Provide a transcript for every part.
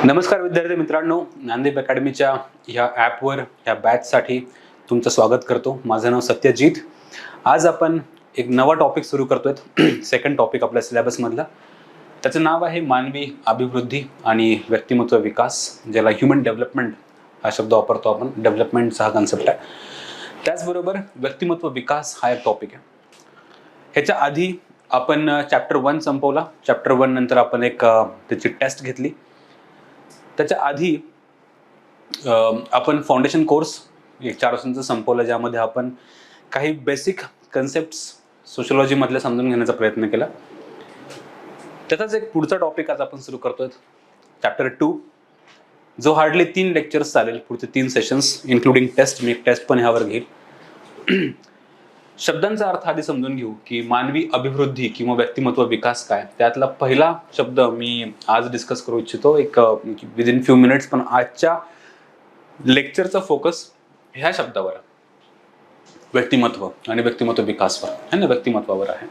नमस्कार विद्यार्थी मित्रांनो, ज्ञानदीप अकॅडमीच्या ह्या ॲपवर ह्या बॅचसाठी तुमचं स्वागत करतो. माझं नाव सत्यजित. आज आपण एक नवा टॉपिक सुरू करतोय. सेकंड टॉपिक आपल्या सिलेबसमधला. त्याचं नाव आहे मानवी अभिवृद्धी आणि व्यक्तिमत्व विकास, ज्याला ह्युमन डेव्हलपमेंट हा शब्द वापरतो आपण. डेव्हलपमेंटचा हा कन्सेप्ट आहे. त्याचबरोबर व्यक्तिमत्व विकास हा एक टॉपिक आहे. ह्याच्या आधी आपण चॅप्टर 1 संपवला. चॅप्टर 1 नंतर आपण एक त्याची टेस्ट घेतली. त्याच्या आधी आपण फाउंडेशन कोर्स एक 4 वर्षांचा संपवला, ज्यामध्ये आपण काही बेसिक कन्सेप्ट्स सोशियोलॉजीमधले समजून घेण्याचा प्रयत्न केला. त्याचाच एक पुढचा टॉपिक आज आपण सुरू करतोय, चॅप्टर 2, जो हार्डली 3 लेक्चर्स चालेल, पुढचे 3 सेशन्स इन्क्लुडिंग टेस्ट. मी एक टेस्ट पण ह्यावर घेईल. शब्दांचा अर्थ आधी समजून घेऊ की मानवी अभिवृद्धी किंवा व्यक्तिमत्व विकास काय. त्यातला पहिला शब्द मी आज डिस्कस करू इच्छितो, एक विदिन फ्यू मिनिट्स. पण आजच्या लेक्चरचा फोकस ह्या शब्दावर, व्यक्तिमत्व आणि व्यक्तिमत्व विकासवर है ना, व्यक्तिमत्वावर आहे.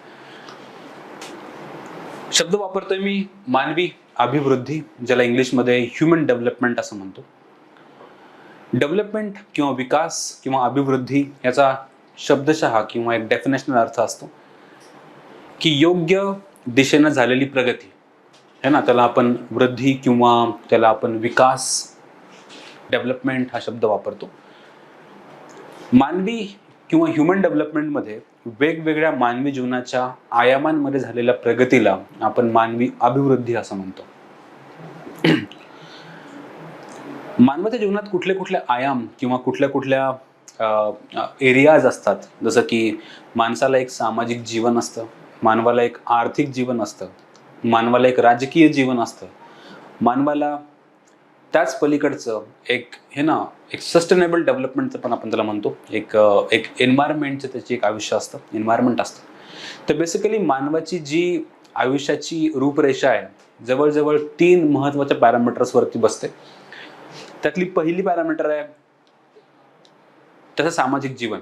शब्द वापरतोय मी मानवी अभिवृद्धी, ज्याला इंग्लिशमध्ये ह्युमन डेव्हलपमेंट असं म्हणतो. डेव्हलपमेंट किंवा विकास किंवा अभिवृद्धी याचा शब्दशः किंवा एक डेफिनेशनल अर्थ असतो की योग्य दिशेनं झालेली प्रगती है ना, त्याला आपण वृद्धी किंवा त्याला आपण विकास, डेव्हलपमेंट हा शब्द वापरतो. मानवी किंवा ह्युमन डेव्हलपमेंटमध्ये वेगवेगळ्या मानवी जीवनाच्या आयामांमध्ये झालेल्या प्रगतीला आपण मानवी अभिवृद्धी असं म्हणतो. मानवाच्या जीवनात कुठले कुठले आयाम किंवा कुठल्या एरियाज असतात. जसं की माणसाला एक सामाजिक जीवन असतं, मानवाला एक आर्थिक जीवन असतं, मानवाला एक राजकीय जीवन असतं, मानवाला त्याच पलीकडचं एक एक सस्टेनेबल डेव्हलपमेंटचं पण आपण त्याला म्हणतो, एक एन्व्हायरमेंटचं त्याची एक आयुष्य असतं, एन्व्हायरमेंट असतं. तर बेसिकली मानवाची जी आयुष्याची रूपरेषा आहे, जवळजवळ 3 महत्त्वाच्या पॅरामीटर्सवरती बसते. त्यातली पहिली पॅरामीटर आहे त्याचं सामाजिक जीवन.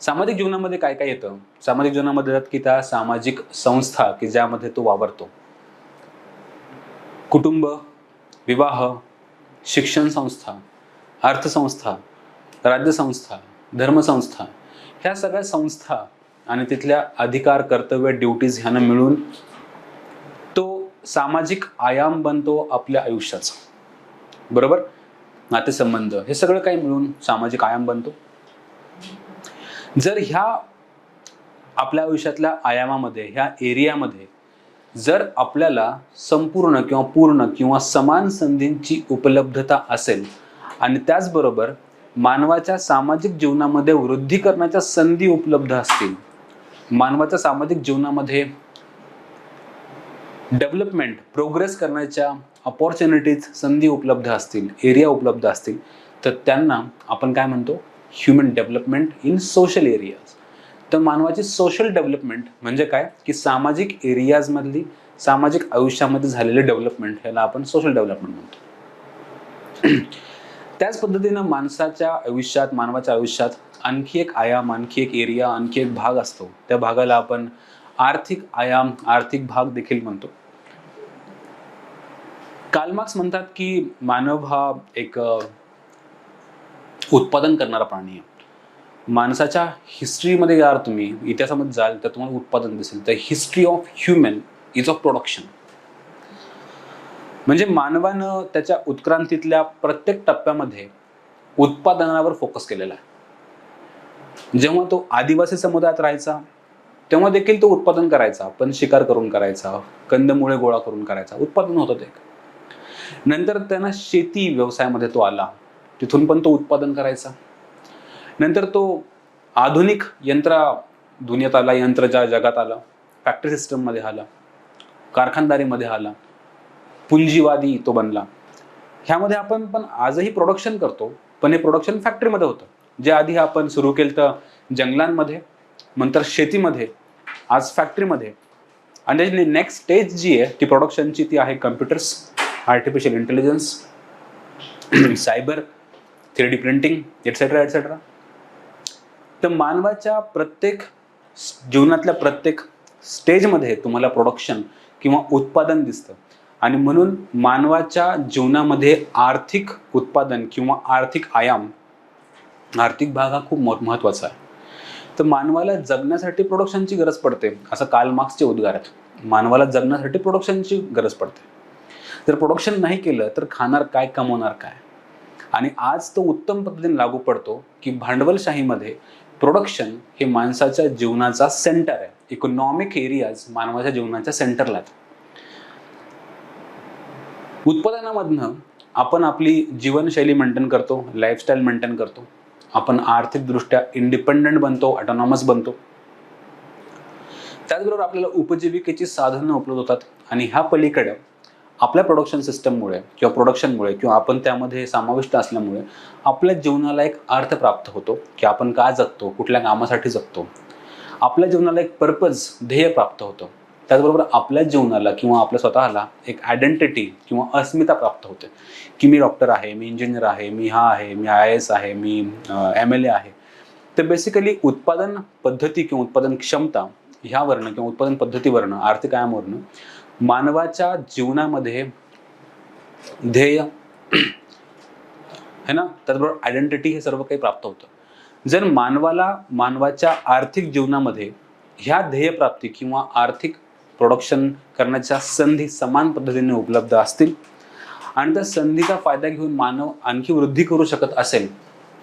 सामाजिक जीवनामध्ये काय काय येतं? सामाजिक जीवनामध्ये येतात की त्या सामाजिक संस्था की ज्यामध्ये तो वावरतो. कुटुंब, विवाह, शिक्षण संस्था, अर्थसंस्था, राज्यसंस्था, धर्मसंस्था, ह्या सगळ्या संस्था आणि तिथल्या अधिकार, कर्तव्य, ड्युटीज ह्यानं मिळून तो सामाजिक आयाम बनतो आपल्या आयुष्याचा. बरोबर? नातेसंबंध हे सगळं काही मिळून सामाजिक आयाम बनतो. जर ह्या आपल्या आयुष्यातल्या आयामामध्ये, ह्या एरियामध्ये जर आपल्याला संपूर्ण किंवा पूर्ण किंवा समान संधींची उपलब्धता असेल आणि त्याचबरोबर मानवाच्या सामाजिक जीवनामध्ये वृद्धी करण्याच्या संधी उपलब्ध असतील, मानवाच्या सामाजिक जीवनामध्ये डेव्हलपमेंट, प्रोग्रेस करण्याच्या अपॉर्च्युनिटीज, संधी उपलब्ध असतील, एरिया उपलब्ध असतील, तर त्यांना आपण काय म्हणतो? Human development in social areas. तर मानवाची सोशल डेव्हलपमेंट म्हणजे काय की सामाजिक एरियाजमधली, सामाजिक आयुष्यामध्ये झालेले डेव्हलपमेंट, ह्याला आपण सोशल डेव्हलपमेंट म्हणतो. त्याच पद्धतीनं माणसाच्या आयुष्यात, मानवाच्या आयुष्यात आणखी एक आयाम, आणखी एक एरिया, आणखी एक भाग असतो. त्या भागाला आपण आर्थिक आयाम, आर्थिक भाग देखील म्हणतो. कार्ल मार्क्स म्हणतात की मानव हा एक उत्पादन करणारा प्राणी आहे. माणसाच्या हिस्ट्रीमध्ये यार तुम्ही इतिहासामध्ये जाल तर तुम्हाला उत्पादन दिसेल. तर history of human is of production. म्हणजे मानवानं त्याच्या उत्क्रांतीतल्या प्रत्येक टप्प्यामध्ये उत्पादनावर फोकस केलेला आहे. जेव्हा तो आदिवासी समुदायात राहायचा तेव्हा देखील तो उत्पादन करायचा, पण शिकार करून करायचा, कंदमुळे गोळा करून करायचा, उत्पादन होतं ते. नंतर त्यांना शेती व्यवसायामध्ये तो आला, तिथून पण तो उत्पादन करायचा. नंतर तो आधुनिक दुनियेत आला, यंत्रच्या जगात आला, फॅक्टरी सिस्टममध्ये आला, कारखानदारीमध्ये आला, पुंजीवादी तो बनला. ह्यामध्ये आपण पण आजही प्रोडक्शन करतो, पण हे प्रोडक्शन फॅक्टरीमध्ये होतं. जे आधी आपण सुरू केलं तर जंगलांमध्ये, नंतर शेतीमध्ये, आज फॅक्टरीमध्ये. आणि त्याची नेक्स्ट स्टेज जी आहे ती प्रोडक्शनची, ती आहे computers, artificial intelligence, cyber, 3D printing, etcetera etcetera. तर मानवाच्या प्रत्येक जीवनातल्या प्रत्येक स्टेजमध्ये तुम्हाला प्रोडक्शन किंवा उत्पादन दिसतं. आणि म्हणून मानवाच्या जीवनामध्ये आर्थिक उत्पादन किंवा आर्थिक आयाम, आर्थिक भाग हा खूप महत्त्वाचा आहे. तर मानवाला जगण्यासाठी प्रोडक्शनची गरज पडते, असं कार्ल मार्क्सचे उद्गार आहेत. मानवाला जगण्यासाठी प्रोडक्शनची गरज पडते. जर प्रोडक्शन नाही केलं तर खाणार काय, कमवणार काय? आणि आज तो उत्तम पद्धतीने लागू पडतो की भांडवलशाहीमध्ये प्रोडक्शन हे माणसाच्या जीवनाचा सेंटर आहे. इकॉनॉमिक एरियाज मानवाच्या जीवनाच्या सेंटरला आहेत. उत्पादनामधनं आपण आपली जीवनशैली मेंटेन करतो, लाईफस्टाईल मेंटेन करतो, आपण आर्थिकदृष्ट्या इंडिपेंडंट बनतो, ऑटोनॉमस बनतो. त्याचबरोबर आपल्याला उपजीविकेची साधनं उपलब्ध होतात आणि ह्या पलीकडे आपल्या प्रोडक्शन सिस्टममुळे किंवा प्रोडक्शनमुळे किंवा आपण त्यामध्ये समाविष्ट असल्यामुळे आपल्या जीवनाला एक अर्थ प्राप्त होतो की आपण का जगतो, कुठल्या कामासाठी जगतो. आपल्या जीवनाला एक पर्पज, ध्येय प्राप्त होतं. त्याचबरोबर आपल्या जीवनाला किंवा आपल्या स्वतःला एक आयडेंटिटी किंवा अस्मिता प्राप्त होते की मी डॉक्टर आहे, मी इंजिनियर आहे, मी हा आहे, मी IAS आहे, मी MLA आहे. तर बेसिकली उत्पादन पद्धती किंवा उत्पादन क्षमता ह्यावरनं किंवा उत्पादन पद्धतीवरनं, आर्थिक आयामावरनं मानवाच्या जीवनामध्ये ध्येय है ना, त्याचबरोबर आयडेंटिटी हे सर्व काही प्राप्त होतं. जर मानवाला मानवाच्या आर्थिक जीवनामध्ये ह्या ध्येयप्राप्ती किंवा आर्थिक प्रोडक्शन करण्याच्या संधी समान पद्धतीने उपलब्ध असतील आणि त्या संधीचा फायदा घेऊन मानव आणखी वृद्धी करू शकत असेल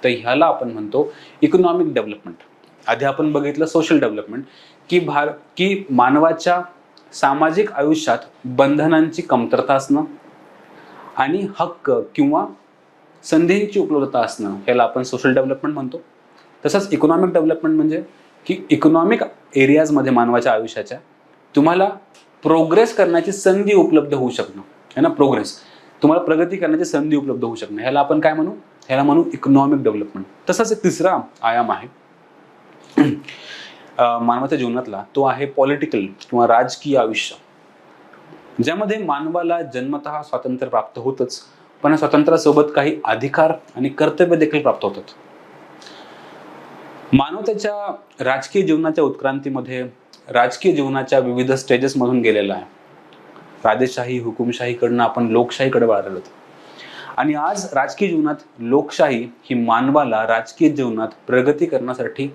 तर ह्याला आपण म्हणतो इकॉनॉमिक डेव्हलपमेंट. आधी आपण बघितलं सोशल डेव्हलपमेंट की मानवाच्या सामाजिक आयुष्यात बंधनांची कमतरता असणं आणि हक्क किंवा संधींची उपलब्धता असणं ह्याला आपण सोशल डेव्हलपमेंट म्हणतो. तसंच इकॉनॉमिक डेव्हलपमेंट म्हणजे की इकॉनॉमिक एरियाजमध्ये मानवाच्या आयुष्याच्या तुम्हाला प्रोग्रेस करण्याची संधी उपलब्ध होऊ शकणं है ना, प्रोग्रेस, तुम्हाला प्रगती करण्याची संधी उपलब्ध होऊ शकणं, ह्याला आपण काय म्हणू, ह्याला म्हणू इकॉनॉमिक डेव्हलपमेंट. तसाच एक तिसरा आयाम आहे मानवाच्या जीवनातला, तो आहे पॉलिटिकल किंवा राजकीय आयुष्य, ज्यामध्ये मानवाला जन्मतः स्वातंत्र्य प्राप्त होतच, पण या स्वातंत्र्यासोबत काही अधिकार आणि कर्तव्य देखील प्राप्त होतात. मानव त्याच्या राजकीय जीवनाच्या उत्क्रांतीमध्ये राजकीय जीवनाच्या विविध स्टेजेसमधून गेलेला आहे. राजेशाही, हुकुमशाहीकडनं आपण लोकशाहीकडे वळालेलो आहोत. आणि आज राजकीय जीवनात लोकशाही ही मानवाला राजकीय जीवनात प्रगती करण्यासाठी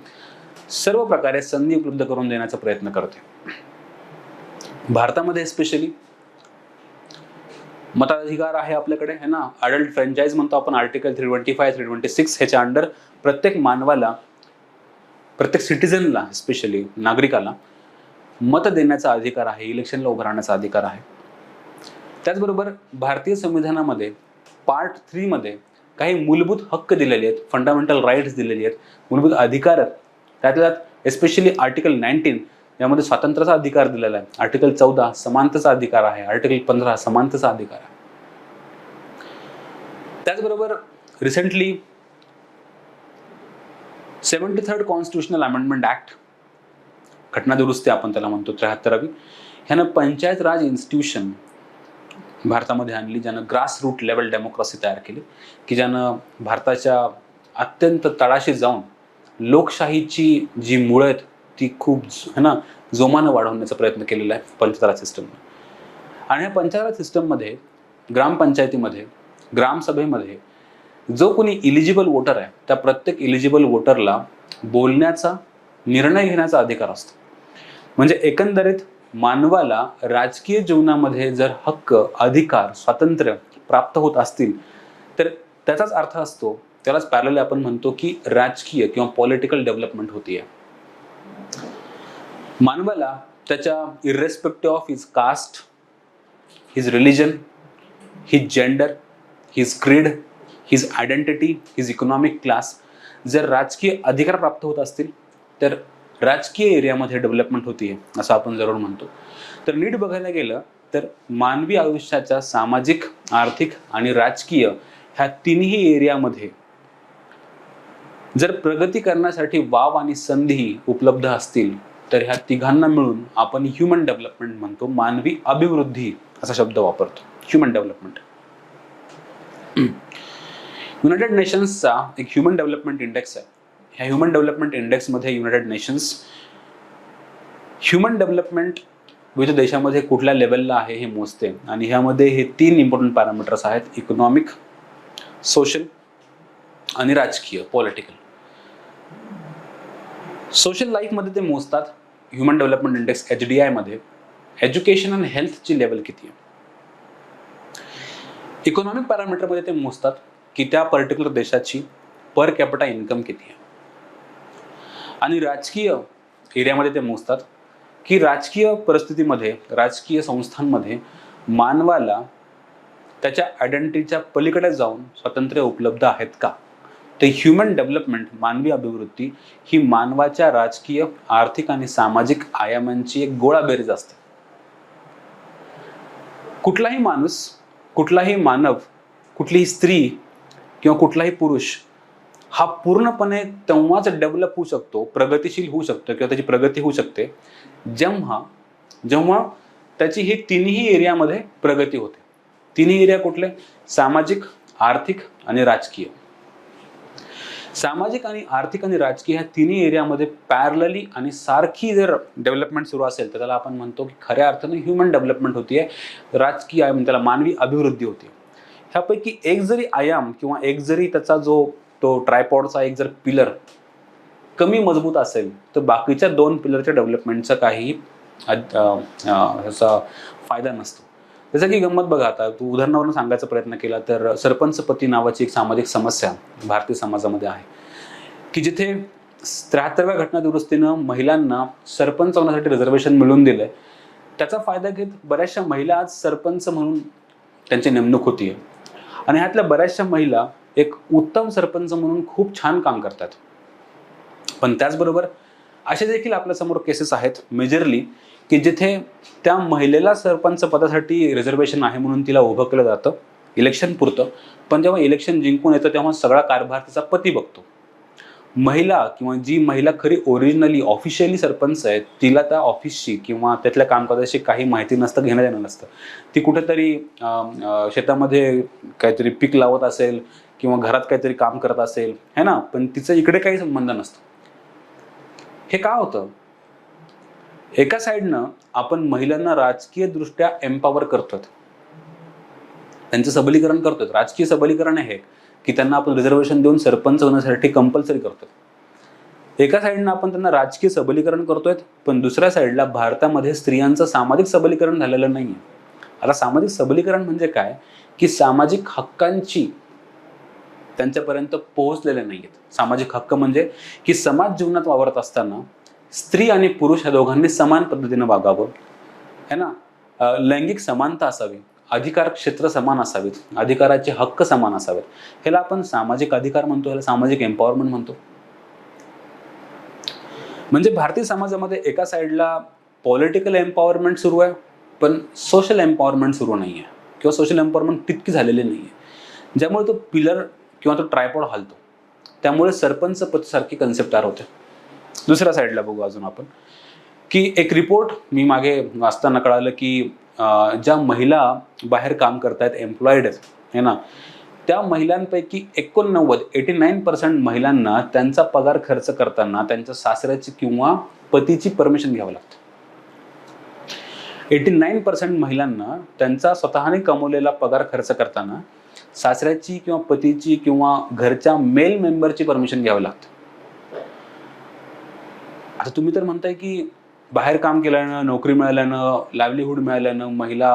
सर्व प्रकारे संधी उपलब्ध करून देण्याचा प्रयत्न करते. भारतामध्ये स्पेशली मताधिकार आहे आपल्याकडे है ना, अडल्ट फ्रँचाइज म्हणतो आपण, आर्टिकल 325, 326 ह्याच्या अंडर प्रत्येक मानवाला, प्रत्येक सिटीजनला, स्पेशली नागरिकाला मत देण्याचा अधिकार आहे, इलेक्शनला उभं राहण्याचा अधिकार आहे. त्याचबरोबर भारतीय संविधानामध्ये पार्ट 3 मध्ये काही मूलभूत हक्क दिलेले आहेत, फंडामेंटल राईट्स दिलेले आहेत, मूलभूत अधिकार आहेत. त्यातल्या एस्पेशली आर्टिकल 19 यामध्ये स्वातंत्र्याचा अधिकार दिलेला आहे, आर्टिकल 14 समानतेचा अधिकार आहे, आर्टिकल 15 समानतेचा अधिकार आहे. त्याचबरोबर recently 73rd constitutional amendment act, घटना दुरुस्ती आपण त्याला म्हणतो, 73वी, ह्यानं पंचायत राज इन्स्टिट्यूशन भारतामध्ये आणली, ज्यानं ग्रास रूट लेवल डेमोक्रेसी तयार केली, की ज्यानं भारताच्या अत्यंत तळाशी जाऊन लोकशाहीची जी मुळं आहेत ती खूप है ना जोमानं वाढवण्याचा प्रयत्न केलेला आहे पंचायत राज सिस्टमने. आणि ह्या पंचायत राज सिस्टममध्ये ग्रामपंचायतीमध्ये, ग्रामसभेमध्ये जो कोणी इलिजिबल वोटर आहे त्या प्रत्येक इलिजिबल वोटरला बोलण्याचा, निर्णय घेण्याचा अधिकार असतो. म्हणजे एकंदरीत मानवाला राजकीय जीवनामध्ये जर हक्क, अधिकार, स्वातंत्र्य प्राप्त होत असतील तर त्याचाच अर्थ असतो, त्यालाच पॅरलली आपण म्हणतो की राजकीय किंवा पॉलिटिकल डेव्हलपमेंट होतीये. मानवाला त्याच्या irrespective of his caste, his religion, his gender, his creed, his identity, his economic class, जर राजकीय अधिकार प्राप्त होत असतील तर राजकीय एरियामध्ये डेव्हलपमेंट होतीये असं आपण जरूर म्हणतो. तर नीट बघायला गेलं तर मानवी आयुष्याच्या सामाजिक, आर्थिक आणि राजकीय ह्या तिन्ही एरियामध्ये जर प्रगती करण्यासाठी वाव आणि संधी उपलब्ध असतील तर ह्या तिघांना मिळून आपण ह्युमन डेव्हलपमेंट म्हणतो, मानवी अभिवृद्धी असा शब्द वापरतो, ह्युमन डेव्हलपमेंट. युनायटेड नेशन्सचा एक ह्युमन डेव्हलपमेंट इंडेक्स आहे. ह्या ह्युमन डेव्हलपमेंट इंडेक्समध्ये युनायटेड नेशन्स ह्युमन डेव्हलपमेंट विविध देशामध्ये कुठल्या लेवलला आहे हे मोजते. आणि ह्यामध्ये हे 3 इम्पॉर्टंट पॅरामीटर्स आहेत: इकॉनॉमिक, सोशल आणि राजकीय, पॉलिटिकल. सोशल लाईफमध्ये ते मोजतात ह्युमन डेव्हलपमेंट इंडेक्स HDI मध्ये एज्युकेशन आणि हेल्थची लेवल किती आहे. इकॉनॉमिक पॅरामीटरमध्ये ते मोजतात की त्या पर्टिक्युलर देशाची पर कॅपिटा इन्कम किती आहे. आणि राजकीय एरियामध्ये ते मोजतात की राजकीय परिस्थितीमध्ये, राजकीय संस्थांमध्ये मानवाला त्याच्या आयडेंटिटीच्या पलीकडे जाऊन स्वातंत्र्य उपलब्ध आहेत का. ते ह्युमन डेव्हलपमेंट, मानवी अभिवृद्धी ही मानवाच्या राजकीय, आर्थिक आणि सामाजिक आयामांची एक गोळाबेरीज असते. कुठलाही माणूस, कुठलाही मानव, कुठलीही स्त्री किंवा कुठलाही पुरुष हा पूर्णपणे तेव्हाच डेव्हलप होऊ शकतो, प्रगतिशील होऊ शकतो किंवा त्याची प्रगती होऊ शकते जेव्हा त्याची ही तिन्ही एरियामध्ये प्रगती होते. तिन्ही एरिया कुठले? सामाजिक, आर्थिक आणि राजकीय. सामाजिक आणि आर्थिक आणि राजकीय ह्या तिन्ही एरियामध्ये पॅरलली आणि सारखी जर डेव्हलपमेंट सुरू असेल तर त्याला आपण म्हणतो की खऱ्या अर्थाने ह्युमन डेव्हलपमेंट होतीये. राजकीय आयाम, त्याला मानवी अभिवृद्धी होती. ह्यापैकी एक जरी आयाम किंवा एक जरी त्याचा तो ट्रायपॉडचा एक जर पिलर कमी मजबूत असेल तर बाकीच्या 2 पिलरच्या डेव्हलपमेंटचा काही ह्याचा फायदा नसतो. जसं की गंमत बघा, आता तू उदाहरणावरून सांगायचा प्रयत्न केला तर सरपंचपती नावाची एक सामाजिक समस्या भारतीय समाजामध्ये आहे की जिथे 73व्या घटना दुरुस्तीनं महिलांना सरपंच होण्यासाठी रिझर्वेशन मिळवून दिलंय. त्याचा फायदा घेत बऱ्याचशा महिला आज सरपंच म्हणून त्यांची नेमणूक होतीये. आणि ह्यातल्या बऱ्याचशा महिला एक उत्तम सरपंच म्हणून खूप छान काम करतात. पण त्याचबरोबर असे देखील आपल्यासमोर केसेस आहेत मेजरली की जिथे त्या महिलेला सरपंच पदासाठी रिझर्वेशन आहे म्हणून तिला उभं केलं जातं इलेक्शन पुरतं, पण जेव्हा इलेक्शन जिंकून येतं तेव्हा सगळा कारभार तिचा पती बघतो. महिला किंवा जी महिला खरी ओरिजिनली ऑफिशियली सरपंच आहे तिला त्या ऑफिसची किंवा त्यातल्या कामकाजाची काही माहिती नसतं, घेणं देणं नसतं. ती कुठेतरी शेतामध्ये काहीतरी पीक लावत असेल किंवा घरात काहीतरी काम करत असेल, है ना, पण तिचं इकडे काही संबंध नसतो. हे का होतं? एका साईडनं आपण महिलांना राजकीय दृष्ट्या एम्पॉवर करतोय, त्यांचं सबलीकरण करतोय. राजकीय सबलीकरण आहे की त्यांना आपण रिझर्वेशन देऊन सरपंच होण्यासाठी कंपल्सरी करतोय. एका साईडनं आपण त्यांना राजकीय सबलीकरण करतोय, पण दुसऱ्या साईडला भारतामध्ये स्त्रियांचं सामाजिक सबलीकरण झालेलं नाहीये. आता सामाजिक सबलीकरण म्हणजे काय की सामाजिक हक्कांची त्यांच्यापर्यंत पोहोचलेले नाहीयेत. सामाजिक हक्क म्हणजे की समाज जीवनात वावरत असताना स्त्री आणि पुरुष ह्या दोघांनी समान पद्धतीने वागावं, है ना, लैंगिक समानता असावी, अधिकार क्षेत्र समान असावीत, अधिकाराचे हक्क समान असावेत. ह्याला आपण सामाजिक अधिकार म्हणतो, ह्याला सामाजिक एम्पॉवरमेंट म्हणतो. म्हणजे भारतीय समाजामध्ये एका साईडला पॉलिटिकल एम्पॉवरमेंट सुरू आहे पण सोशल एम्पॉवरमेंट सुरू नाहीये किंवा सोशल एम्पॉवरमेंट तितकी झालेली नाहीये, ज्यामुळे तो पिलर किंवा तो ट्रायपॉड हलतो. त्यामुळे सरपंच पदासारखी कन्सेप्ट तयार होते. दुसऱ्या साईडला बघू अजून आपण की एक रिपोर्ट मी मागे वाचताना कळालं की ज्या महिला बाहेर काम करतायत, एम्प्लॉईड आहेत, है ना, त्या महिलांपैकी 89% महिलांना त्यांचा पगार खर्च करताना त्यांच्या सासऱ्याची किंवा पतीची परमिशन घ्यावं लागतं. 89% महिलांना त्यांचा स्वतःने कमवलेला पगार खर्च करताना सासऱ्याची किंवा पतीची किंवा घरच्या मेल मेंबरची परमिशन घ्यावं लागतं. आता तुम्ही तर म्हणताय की बाहेर काम केल्यानं, नोकरी मिळाल्यानं, लाईव्हलीहूड मिळाल्यानं महिला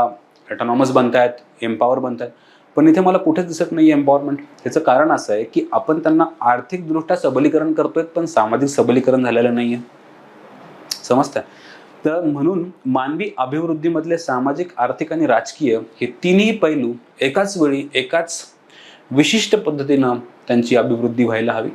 ऑटोनॉमस बनतायत, एम्पॉवर बनतायत, पण इथे मला कुठेच दिसत नाही एम्पॉवरमेंट. याचं कारण असं आहे की आपण त्यांना आर्थिकदृष्ट्या सबलीकरण करतोय पण सामाजिक सबलीकरण झालेलं नाहीये. समजतंय? तर म्हणून मानवी अभिवृद्धीमधले सामाजिक, आर्थिक आणि राजकीय हे तिन्ही पैलू एकाच वेळी, एकाच विशिष्ट पद्धतीनं त्यांची अभिवृद्धी व्हायला हवी.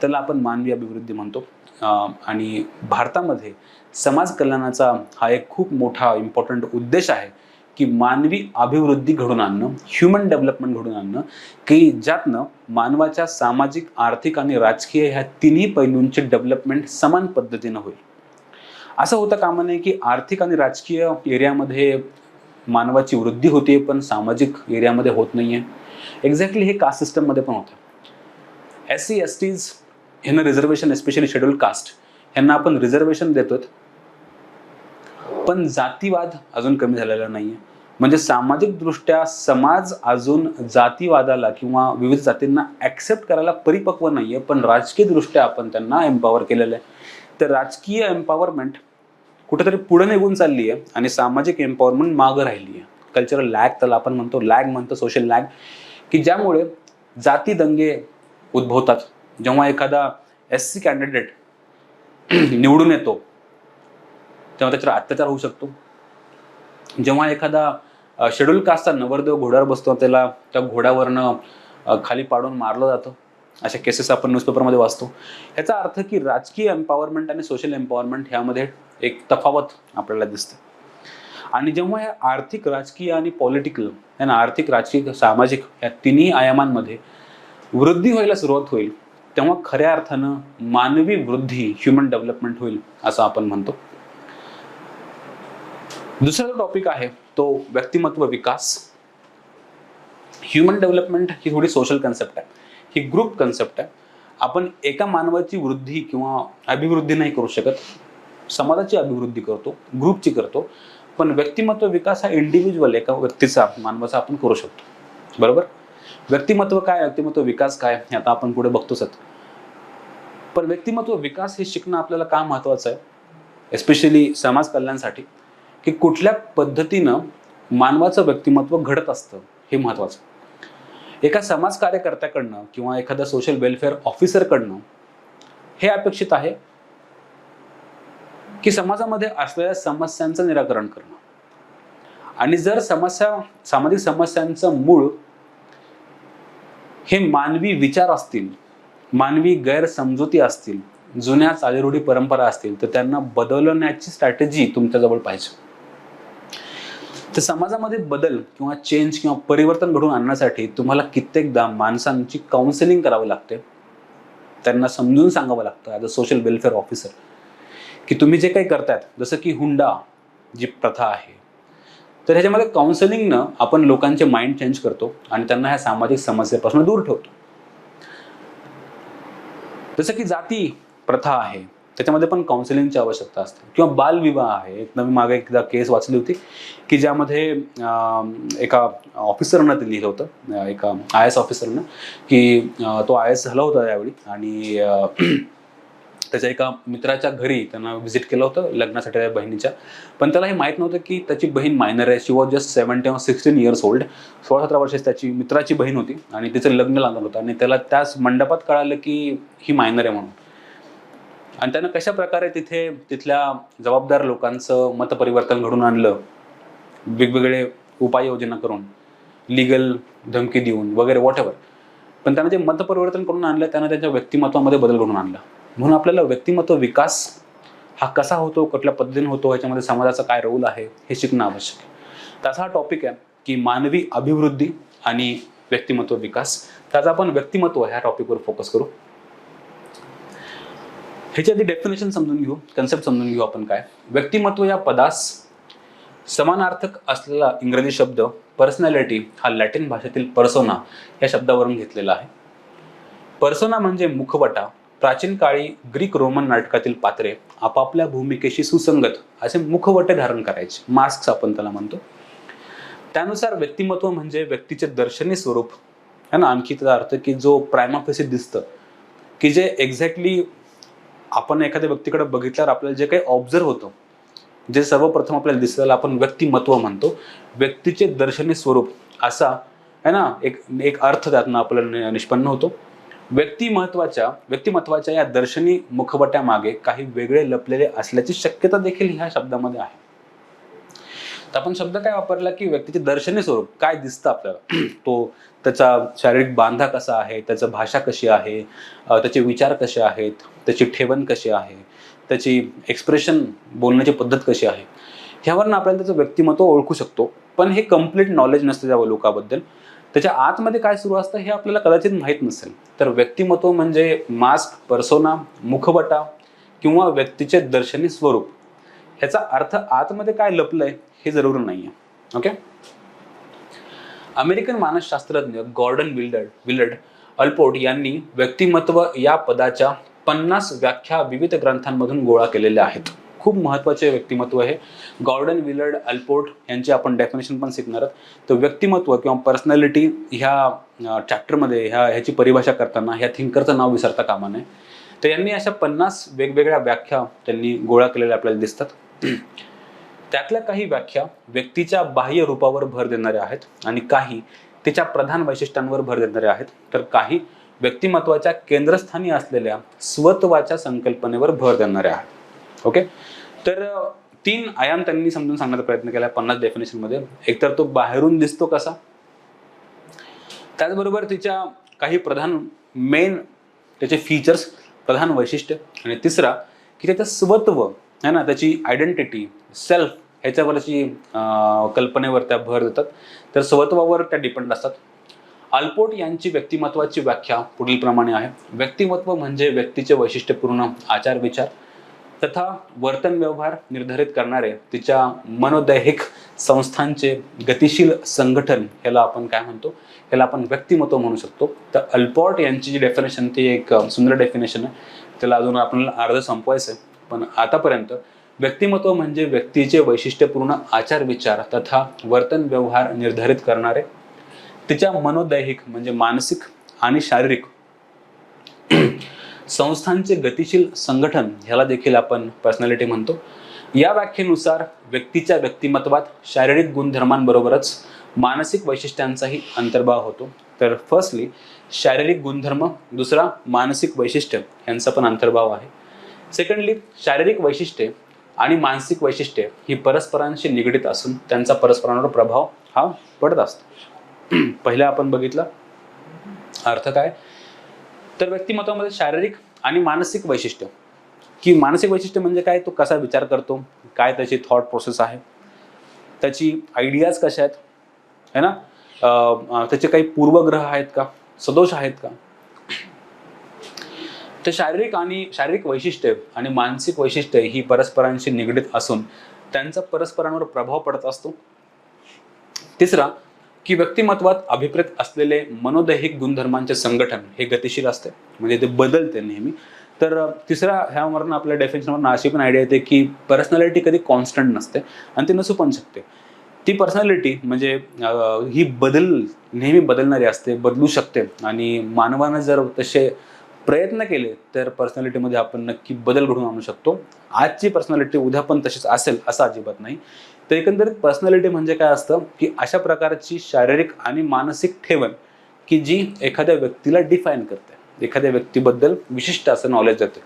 त्याला आपण मानवी अभिवृद्धी म्हणतो. आणि भारतामध्ये समाज कल्याणाचा हा एक खूप मोठा इम्पॉर्टंट उद्देश आहे की मानवी अभिवृद्धी घडून आणणं, ह्युमन डेव्हलपमेंट घडून आणणं, की ज्यातनं मानवाच्या सामाजिक, आर्थिक आणि राजकीय ह्या तिन्ही पैलूंची डेव्हलपमेंट समान पद्धतीनं होईल. असं होतं कामा नये की आर्थिक आणि राजकीय एरियामध्ये मानवाची वृद्धी होते पण सामाजिक एरियामध्ये होत नाहीये. एक्झॅक्टली हे कास्ट सिस्टममध्ये पण होतं. SC STs ह्यांना रिझर्वेशन, एस्पेशली शेड्यूल कास्ट ह्यांना आपण रिझर्वेशन देतोय, पण जातीवाद अजून कमी झालेला नाहीये. म्हणजे सामाजिक दृष्ट्या समाज अजून जातीवादाला किंवा विविध जातींना ऍक्सेप्ट करायला परिपक्व नाहीये, पण राजकीय दृष्ट्या आपण त्यांना एम्पॉवर केलेलं आहे. तर राजकीय एम्पॉवरमेंट कुठेतरी पुढे निघून चालली आहे आणि सामाजिक एम्पॉवरमेंट मागं राहिली आहे. कल्चरल लॅग त्याला आपण म्हणतो, सोशल लॅग, की ज्यामुळे जाती दंगे उद्भवतात. जेव्हा एखादा SC कॅन्डिडेट निवडून येतो तेव्हा त्याच्यावर अत्याचार होऊ शकतो. जेव्हा एखादा शेड्यूल कास्टचा नवरदेव घोड्यावर बसतो, त्याला त्या घोड्यावरनं खाली पाडून मारलं जातं. अशा केसेस आपण न्यूजपेपरमध्ये वाचतो. ह्याचा अर्थ की राजकीय एम्पॉवरमेंट आणि सोशल एम्पॉवरमेंट ह्यामध्ये एक तफावत आपल्याला दिसते. आणि जेव्हा या आर्थिक, राजकीय आणि पॉलिटिकल, आर्थिक, राजकीय, सामाजिक या तिन्ही आयामांमध्ये वृद्धी व्हायला सुरुवात होईल, तेव्हा खऱ्या अर्थानं मानवी वृद्धी, ह्युमन डेव्हलपमेंट होईल असं आपण म्हणतो. दुसरा जो टॉपिक आहे तो व्यक्तिमत्व विकास. ह्युमन डेव्हलपमेंट ही थोडी सोशल कन्सेप्ट आहे, ही ग्रुप कन्सेप्ट आहे. आपण एका मानवाची वृद्धी किंवा अभिवृद्धी नाही करू शकत, समाजाची अभिवृद्धी करतो, ग्रुपची करतो. पण व्यक्तिमत्व विकास हा इंडिव्हिज्युअल, एका व्यक्तीचा, मानवाचा आपण करू शकतो. बरोबर. व्यक्तिमत्व काय, व्यक्तिमत्व विकास काय हे आता आपण पुढे बघतोच. पण व्यक्तिमत्व विकास हे शिकणं आपल्याला का महत्वाचं आहे, एस्पेशली समाज कल्याणासाठी, की कुठल्या पद्धतीनं मानवाचं व्यक्तिमत्व घडत असतं हे महत्वाचं. एका समाज कार्यकर्त्याकडनं किंवा एखाद्या सोशल वेलफेअर ऑफिसरकडनं हे अपेक्षित आहे की समाजामध्ये असलेल्या समस्यांचं निराकरण करणं. आणि जर सामाजिक समस्यांचं मूळ हे मानवी विचार असतील, मानवी गैरसमजुती असतील, जुन्या चालीरूढी परंपरा असतील, तर त्यांना बदलण्याची स्ट्रॅटेजी तुमच्याजवळ पाहिजे. तर समाजामध्ये बदल किंवा चेंज किंवा परिवर्तन घडवून आणण्यासाठी तुम्हाला कित्येकदा माणसांची काउन्सिलिंग करावी लागते. त्यांना समजून सांगावं लागतं as a social welfare officer की तुम्ही जे काही करतायत, जसं की हुंडा जी प्रथा आहे, तर ह्याच्यामध्ये काउन्सिलिंगनं आपण लोकांचे माइंड चेंज करतो आणि त्यांना ह्या सामाजिक समस्येपासून दूर ठेवतो. जसं की जाती प्रथा आहे, त्याच्यामध्ये पण काउन्सिलिंगची आवश्यकता असते. किंवा बालविवाह आहे. एक नवी मागे एकदा केस वाचली होती की ज्यामध्ये एका ऑफिसरनं ते लिहिलं होतं, एका IAS ऑफिसरनं, की तो IAS झाला होता त्यावेळी आणि त्याच्या एका मित्राच्या घरी त्यांना व्हिजिट केलं होतं लग्नासाठी त्या बहिणीच्या. पण त्याला हे माहीत नव्हतं की त्याची बहीण मायनर आहे. शी was just 17 or 16 years old. 16-17 वर्षाची त्याची मित्राची बहीण होती आणि तिचं लग्न लागलं होतं आणि त्याला त्याच मंडपात कळालं की ही मायनर आहे म्हणून. आणि त्यानं कशा प्रकारे तिथल्या जबाबदार लोकांचं मतपरिवर्तन घडून आणलं, वेगवेगळे उपाययोजना करून, लिगल धमकी देऊन वगैरे वॉटेवर. पण त्यानं जे मतपरिवर्तन करून आणलं, त्यानं त्याच्या व्यक्तिमत्वामध्ये बदल घडून आणला. म्हणून आपल्याला व्यक्तिमत्व विकास हा कसा होतो, कुठल्या पद्धतीने होतो, ह्याच्यामध्ये समाजाचा काय रोल आहे हे शिकणं आवश्यक आहे. त्याचा हा टॉपिक आहे की मानवी अभिवृद्धी आणि व्यक्तिमत्व विकास. त्याचा आपण व्यक्तिमत्व ह्या टॉपिकवर फोकस करू. ह्याची आधी डेफिनेशन समजून घेऊ, कन्सेप्ट समजून घेऊ आपण काय. व्यक्तिमत्व या पदास समानार्थक असलेला इंग्रजी शब्द पर्सनॅलिटी हा लॅटिन भाषेतील पर्सोना या शब्दावरून घेतलेला आहे. पर्सोना म्हणजे मुखवटा. प्राचीन काळी ग्रीक रोमन नाटकातील पात्रे आपापल्या भूमिकेशी सुसंगत असे मुखवटे धारण करायचे, मास्क आपण त्याला म्हणतो. त्यानुसार व्यक्तिमत्व म्हणजे व्यक्तीचे दर्शनी स्वरूप है ना. आणखी त्याचा अर्थ की जो प्रायमा फेसी दिसतं, की जे एक्झॅक्टली आपण एखाद्या व्यक्तीकडे बघितल्यावर आपल्याला जे काही ऑब्झर्व होतं, जे सर्वप्रथम आपल्याला दिसलेलं आपण व्यक्तिमत्व म्हणतो. व्यक्तीचे दर्शनी स्वरूप असा है ना एक अर्थ त्यातनं आपल्याला निष्पन्न होतो. व्यक्तिमत्वाच्या या दर्शनी मुखवट्यामागे काही वेगळे लपलेले असल्याची शक्यता देखील ह्या शब्दामध्ये आहे. तर आपण शब्द काय वापरला की व्यक्तीचे दर्शनी स्वरूप काय दिसतं आपल्याला, तो त्याचा शारीरिक बांधा कसा आहे, त्याची भाषा कशी आहे, त्याचे विचार कसे आहेत, त्याची ठेवण कशी आहे, त्याची एक्सप्रेशन, बोलण्याची पद्धत कशी आहे, ह्यावरून आपल्याला त्याचं व्यक्तिमत्व ओळखू शकतो. पण हे कम्प्लीट नॉलेज नसतं त्या लोकांबद्दल. त्याच्या आतमध्ये काय सुरू असतं हे आपल्याला कदाचित माहीत नसेल. तर व्यक्तिमत्व म्हणजे मास्क, पर्सोना, मुखवटा किंवा व्यक्तीचे दर्शनी स्वरूप. ह्याचा अर्थ आतमध्ये काय लपलंय हे जरूर नाहीये. ओके. अमेरिकन मानसशास्त्रज्ञ गॉर्डन विलर्ड अल्पोर्ट यांनी व्यक्तिमत्व या पदाच्या 50 व्याख्या विविध ग्रंथांमधून गोळा केलेल्या आहेत. खूप महत्त्वाचे व्यक्तिमत्व आहे. गॉर्डन विलर्ड अल्पोर्ट यांची आपण डेफिनेशन पण शिकणार आहोत. तर व्यक्तिमत्व किंवा पर्सनॅलिटी ह्या चॅप्टरमध्ये ह्याची परिभाषा करताना ह्या थिंकरचं नाव विसरता कामा नये. तर यांनी अशा 50 वेगवेगळ्या व्याख्या त्यांनी गोळा केलेल्या आपल्याला दिसतात. त्यातल्या काही व्याख्या व्यक्तीच्या बाह्य रूपावर भर देणाऱ्या आहेत आणि काही तिच्या प्रधान वैशिष्ट्यांवर भर देणाऱ्या आहेत, तर काही व्यक्तिमत्वाच्या केंद्रस्थानी असलेल्या स्वत्वाच्या संकल्पनेवर भर देणाऱ्या आहेत. ओके, तर 3 आयाम त्यांनी समजून सांगण्याचा प्रयत्न केला 50 डेफिनेशन मध्ये. एकतर तो बाहेरून दिसतो कसा, त्याचबरोबर तिच्या काही प्रधान त्याचे फीचर्स, प्रधान वैशिष्ट्य, आणि तिसरा की त्याचं स्वत्व आहे ना, त्याची आयडेंटिटी, सेल्फ, ह्याच्यावरची कल्पनेवर त्या भर देतात. तर स्वत्वावर त्या डिपेंड असतात. अल्पोर्ट यांची व्यक्तिमत्वाची व्याख्या पुढील प्रमाणे आहे. व्यक्तिमत्व म्हणजे व्यक्तीचे वैशिष्ट्यपूर्ण आचार विचार तथा वर्तन व्यवहार निर्धारित करणारे तिच्या मनोदैहिक संस्थांचे गतिशील संघटन, ह्याला आपण काय म्हणतो, ह्याला आपण व्यक्तिमत्व म्हणू शकतो. तर अल्पोर्ट यांची जी डेफिनेशन ती एक सुंदर डेफिनेशन आहे, त्याला अजून आपल्याला अर्ध संपवायचं आहे. पण आतापर्यंत व्यक्तिमत्व म्हणजे व्यक्तीचे वैशिष्ट्यपूर्ण आचार विचार तथा वर्तन व्यवहार निर्धारित करणारे तिच्या मनोदैहिक म्हणजे मानसिक आणि शारीरिक संस्थांचे गतिशील संघटन, ह्याला देखील आपण पर्सनॅलिटी म्हणतो. या व्याख्येनुसार व्यक्तीच्या व्यक्तिमत्वात शारीरिक गुणधर्मांबरोबरच मानसिक वैशिष्ट्यांचाही अंतर्भाव होतो. तर फर्स्टली शारीरिक गुणधर्म, दुसरा मानसिक वैशिष्ट्य यांचा पण अंतर्भाव आहे. सेकंडली शारीरिक वैशिष्ट्ये आणि मानसिक वैशिष्ट्ये ही परस्परांशी निगडीत असून त्यांचा परस्परांवर प्रभाव हा पडत असतो. पहिला आपण बघितलं अर्थ काय, तर व्यक्तिमत्वामध्ये शारीरिक आणि मानसिक वैशिष्ट्य, की मानसिक वैशिष्ट्य म्हणजे काय, तो कसा विचार करतो, काय त्याची थॉट प्रोसेस आहे, त्याची आयडियाज कशा आहेत, है ना, त्याचे काही पूर्वग्रह आहेत का, सदोष आहेत का. तर शारीरिक वैशिष्ट्ये आणि मानसिक वैशिष्ट्ये ही परस्परांशी निगडीत असून त्यांचा परस्परांवर प्रभाव पडत असतो. तिसरा की व्यक्तिमत्वात अभिप्रेत असलेले मनोदैहिक गुणधर्मांचे संघटन हे गतिशील असते, म्हणजे ते बदलते नेहमी. तर तिसरा ह्यावरून आपल्या डेफिनेशनवर अशी पण आयडिया येते की पर्सनॅलिटी कधी कॉन्स्टंट नसते आणि ती नसू पण शकते. ती पर्सनॅलिटी म्हणजे ही नेहमी बदलणारी असते, बदलू शकते, आणि मानवानं जर तसे प्रयत्न केले तर पर्सनॅलिटीमध्ये आपण नक्की बदल घडवून आणू शकतो. आजची पर्सनॅलिटी उद्या पण तशीच असेल असं अजिबात नाही. तर एकंदरीत पर्सनॅलिटी म्हणजे काय असतं की अशा प्रकारची शारीरिक आणि मानसिक ठेवण की जी एखाद्या व्यक्तीला डिफाईन करते, एखाद्या व्यक्तीबद्दल विशिष्ट असं नॉलेज देते.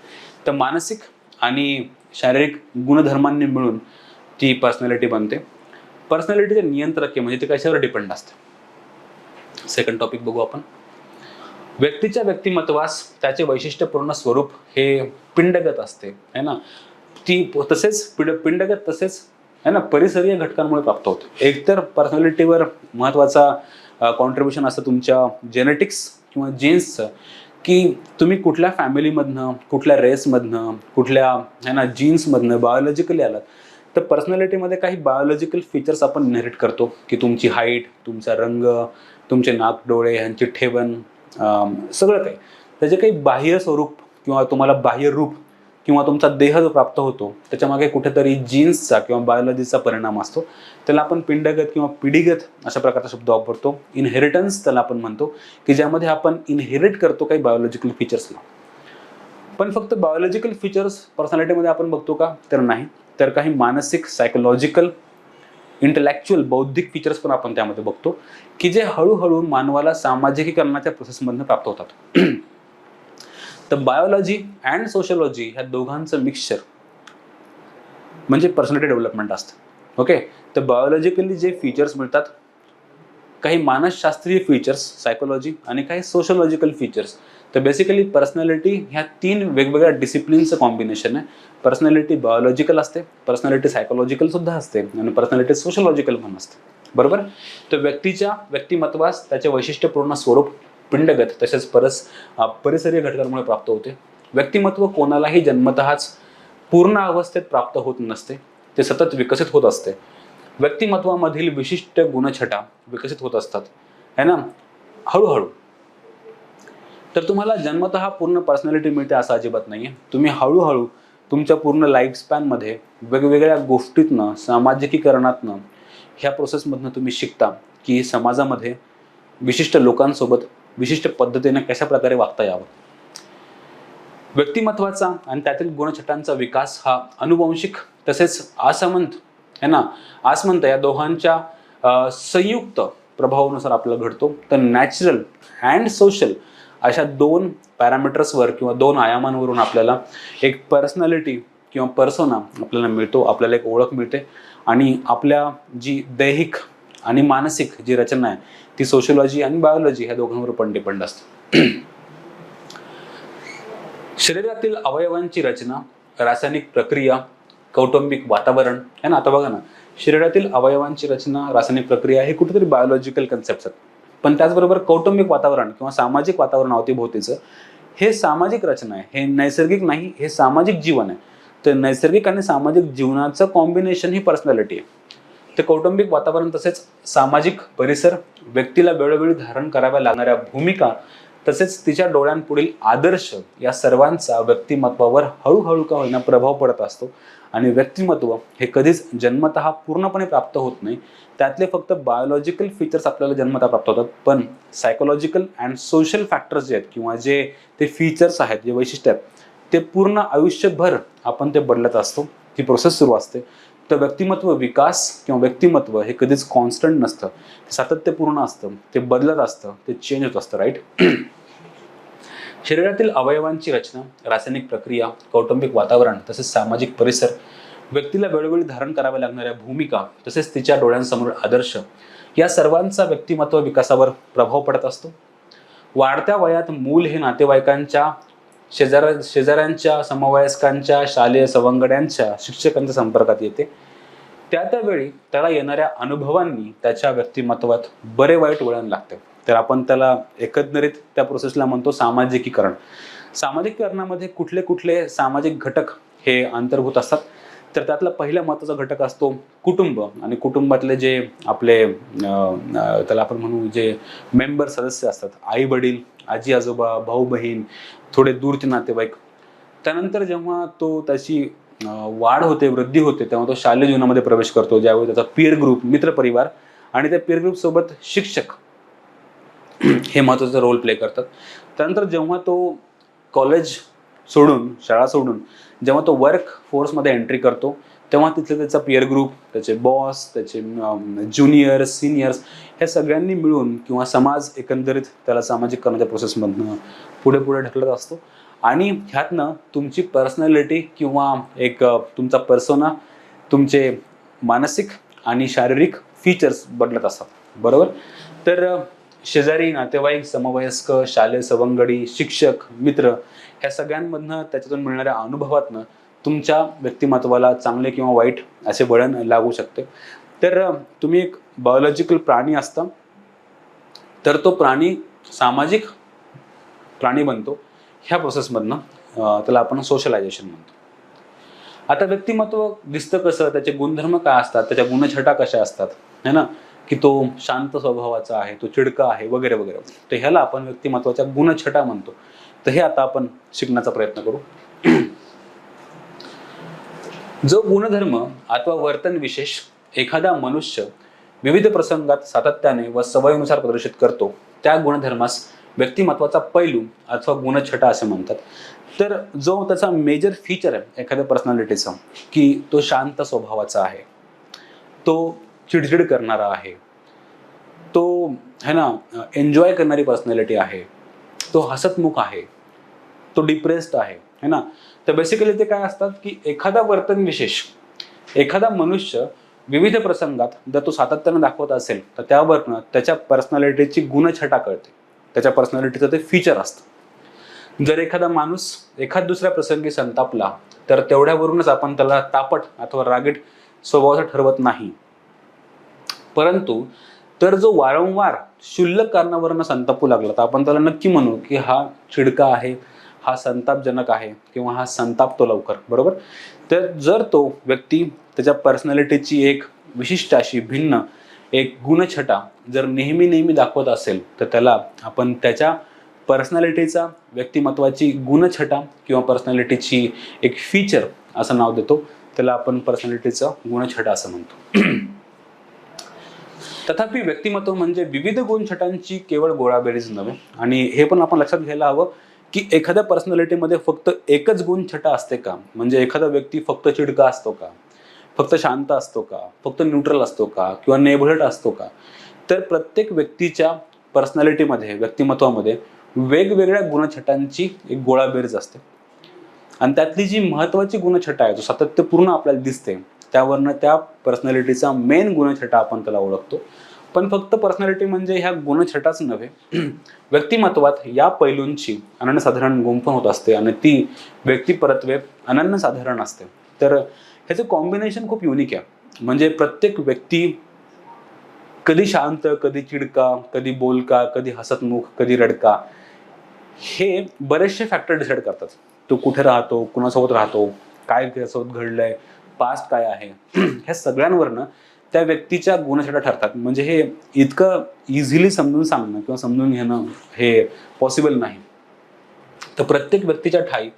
तर मानसिक आणि शारीरिक गुणधर्मांनी मिळून ती पर्सनॅलिटी बनते. पर्सनॅलिटीचे नियंत्रक म्हणजे ते कशावर डिपेंड असते. सेकंड टॉपिक बघू आपण. व्यक्तीच्या व्यक्तिमत्वास त्याचे वैशिष्ट्यपूर्ण स्वरूप हे पिंडगत असते, है ना, ती तसेच पिंडगत तसेच है ना परिसरीय घटकांमुळे प्राप्त होते. एकतर पर्सनॅलिटीवर महत्त्वाचा कॉन्ट्रीब्युशन असतं तुमच्या जेनेटिक्स किंवा जीन्सचं, की तुम्ही कुठल्या फॅमिलीमधनं, कुठल्या रेसमधनं, कुठल्या है ना जीन्समधनं बायोलॉजिकली आलात. तर पर्सनॅलिटीमध्ये काही बायोलॉजिकल फीचर्स आपण इनहेरिट करतो, की तुमची हाईट, तुमचा रंग, तुमचे नाक डोळे ह्यांची ठेवण, सगळं काही. त्याचे काही बाह्य स्वरूप किंवा तुम्हाला बाह्य रूप किंवा तुमचा देह जो प्राप्त होतो त्याच्यामागे कुठेतरी जीन्सचा किंवा बायोलॉजीचा परिणाम असतो. त्याला आपण पिंडगत किंवा पिढीगत अशा प्रकारचा शब्द वापरतो. इनहेरिटन्स त्याला आपण म्हणतो, की ज्यामध्ये आपण इनहेरिट करतो काही बायोलॉजिकल फीचर्सला. पण फक्त बायोलॉजिकल फीचर्स पर्सनॅलिटीमध्ये आपण बघतो का, तर नाही. तर काही मानसिक, सायकोलॉजिकल, इंटलेक्च्युअल, बौद्धिक फीचर्स पण आपण त्यामध्ये बघतो, की जे हळूहळू मानवाला सामाजिकीकरणाच्या प्रोसेसमधून प्राप्त होतात. तर बायोलॉजी अँड सोशलॉजी ह्या दोघांचं मिक्सचर म्हणजे पर्सनॅलिटी डेव्हलपमेंट असतं. ओके, तर बायोलॉजिकली जे फीचर्स मिळतात, काही मानसशास्त्रीय फीचर्स सायकोलॉजी आणि काही सोशलॉजिकल फीचर्स. तर बेसिकली पर्सनॅलिटी ह्या 3 वेगवेगळ्या डिसिप्लिनचं कॉम्बिनेशन आहे. पर्सनॅलिटी बायोलॉजिकल असते, पर्सनॅलिटी सायकोलॉजिकल सुद्धा असते आणि पर्सनॅलिटी सोशलॉजिकल पण असते, बरोबर. तर व्यक्तीच्या व्यक्तिमत्वास त्याचे वैशिष्ट्यपूर्ण स्वरूप पिंडगत तसेच परिसरीय घटकांमुळे प्राप्त होते. व्यक्तिमत्व कोणालाही जन्मतःच पूर्ण अवस्थेत प्राप्त होत नसते, ते सतत विकसित होत असते. व्यक्तिमत्वामधील विशिष्ट गुणछटा विकसित होत असतात, है ना, हळूहळू. तर तुम्हाला जन्मतः पूर्ण पर्सनॅलिटी मिळते असं अजिबात नाहीये. तुम्ही हळूहळू तुमच्या पूर्ण लाईफस्पॅनमध्ये वेगवेगळ्या गोष्टीतनं, सामाजिकीकरणातनं, ह्या प्रोसेसमधनं तुम्ही शिकता की समाजामध्ये विशिष्ट लोकांसोबत विशिष्ट पद्धतीने कशा प्रकारे वागता यावं. व्यक्तिमत्वाचा आणि त्यातील गुणछटांचा विकास हा अनुवंशिक तसेच आसमंत या दोघांच्या संयुक्त प्रभावानुसार आपल्याला घडतो. तर नॅचरल अँड सोशल अशा 2 पॅरामीटर्सवर किंवा 2 आयामांवरून आपल्याला एक पर्सनॅलिटी किंवा पर्सोना आपल्याला मिळतो, आपल्याला एक ओळख मिळते. आणि आपल्या जी दैहिक आणि मानसिक जी रचना आहे ती सोशियोलॉजी आणि बायोलॉजी ह्या दोघांवर पण डिपेंड असते. शरीरातील अवयवांची रचना, रासायनिक प्रक्रिया, कौटुंबिक वातावरण आहे ना. आता बघा ना, शरीरातील अवयवांची रचना, रासायनिक प्रक्रिया हे कुठेतरी बायोलॉजिकल कन्सेप्ट आहेत, पण त्याचबरोबर कौटुंबिक वातावरण किंवा सामाजिक वातावरण अवतीभोवतीचं हे सामाजिक रचना आहे, हे नैसर्गिक नाही, हे सामाजिक जीवन आहे. तर नैसर्गिक आणि सामाजिक जीवनाचं कॉम्बिनेशन ही पर्सनॅलिटी आहे. ते कौटुंबिक वातावरण तसेच सामाजिक परिसर, व्यक्तीला वेळोवेळी धारण कराव्या लागणाऱ्या भूमिका तसेच तिच्या डोळ्यांपुढील आदर्श या सर्वांचा व्यक्तिमत्वावर हळूहळू का होईना प्रभाव पडत असतो. आणि व्यक्तिमत्व हे कधीच जन्मतः पूर्णपणे प्राप्त होत नाही. त्यातले फक्त बायोलॉजिकल फीचर्स आपल्याला जन्मतः प्राप्त होतात, पण सायकोलॉजिकल अँड सोशल फॅक्टर्स जे आहेत किंवा जे ते फीचर्स आहेत, जे वैशिष्ट्य आहेत, ते पूर्ण आयुष्यभर आपण ते बदलत असतो. ती प्रोसेस सुरू असते. तर व्यक्तिमत्व विकास किंवा व्यक्तिमत्व हे कधीच कॉन्स्टंट नसतं, ते सातत्यपूर्ण असतं, ते बदलत असतं, ते चेंज होत असतं. राईट. शरीरातील अवयवांची रचना, रासायनिक प्रक्रिया, कौटुंबिक वातावरण तसेच सामाजिक परिसर, व्यक्तीला वेळोवेळी धारण कराव्या लागणाऱ्या भूमिका तसेच तिच्या डोळ्यांसमोर आदर्श या सर्वांचा व्यक्तिमत्व विकासावर प्रभाव पडत असतो. वाढत्या वयात मूल हे नातेवाईकांच्या, शेजाऱ्यांच्या, समवयस्कांच्या, शालेय सवंगड्यांच्या, शिक्षकांच्या संपर्कात येते. त्यावेळी त्याला येणाऱ्या अनुभवांनी त्याच्या व्यक्तिमत्वात बरे वाईट वळण लागते. तर आपण त्याला एकंदरीत त्या प्रोसेसला म्हणतो सामाजिकीकरण. सामाजिकीकरणामध्ये कुठले कुठले सामाजिक घटक हे अंतर्भूत असतात. तर त्यातला पहिला महत्त्वाचा घटक असतो कुटुंब. आणि कुटुंबातले जे आपले त्याला आपण म्हणू जे मेंबर सदस्य असतात, आई वडील, आजी आजोबा, भाऊ बहीण, थोडे दूरचे नातेवाईक. त्यानंतर जेव्हा तो त्याची वाढ होते, वृद्धी होते, तेव्हा तो शालेय जीवनामध्ये प्रवेश करतो, ज्यावेळी त्याचा पीर ग्रुप, मित्रपरिवार आणि त्या पीर ग्रुप सोबत शिक्षक हे महत्त्वाचा रोल प्ले करतात. त्यानंतर जेव्हा तो कॉलेज सोडून, शाळा सोडून जेव्हा तो वर्क फोर्समध्ये एंट्री करतो, तेव्हा तिथले त्याचा पीअर ग्रुप, त्याचे बॉस, त्याचे ज्युनियर्स, सिनियर्स हे सगळ्यांनी मिळून किंवा समाज एकंदरीत त्याला सामाजिकरणाच्या प्रोसेसमधनं पुढे पुढे ढकलत असतो. आणि ह्यातनं तुमची पर्सनॅलिटी किंवा एक तुमचा पर्सोना, तुमचे मानसिक आणि शारीरिक फीचर्स बदलत असतात. बरोबर. तर शेजारी, नातेवाईक, समवयस्क, शालेय सवंगडी, शिक्षक, मित्र ह्या सगळ्यांमधनं, त्याच्यातून मिळणाऱ्या अनुभवातनं तुमच्या व्यक्तिमत्वाला चांगले किंवा वाईट असे वळण लागू शकते. तर तुम्ही एक बायोलॉजिकल प्राणी असता, तर तो प्राणी सामाजिक प्राणी बनतो. ह्या प्रोसेसमधनं त्याला आपण सोशलायझेशन म्हणतो. आता व्यक्तिमत्व दिसतं कसं, त्याचे गुणधर्म काय असतात, त्याच्या गुणछटा कशा असतात, है ना, की तो शांत स्वभावाचा आहे, तो चिडका आहे, वगैरे वगैरे. तर ह्याला आपण व्यक्तिमत्वाच्या गुणछटा म्हणतो. तर हे आता आपण शिकण्याचा प्रयत्न करू. जो गुणधर्म अथवा वर्तन विशेष एखादा मनुष्य विविध प्रसंगात सातत्याने व सवयीनुसार प्रदर्शित करतो, त्या गुणधर्मास व्यक्तिमत्वाचा पैलू अथवा गुणछटा असे म्हणतात. तर जो त्याचा मेजर फीचर आहे एखाद्या पर्सनॅलिटीचा, की तो शांत स्वभावाचा आहे, तो चिडचिड करणारा आहे, तो है ना एन्जॉय करणारी पर्सनॅलिटी आहे, तो हसतमुख आहे, तो डिप्रेस्ड आहे, है ना. तर बेसिकली ते काय असतात, की एखादा वर्तन विशेष, एखादा मनुष्य विविध प्रसंगात जर तो सातत्याने दाखवत असेल, तर त्यावरनं त्याच्या पर्सनॅलिटीची गुणछटा कळते, त्याच्या पर्सनॅलिटीचं ते फीचर असतं. जर एखादा माणूस एखाद दुसऱ्या प्रसंगी संतापला, तर तेवढ्यावरूनच आपण त्याला तापट अथवा रागीट स्वभावाचा ठरवत नाही. परंतु तर जो वारंवार क्षुल्लक कारणावरून संतापू लागला, तर आपण त्याला नक्की म्हणू की हा चिडका आहे, हा संतापजनक आहे किंवा हा संतापतो लवकर. बरोबर. तर जर तो व्यक्ती त्याच्या पर्सनॅलिटीची एक विशिष्ट अशी भिन्न एक गुणछटा जर नेहमी नेहमी दाखवत असेल, तर त्याला आपण त्याच्या पर्सनॅलिटीचा, व्यक्तिमत्वाची गुणछटा किंवा पर्सनॅलिटीची एक फीचर असं नाव देतो, त्याला आपण पर्सनॅलिटीचा गुणछटा असं म्हणतो. तथापि व्यक्तिमत्व म्हणजे विविध गुणछटांची केवळ गोळाबेरीज नव्हे. आणि हे पण आपण लक्षात घ्यायला हवं की एखाद्या पर्सनॅलिटीमध्ये फक्त एकच गुणछटा असते का? म्हणजे एखादा व्यक्ती फक्त चिडका असतो का, फक्त शांत असतो का, फक्त न्यूट्रल असतो का, किंवा नेबुलट असतो का? तर प्रत्येक व्यक्तीच्या पर्सनॅलिटीमध्ये, व्यक्तिमत्वामध्ये वेगवेगळ्या गुणछटांची एक गोळाबेरीज असते. आणि त्यातली जी महत्त्वाची गुणछटा आहे, जो सातत्यपूर्ण आपल्याला दिसते, त्यावरनं त्या पर्सनॅलिटीचा मेन गुणछटा आपण त्याला ओळखतो. पण फक्त पर्सनॅलिटी म्हणजे ह्या गुणछटाच नव्हे, व्यक्तिमत्वात या पैलूंची अनन्यसाधारण गुंफण होत असते आणि ती व्यक्तिपरत्वे अनन्यसाधारण असते. तर ह्याचं कॉम्बिनेशन खूप युनिक आहे. म्हणजे प्रत्येक व्यक्ती कधी शांत, कधी चिडका, कधी बोलका, कधी हसतमुख, कधी रडका, हे बरेचसे फॅक्टर डिसाईड करतात. तो कुठे राहतो, कुणासोबत राहतो, काय त्यासोबत घडलंय, पास्ट काय आहे, ह्या सगळ्यांवरनं त्या व्यक्तीच्या गुणछटा ठरतात. म्हणजे हे इतकं इझिली समजून सांगणं किंवा समजून घेणं हे पॉसिबल नाही. तर प्रत्येक व्यक्तीच्या ठायी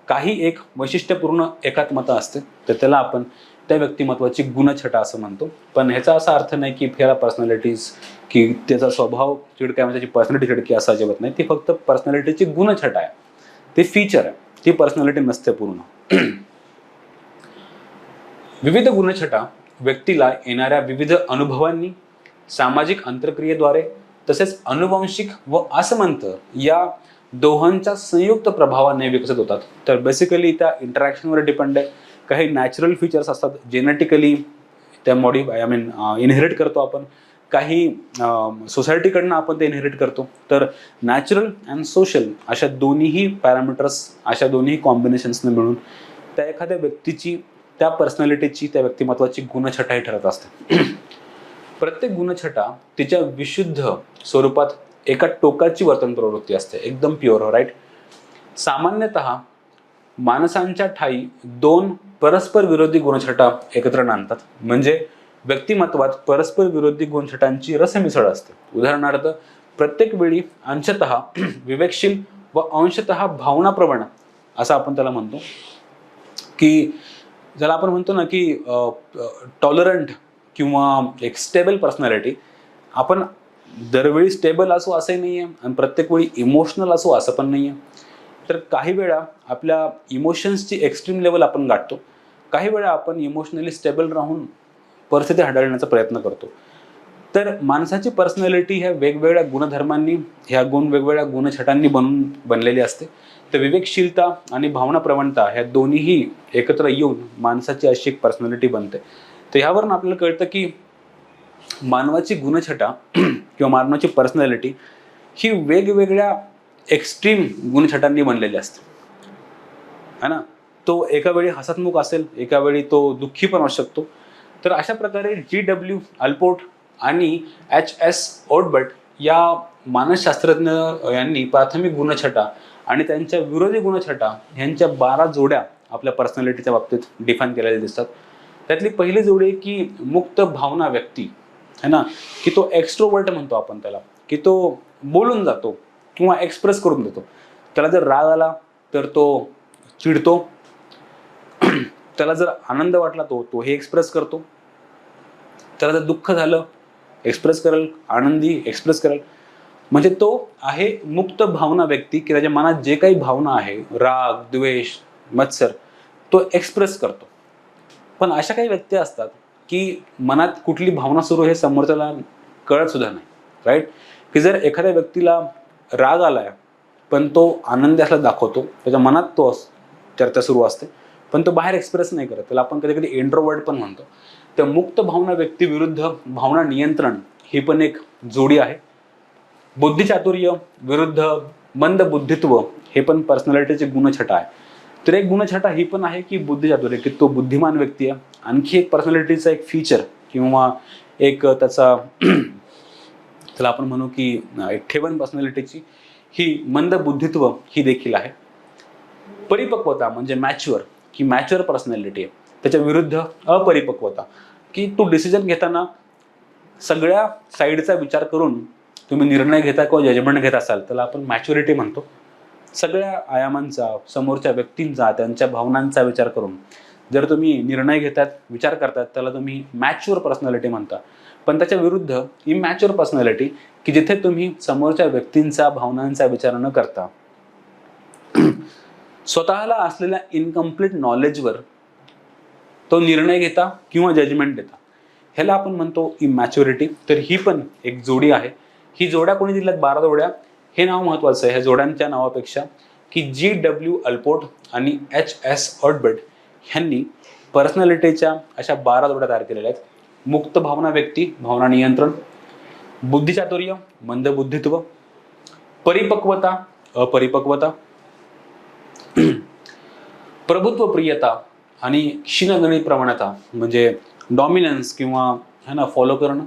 काही एक वैशिष्ट्यपूर्ण एकात्मता असते, तर त्याला आपण त्या व्यक्तिमत्वाची गुणछटा असं म्हणतो. पण ह्याचा असा अर्थ नाही की ह्याला पर्सनॅलिटीज, की त्याचा स्वभाव चिडका म्हणजे त्याची पर्सनॅलिटी चिडकी असं अजिबात नाही. ती फक्त पर्सनॅलिटीची गुणछटा आहे, ते फीचर आहे, ती पर्सनॅलिटी नसते पूर्ण. विविध गुणछटा व्यक्तीला येणाऱ्या विविध अनुभवांनी, सामाजिक अंतरक्रियेद्वारे, तसेच अनुवांशिक व असमंत या दोहांच्या संयुक्त प्रभावाने विकसित होतात. तर बेसिकली त्या इंटरॅक्शनवर डिपेंड आहे. काही नॅचरल फीचर्स असतात, जेनेटिकली त्या इनहेरिट करतो आपण. काही सोसायटीकडनं आपण ते इनहेरिट करतो. तर नॅचरल अँड सोशल अशा दोन्हीही पॅरामीटर्स, अशा दोन्ही कॉम्बिनेशन्सने मिळून त्या एखाद्या व्यक्तीची, त्या पर्सनॅलिटीची, त्या व्यक्तिमत्वाची गुणछटा ही ठरत असते. प्रत्येक गुणछटा तिच्या विशुद्ध स्वरूपात एका टोकाची वर्तन प्रवृत्ती असते, एकदम प्युअर, राईट. सामान्यतः माणसांच्या ठायी दोन परस्पर विरोधी गुणछटा एकत्र नांदतात. म्हणजे व्यक्तिमत्वात परस्पर विरोधी गुणछटांची रसमिसळ असते. उदाहरणार्थ, प्रत्येक वेळी अंशतः विवेकशील व अंशतः भावनाप्रवण असं आपण त्याला म्हणतो. की ज्याला आपण म्हणतो ना की टॉलरंट किंवा एक स्टेबल पर्सनॅलिटी. आपण दरवेळी स्टेबल असो असंही नाही आहे, आणि प्रत्येक वेळी इमोशनल असो असं पण नाही आहे. तर काही वेळा आपल्या इमोशन्सची एक्स्ट्रीम लेवल आपण गाठतो, काही वेळा आपण इमोशनली स्टेबल राहून परिस्थिती हाताळण्याचा प्रयत्न करतो. तर माणसाची पर्सनॅलिटी ह्या वेगवेगळ्या गुणधर्मांनी, ह्या वेगवेगळ्या गुणछटांनी बनलेली असते. तर विवेकशीलता आणि भावनाप्रवणता ह्या दोन्हीही एकत्र येऊन माणसाची अशी एक पर्सनॅलिटी बनते. तर ह्यावरून आपल्याला कळतं की मानवाची गुणछटा किंवा मानवाची पर्सनॅलिटी ही वेगवेगळ्या एक्स्ट्रीम गुणछटांनी बनलेली असते, है ना. तो एका वेळी हसतमुख असेल, एका वेळी तो दुःखी पण असू शकतो. तर अशा प्रकारे G.W. अल्पोर्ट आणि H.S. ओटबर्ट या मानसशास्त्रज्ञ यांनी प्राथमिक गुणछटा आणि त्यांच्या विरोधी गुणछटा यांच्या 12 जोड्या आपल्या पर्सनॅलिटीच्या बाबतीत डिफाईन केलेल्या दिसतात. त्यातली पहिली जोडी आहे की मुक्त भावना व्यक्ती, है ना. की तो एक्स्ट्रोवर्ट म्हणतो आपण त्याला, की तो बोलून जातो किंवा एक्सप्रेस करून देतो. त्याला जर राग आला तर तो चिडतो, त्याला जर आनंद वाटला तो हे एक्सप्रेस करतो, त्याला जर दुःख झालं एक्सप्रेस करेल, आनंदी एक्सप्रेस करेल. म्हणजे तो आहे मुक्त भावना व्यक्ती, की त्याच्या मनात जे काही भावना आहे, राग, द्वेष, मत्सर, तो एक्सप्रेस करतो. पण अशा काही व्यक्ती असतात की मनात कुठली भावना सुरू हे समोरच्याला कळत सुद्धा नाही, राईट. की जर एखाद्या व्यक्तीला राग आलाय पण तो आनंदी असला दाखवतो, त्याच्या मनात तो चर्चा सुरू असते, पण तो बाहेर एक्सप्रेस नाही करत, त्याला आपण कधी कधी इंट्रोवर्ट पण म्हणतो. तर मुक्त भावना व्यक्ती विरुद्ध भावना नियंत्रण ही पण एक जोडी आहे. बुद्धिचातुर्य विरुद्ध मंद बुद्धित्व हे पण पर्सनॅलिटीचे गुणछटा आहे. तर एक गुणछटा ही पण आहे की बुद्धिचातुर्य, की तो बुद्धिमान व्यक्ती आहे. आणखी एक पर्सनॅलिटीचा एक फीचर किंवा एक त्याचा त्याला आपण म्हणू की एक ठेवण पर्सनॅलिटीची ही मंद बुद्धित्व ही देखील आहे. परिपक्वता म्हणजे मॅच्युअर, की मॅच्युअर पर्सनॅलिटी आहे. त्याच्या विरुद्ध अपरिपक्वता, की तो डिसिजन घेताना सगळ्या साईडचा विचार करून तुम्ही निर्णय घेता किंवा जजमेंट घेत असाल त्याला आपण मॅच्युरिटी म्हणतो. सगळ्या आयामांचा, समोरच्या व्यक्तींचा, त्यांच्या भावनांचा विचार करून जर तुम्ही निर्णय घेतात, विचार करतात, त्याला तुम्ही मॅच्युअर पर्सनॅलिटी म्हणता. पण त्याच्या विरुद्ध इमॅच्युअर पर्सनॅलिटी, की जिथे तुम्ही समोरच्या व्यक्तींचा, भावनांचा विचार न करता स्वतःला असलेल्या इनकम्प्लीट नॉलेजवर तो निर्णय घेता किंवा जजमेंट देता, ह्याला आपण म्हणतो इमॅच्युरिटी. तर ही पण एक जोडी आहे. ही जोड्या कोणी दिल्यात? 12 जोड्या. हे नाव महत्वाचं आहे ह्या जोड्यांच्या नावापेक्षा, की G.W. अल्पोर्ट आणि H.S. ऑर्टबर्ट ह्यांनी पर्सनॅलिटीच्या अशा 12 जोड्या तयार केलेल्या आहेत. मुक्त भावना व्यक्ती, भावना नियंत्रण, बुद्धिचातुर्य, मंदबुद्धित्व, परिपक्वता, अपरिपक्वता, प्रभुत्व प्रियता आणि क्षीणगणित प्रवणता म्हणजे डॉमिनन्स किंवा है ना फॉलो करणं,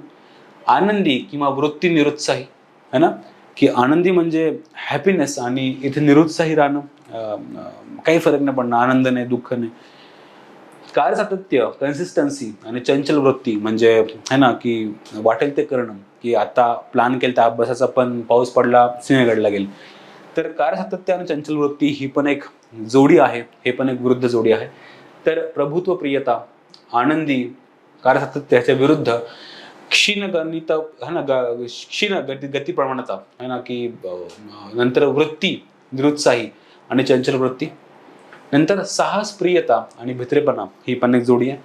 आनंदी किंवा वृत्ती निरुत्साही, है ना, की आनंदी म्हणजे हॅपीनेस आणि इथे निरुत्साही राहणं, काही फरक नाही पडणं, आनंद नाही, दुःख नाही, कार्यसातत्य, कन्सिस्टन्सी आणि चंचल वृत्ती म्हणजे है ना की वाटेल ते करणं, की आता प्लॅन केलं त्या अभ्यासाचा पण पाऊस पडला, सिंहगडला गेल. तर कार्यसातत्य आणि चंचल वृत्ती ही पण एक जोडी आहे, हे पण एक विरुद्ध जोडी आहे. तर प्रभुत्व प्रियता, आनंदी, कार्यसातत्याच्या विरुद्ध क्षीणगणित है ना, क्षीण गती प्रमाणाचा है ना, की नंतर वृत्ती निरुत्साही आणि चंचल वृत्ती, नंतर साहस प्रियता आणि भित्रेपणा ही पण एक जोडी आहे.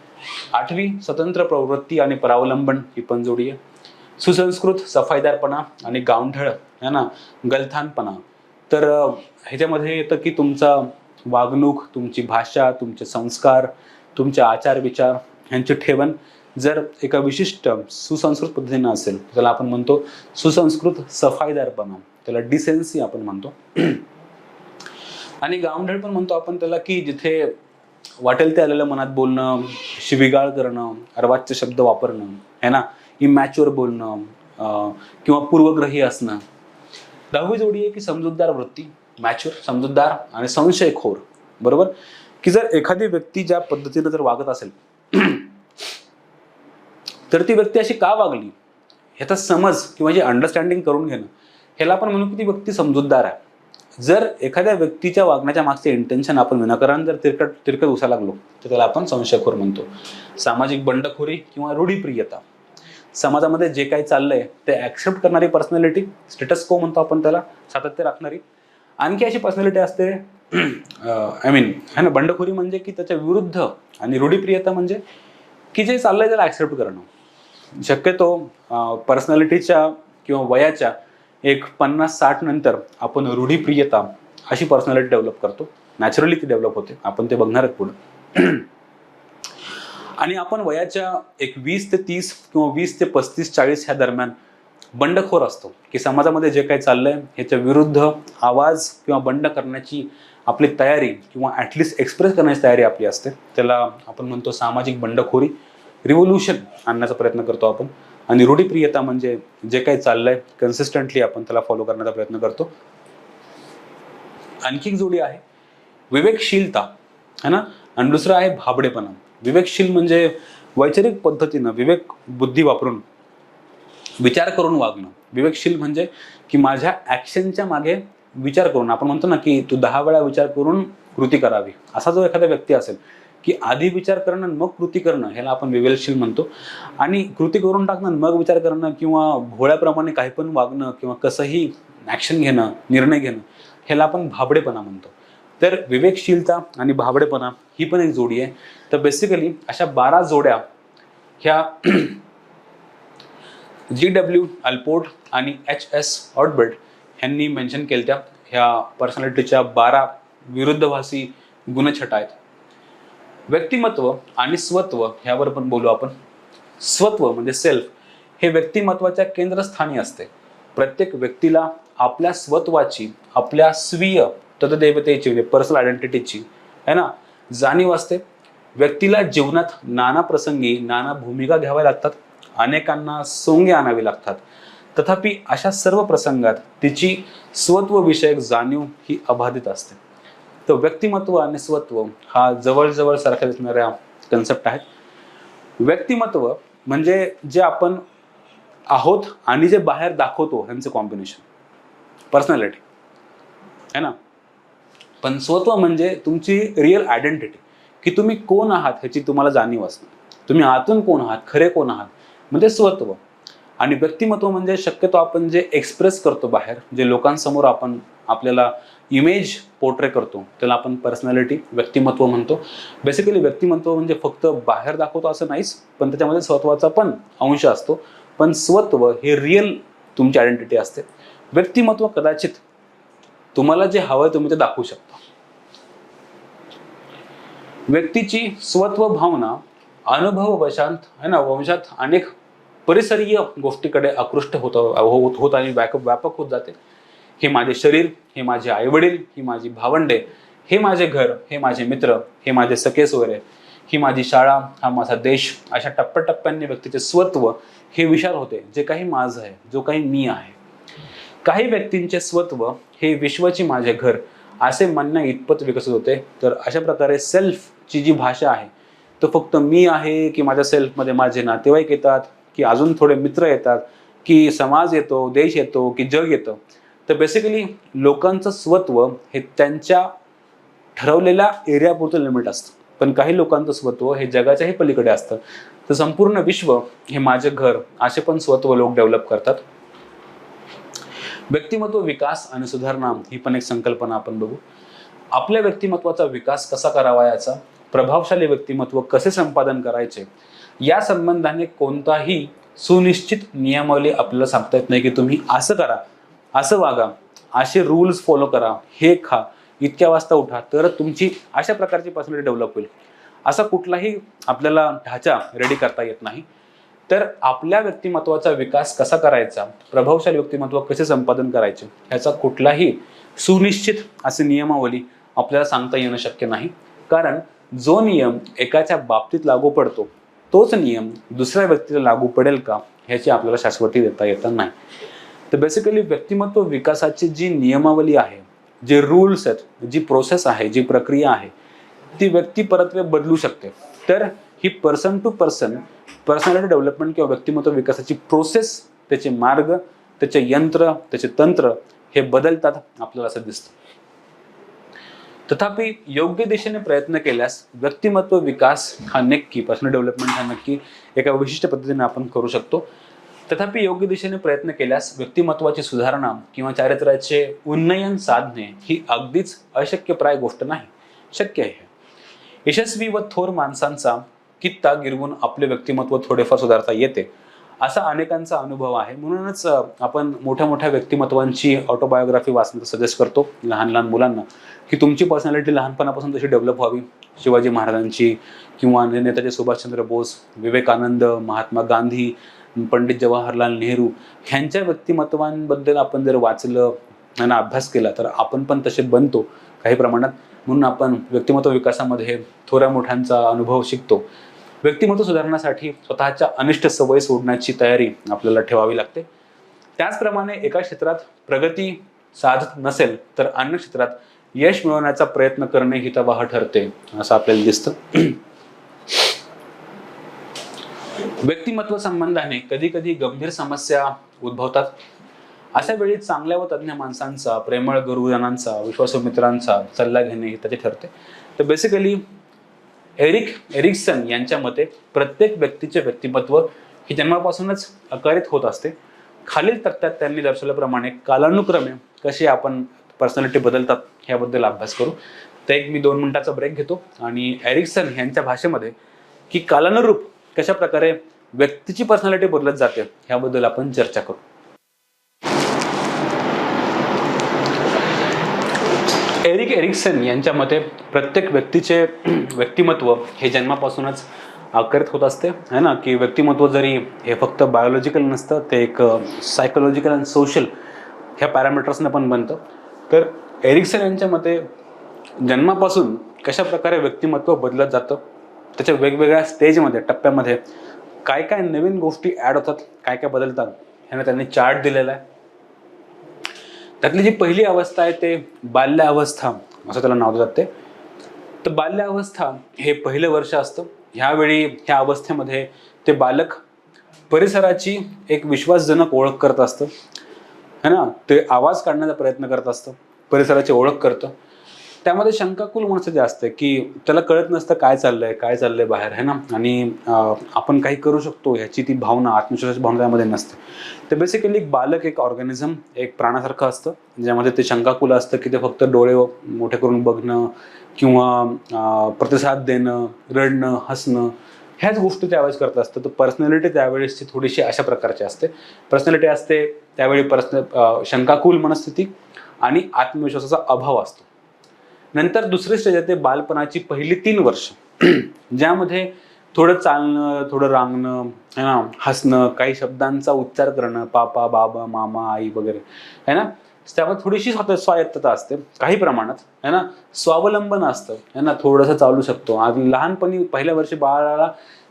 8वी स्वतंत्र प्रवृत्ती आणि परावलंबन ही पण जोडी आहे. सुसंस्कृत सफाईदारपणा आणि गावंढळ है ना गलथानपणा. तर ह्याच्यामध्ये येतं की तुमचा वागणूक, तुमची भाषा, तुमचे संस्कार, तुमचे आचार विचार ह्यांची ठेवण जर एका विशिष्ट सुसंस्कृत पद्धतीने असेल त्याला आपण म्हणतो सुसंस्कृत सफाईदारपणा, त्याला डिसेन्सी आपण म्हणतो. आणि गावंढळ पण म्हणतो आपण त्याला, की जिथे वाटेल ते आलेलं मनात बोलणं, शिवीगाळ करणं, अर्वाच्य शब्द वापरणं, है ना, इमॅच्युअर बोलणं किंवा पूर्वग्रही असणं. 10वी जोडी आहे की समजूतदार वृत्ती, मॅच्युअर, समजूतदार आणि संशयखोर. बरोबर, की जर एखादी व्यक्ती ज्या पद्धतीने जर वागत असेल तर ती व्यक्ती अशी का वागली ह्याचा समज किंवा जे अंडरस्टँडिंग करून घेणं, ह्याला आपण म्हणू की ती व्यक्ती समजूतदार आहे. जर एखाद्या व्यक्तीच्या वागण्याच्या मागचे इंटेन्शन आपण विनाकारण जर तिरकत उसायला लागलो तर त्याला आपण संशयखोर म्हणतो. सामाजिक बंडखोरी किंवा रूढीप्रियता, समाजामध्ये जे काही चाललंय ते ऍक्सेप्ट करणारी पर्सनॅलिटी, स्टेटस को म्हणतो आपण त्याला, सातत्य राखणारी. आणखी अशी पर्सनॅलिटी असते आय मीन है ना, बंडखोरी म्हणजे की त्याच्या विरुद्ध, आणि रूढीप्रियता म्हणजे की जे चाललंय त्याला ऍक्सेप्ट करणं. शक्यतो पर्सनॅलिटीच्या किंवा वयाच्या एक 50-60 नंतर आपण रूढीप्रियता अशी पर्सनॅलिटी डेव्हलप करतो. नॅचरली ती डेव्हलप होते, आपण ते बघणार आहेत पुढे. आणि आपण वयाच्या एक 20 ते 30 किंवा 20 ते 35-40 ह्या दरम्यान बंडखोर असतो, की समाजामध्ये जे काही चाललंय ह्याच्या विरुद्ध आवाज किंवा बंड करण्याची आपली तयारी किंवा ॲटलिस्ट एक्सप्रेस करण्याची तयारी आपली असते. त्याला आपण म्हणतो सामाजिक बंडखोरी, रिव्होल्युशन आणण्याचा प्रयत्न करतो आपण. आणि रूढीप्रियता म्हणजे जे काही चाललंय कन्सिस्टंटली आपण त्याला फॉलो करण्याचा प्रयत्न करतो. आणखी एक जोडी आहे विवेकशीलता, है ना, आणि दुसरं आहे भाबडेपणा. विवेकशील म्हणजे वैचारिक पद्धतीनं विवेक बुद्धी वापरून विचार करून वागणं. विवेकशील म्हणजे की माझ्या ॲक्शनच्या मागे विचार करून, आपण म्हणतो ना की तू 10 वेळा विचार करून कृती करावी, असा जो एखादा व्यक्ती असेल की आधी विचार करणं मग कृती करणं, ह्याला आपण विवेकशील म्हणतो. आणि कृती करून टाकणं मग विचार करणं किंवा भोळ्याप्रमाणे काही पण वागणं किंवा कसंही ॲक्शन घेणं, निर्णय घेणं, ह्याला आपण भाबडेपणा म्हणतो. तर विवेकशीलता आणि भाबडेपणा ही पण एक जोडी आहे. तर बेसिकली अशा 12 जोड्या ह्या G.W. अल्पोर्ट आणि H.S. ऑर्टबर्ट ह्यांनी मेन्शन केल्या. ह्या पर्सनॅलिटीच्या 12 विरुद्धभासी गुणछटा आहेत. व्यक्तिमत्व आणि स्वत्व ह्यावर पण बोलू आपण. स्वत्व म्हणजे सेल्फ हे व्यक्तिमत्वाच्या केंद्रस्थानी असते. प्रत्येक व्यक्तीला आपल्या स्वत्वाची, आपल्या स्वीय तत्देवतेची म्हणजे पर्सनल आयडेंटिटीची है ना जाणीव असते. व्यक्तीला जीवनात नाना प्रसंगी नाना भूमिका घ्याव्या लागतात, अनेकांना सोंगे आणावे लागतात. तथापि अशा सर्व प्रसंगात तिची स्वत्वविषयक जाणीव ही अबाधित असते. तर व्यक्तिमत्व आणि स्वत्व हा जवळजवळ सारख्या दिसणाऱ्या कन्सेप्ट आहेत. व्यक्तिमत्व म्हणजे जे आपण आहोत आणि जे बाहेर दाखवतो ह्यांचं कॉम्बिनेशन, पर्सनॅलिटी है ना. पण स्वत्व म्हणजे तुमची रिअल आयडेंटिटी, की तुम्ही कोण आहात ह्याची तुम्हाला जाणीव असणं. तुम्ही आतून कोण आहात, खरे कोण आहात, म्हणजे स्वत्व. आणि व्यक्तिमत्व म्हणजे शक्यतो आपण जे एक्सप्रेस करतो बाहेर, जे लोकांसमोर आपण आपल्याला इमेज पोर्ट्रे करतो, त्याला आपण पर्सनॅलिटी, व्यक्तिमत्व म्हणतो. बेसिकली व्यक्तिमत्व म्हणजे फक्त बाहेर दाखवतो असं नाहीच, पण त्याच्यामध्ये स्वत्वाचा पण अंश असतो. पण स्वत्व हे रिअल तुमची आयडेंटिटी असते. व्यक्तिमत्व कदाचित तुम्हाला जे हवं तुम्ही ते दाखवू शकता. व्यक्तीची स्वत्व भावना अनुभववशात वंशात अनेक परिसरीय गोष्टीकडे आकृष्ट होत आणि व्यापक होत जाते. हे माझे शरीर, हे माझे आईवडील, ही माझी भावंडे, हे माझे घर, हे माझे मित्र, हे माझे सखे सोयरे, ही माझी शाळा, हा माझा देश. अशा टप्प्याटप्प्यांनी व्यक्तीचे स्वत्व हे विशाल होते, जे काही माझं आहे, जो काही मी आहे. काही व्यक्तींचे स्वत्व हे विश्वाची माझे घर असे म्हणण्या इतपत विकसित होते. तर अशा प्रकारे सेल्फची जी भाषा आहे, तो फक्त मी आहे, की माझ्या सेल्फमध्ये माझे नातेवाईक येतात, की अजून थोडे मित्र येतात, की समाज येतो, देश येतो, की जग येतं. तर बेसिकली लोकांचं स्वत्व हे त्यांच्या ठरवलेल्या एरियापुरतं लिमिट असतं. पण काही लोकांचं स्वत्व हे जगाच्याही पलीकडे असतं. तर संपूर्ण विश्व हे माझे घर असे पण स्वत्व लोक डेव्हलप करतात. व्यक्तिमत्व विकास आणि सुधारणा ही पण एक संकल्पना आपण बघू. आपल्या व्यक्तिमत्वाचा विकास कसा करावा, याचा प्रभावशाली व्यक्तिमत्व कसे संपादन करायचे, या संबंधाने कोणताही सुनिश्चित नियमावली आपल्याला सांगता येत नाही, की तुम्ही असं करा, असं वागा, असे रूल्स फॉलो करा, हे खा, इतक्या वाजता उठा, तर तुमची अशा प्रकारची पर्सनॅलिटी डेव्हलप होईल. असा कुठलाही आपल्याला ढाचा रेडी करता येत नाही. तर आपल्या व्यक्तिमत्वाचा विकास कसा करायचा, प्रभावशाली व्यक्तिमत्व कसे संपादन करायचे, ह्याचा कुठलाही सुनिश्चित असे नियमावली आपल्याला सांगता येणं शक्य नाही. कारण जो नियम एकाच्या बाबतीत लागू पडतो, तोच नियम दुसऱ्या व्यक्तीला लागू पडेल का, ह्याची आपल्याला शाश्वती देता येत नाही. तर बेसिकली व्यक्तिमत्व विकासाची जी नियमावली आहे, जे रूल्स आहेत, जी प्रोसेस आहे, जी प्रक्रिया आहे, ती व्यक्ती परत्वे बदलू शकते. तर ही person to person personality development किंवा व्यक्तिमत्व विकासाची प्रोसेस, त्याचे मार्ग, त्याचे यंत्र, त्याचे तंत्र हे बदलतात आपल्याला असं दिसतं. तथापि योग्य दिशेने प्रयत्न केल्यास व्यक्तिमत्व विकास हा नक्की, पर्सनल डेव्हलपमेंट हा नक्की एका विशिष्ट पद्धतीने आपण करू शकतो. तथापि योग्य दिशेने प्रयत्न केल्यास व्यक्तिमत्वाची सुधारणा किंवा चारित्र्याचे उन्नयन साधणे ही अगदीच अशक्यप्राय गोष्ट नाही, शक्य आहे. यशस्वी व थोर माणसांचा कित्ता गिरवून आपले व्यक्तिमत्व थोडेफार सुधारता येते, असा अनेकांचा अनुभव आहे. म्हणूनच आपण मोठ्या मोठ्या व्यक्तिमत्वांची ऑटोबायोग्राफी वाचण्याचा सजेस्ट करतो लहान लहान मुलांना, की तुमची पर्सनॅलिटी लहानपणापासून तशी डेव्हलप व्हावी. शिवाजी महाराजांची किंवा नेताजी सुभाषचंद्र बोस, विवेकानंद, महात्मा गांधी, पंडित जवाहरलाल नेहरू ह्यांच्या व्यक्तिमत्वांबद्दल आपण जर वाचलं आणि अभ्यास केला, तर आपण पण तसे बनतो काही प्रमाणात. म्हणून आपण व्यक्तिमत्व विकासामध्ये थोड्या मोठ्यांचा अनुभव शिकतो. व्यक्तिमत्व सुधारण्यासाठी स्वतःच्या अनिष्ट सवयी सोडण्याची तयारी आपल्याला ठेवावी लागते. त्याचप्रमाणे एका क्षेत्रात प्रगती साधत नसेल तर अन्य क्षेत्रात यश मिळवण्याचा प्रयत्न करणे हितावह ठरते, असं आपल्याला दिसतं. व्यक्तिमत्व संबंधाने कधी कधी गंभीर समस्या उद्भवतात. अशा वेळी चांगल्या व तज्ञ माणसांचा, प्रेमळ गुरुजनांचा, विश्वासू मित्रांचा सल्ला घेणे हिताचे ठरते. तर बेसिकली एरिक्सन यांच्या मते प्रत्येक व्यक्तीचे व्यक्तिमत्व हे जन्मापासूनच आकारित होत असते. खालील तक्त्यात त्यांनी दर्शवल्याप्रमाणे कालानुक्रमे कसे आपण पर्सनॅलिटी बदलतात ह्याबद्दल अभ्यास करू. तर मी 2 मिनिटाचा ब्रेक घेतो आणि एरिक्सन यांच्या भाषेमध्ये की कालानुरूप कशा प्रकारे व्यक्तीची पर्सनॅलिटी बदलत जाते ह्याबद्दल आपण चर्चा करू. एरिक्सन यांच्या मते प्रत्येक व्यक्तीचे व्यक्तिमत्व हे जन्मापासूनच आकारित होत असते, है ना. की व्यक्तिमत्व जरी हे फक्त बायोलॉजिकल नसतं, ते एक सायकोलॉजिकल आणि सोशल ह्या पॅरामीटर्सनं पण बनतं. तर एरिक्सन यांच्या मते जन्मापासून कशा प्रकारे व्यक्तिमत्व बदलत जातं, त्याच्या वेगवेगळ्या स्टेजमध्ये, टप्प्यामध्ये काय काय नवीन गोष्टी ॲड होतात, काय काय बदलतात, ह्याने त्यांनी चार्ट दिलेला आहे. त्यातली जी पहिली अवस्था आहे ते बाल्यावस्था असं त्याला नाव देतात. तर बाल्यावस्था हे पहिलं वर्ष असतं. ह्यावेळी ह्या अवस्थेमध्ये ते बालक परिसराची एक विश्वासजनक ओळख करत असतं, है ना. ते आवाज काढण्याचा प्रयत्न करत असतं, परिसराची ओळख करतं. त्यामध्ये शंकाकुल मनस्थिती असते की त्याला कळत नसतं काय चाललंय बाहेर, है ना. आणि आपण काही करू शकतो ह्याची ती भावना, आत्मविश्वासाची भावना त्यामध्ये नसते. तर बेसिकली एक बालक एक ऑर्गॅनिझम, एक प्राण्यासारखं असतं, ज्यामध्ये ते शंकाकुल असतं की ते फक्त डोळे मोठे करून बघणं किंवा प्रतिसाद देणं, रडणं, हसणं, ह्याच गोष्टी त्यावेळेस करत असतं. तर पर्सनॅलिटी त्यावेळेसची थोडीशी अशा प्रकारची असते. पर्सनॅलिटी असते त्यावेळी शंकाकुल मनस्थिती आणि आत्मविश्वासाचा अभाव असतो. नंतर दुसरी स्टेज येते बालपणाची पहिली 3 वर्ष ज्यामध्ये थोडं चालणं, थोडं रांगणं, है ना, हसणं, काही शब्दांचा उच्चार करणं, पापा, बाबा, मामा, आई वगैरे, है ना. त्यामध्ये थोडीशी स्वायत्तता असते काही प्रमाणात, है ना. स्वावलंबन असतं, है ना, थोडंसं चालू शकतो. आणि लहानपणी पहिल्या वर्षी बाळाला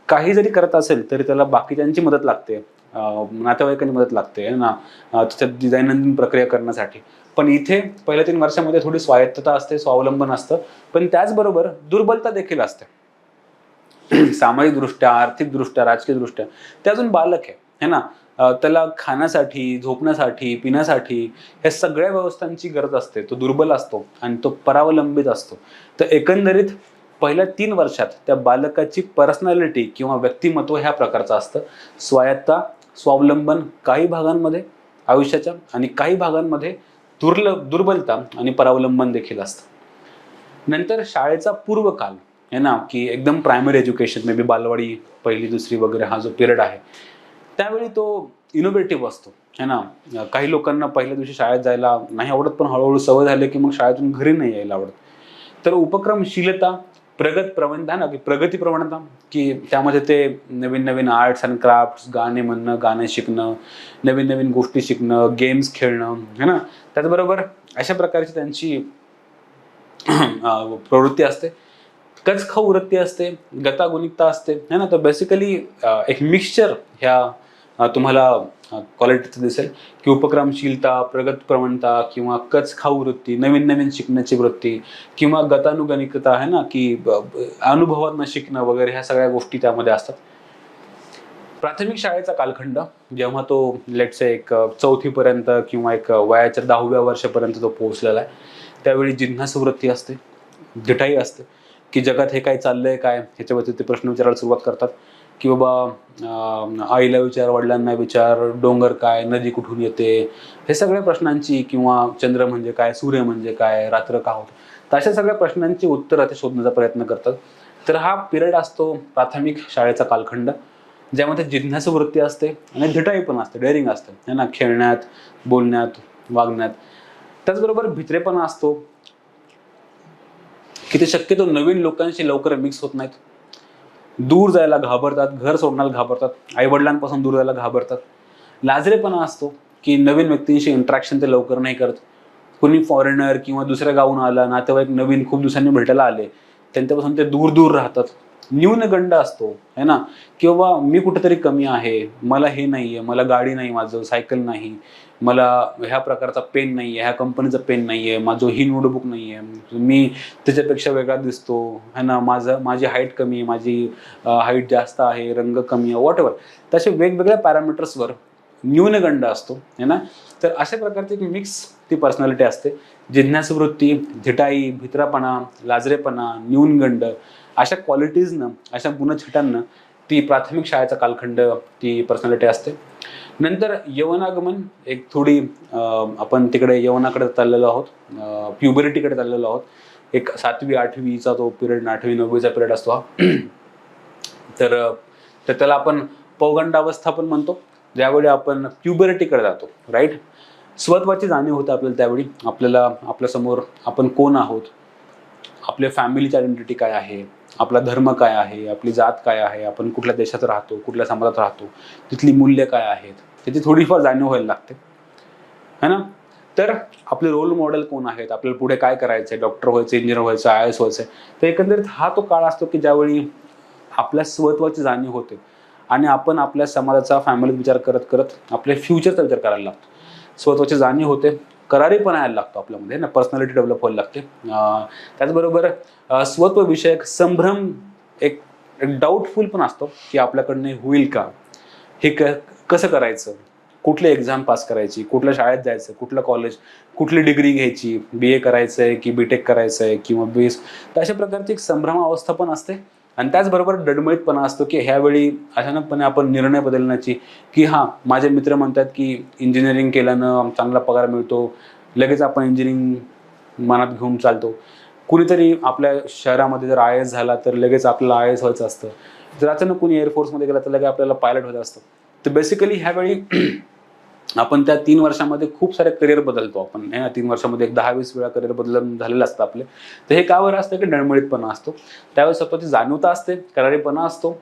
काही जरी करत असेल तरी त्याला बाकीच्यांची मदत लागते, नातेवाईकांची मदत लागते, है ना, त्याच्यात दैनंदिन प्रक्रिया करण्यासाठी. पण इथे पहिल्या 3 वर्षामध्ये थोडी स्वायत्तता असते, स्वावलंबन असतं, पण त्याचबरोबर दुर्बलता देखील असते. सामाजिकदृष्ट्या, आर्थिकदृष्ट्या, राजकीयदृष्ट्या ते अजून बालक आहे, है ना. त्याला खाण्यासाठी, झोपण्यासाठी, पिण्यासाठी या सगळ्या व्यवस्थांची गरज असते. तो दुर्बल असतो आणि तो परावलंबित असतो. तर एकंदरीत पहिल्या 3 वर्षात त्या बालकाची पर्सनॅलिटी किंवा व्यक्तिमत्व ह्या प्रकारचं असतं. स्वायत्ता, स्वावलंबन काही भागांमध्ये आयुष्याच्या, आणि काही भागांमध्ये दुर्बलता आणि परावलंबन देखील असतं. नंतर शाळेचा पूर्वकाल आहे ना, की एकदम प्रायमरी एज्युकेशन, मे बी बालवाडी, पहिली, दुसरी वगैरे हा जो पिरियड आहे, त्यावेळी तो इनोव्हेटिव्ह असतो, है ना. काही लोकांना पहिल्या दिवशी शाळेत जायला नाही आवडत, पण हळूहळू सवय झाली की मग शाळेतून घरी नाही यायला आवडत. तर उपक्रमशीलता, प्रवणता ना, की प्रगती प्रवणता, की त्यामध्ये ते नवीन नवीन आर्ट्स अँड क्राफ्ट्स, गाणे म्हणणं, गाणे शिकणं, नवीन नवीन गोष्टी शिकणं, गेम्स खेळणं, है ना. त्याचबरोबर अशा प्रकारची त्यांची प्रवृत्ती असते. कचखाऊ वृत्ती असते, गतागुणिकता असते, है ना. तर बेसिकली एक मिक्सचर ह्या तुम्हाला क्वालिटीचं दिसेल, की उपक्रमशीलता, प्रगत प्रवणता किंवा कचखाऊ वृत्ती, नवीन नवीन शिकण्याची वृत्ती किंवा गतानुगणिकता, है ना, की अनुभवातनं शिकणं वगैरे, ह्या सगळ्या गोष्टी त्यामध्ये असतात. प्राथमिक शाळेचा कालखंड, जेव्हा तो लेट्स से एक 4थी पर्यंत किंवा एक वयाच्या 10व्या वर्षापर्यंत तो पोहोचलेला आहे, त्यावेळी जिज्ञासू वृत्ती असते, धिटाई असते, की जगात हे काय चाललंय काय, ह्याच्यावरती ते प्रश्न विचारायला सुरुवात करतात. की बाबा आईला विचार, वडिलांना विचार, डोंगर काय, नदी कुठून येते, हे सगळ्या प्रश्नांची, किंवा चंद्र म्हणजे काय, सूर्य म्हणजे काय, रात्र का होतं, तर अशा सगळ्या प्रश्नांची उत्तरं ते शोधण्याचा प्रयत्न करतात. तर हा पिरियड असतो प्राथमिक शाळेचा कालखंड, ज्यामध्ये जिज्ञासू वृत्ती असते आणि धिटाई पण असते, डेअरिंग असते, है ना, खेळण्यात, बोलण्यात, वागण्यात. त्याचबरोबर भित्रेपणा असतो, की ते शक्यतो नवीन लोकांशी लवकर मिक्स होत नाहीत, दूर जायला घाबरतात, घर सोडण्याला घाबरतात, आईवडिलांपासून दूर जायला घाबरतात. लाजरेपणा असतो, की नवीन व्यक्तींशी इंटरॅक्शन ते लवकर नाही करत. कुणी फॉरेनर किंवा दुसऱ्या गावून आला, नातेवाईक नवीन खूप दिवसांनी भेटायला आले, त्यांच्यापासून ते दूर दूर राहतात. न्यूनगंड असतो, है ना, किंवा मी कुठेतरी कमी आहे, मला हे नाहीये, मला गाडी नाही, माझं सायकल नाही, मला ह्या प्रकारचा पेन नाहीये, ह्या कंपनीचा पेन नाहीये, माझं ही नोटबुक नाहीये, मी त्याच्यापेक्षा वेगळा दिसतो, है ना, माझी हाईट कमी आहे, माझी हाईट जास्त आहे, रंग कमी आहे, व्हॉट एव्हर. तसे वेगवेगळ्या पॅरामीटर्सवर न्यूनगंड असतो, है ना. तर अशा प्रकारची एक मिक्स ती पर्सनॅलिटी असते. जिज्ञासू वृत्ती, धिटाई, भित्रापणा, लाजरेपणा, न्यूनगंड, अशा क्वालिटीजनं, अशा गुणछटांना ती प्राथमिक शाळेचा कालखंड, ती पर्सनॅलिटी असते. नंतर यवनागमन, एक थोडी आपण तिकडे यवनाकडे चाललेलो आहोत, प्युबरिटीकडे चाललेलो आहोत. एक 7वी 8वीचा तो पिरियड, 8वी 9वीचा पिरियड असतो हा. तर त्याला आपण पौगंडावस्था पण म्हणतो, ज्यावेळी आपण प्युबरिटीकडे जातो, राईट. स्वत्वाची जाणीव होते आपल्याला त्यावेळी. आपल्याला आपल्यासमोर आपण कोण आहोत, आपल्या फॅमिलीची आयडेंटिटी काय आहे, आपला धर्म काय आहे, आपली जात काय आहे, आपण कुठल्या देशात राहतो, कुठल्या समाजात राहतो, तिथली मूल्य काय आहेत, त्याची थोडीफार जाणीव व्हायला लागते, है ना. तर आपले रोल मॉडेल कोण आहेत, आपल्याला पुढे काय करायचंय, डॉक्टर व्हायचं, इंजिनियर व्हायचं, IAS व्हायचंय. तर एकंदरीत हा तो काळ असतो की ज्यावेळी आपल्या स्वत्वाची जाणीव होते आणि आपण आपल्या समाजाचा, फॅमिलीत विचार करत करत आपल्या फ्युचरचा विचार करायला लागतो. स्वत्वाची जाणीव होते, करारीपणा यायला लागतो आपल्यामध्ये ना, पर्सनॅलिटी डेव्हलप व्हायला लागते. त्याचबरोबर स्वत्वविषयक संभ्रम, एक डाऊटफुल पण असतो की आपल्याकडनं होईल का, हे कसं करायचं, कुठली एक्झाम पास करायची, कुठल्या शाळेत जायचं, कुठलं कॉलेज, कुठली डिग्री घ्यायची, BA करायचं आहे की BTech करायचं आहे किंवा BS. तर अशा प्रकारची एक संभ्रमावस्था पण असते आणि त्याचबरोबर डळमळीतपणा असतो की ह्यावेळी अचानकपणे आपण निर्णय बदलण्याची, की हां, माझे मित्र म्हणतात की इंजिनिअरिंग केल्यानं चांगला पगार मिळतो, लगेच आपण इंजिनिअरिंग मनात घेऊन चालतो. कुणीतरी आपल्या शहरामध्ये जर IAS झाला तर लगेच आपल्याला IAS व्हायचं असतं. जर अचानक कोणी एअरफोर्समध्ये गेला तर लगेच आपल्याला पायलट व्हायचं असतं. तर बेसिकली ह्यावेळी आपण त्या 3 वर्षामध्ये खूप सारे करिअर बदलतो आपण. हे ना 3 वर्षामध्ये एक 10-20 वेळा करिअर बदलून झालेलं असतं आपले. तर हे का बरं असतं की डळमळीतपणा असतो. त्यावेळेस स्वतःची जाणीवता असते, करारीपणा असतो,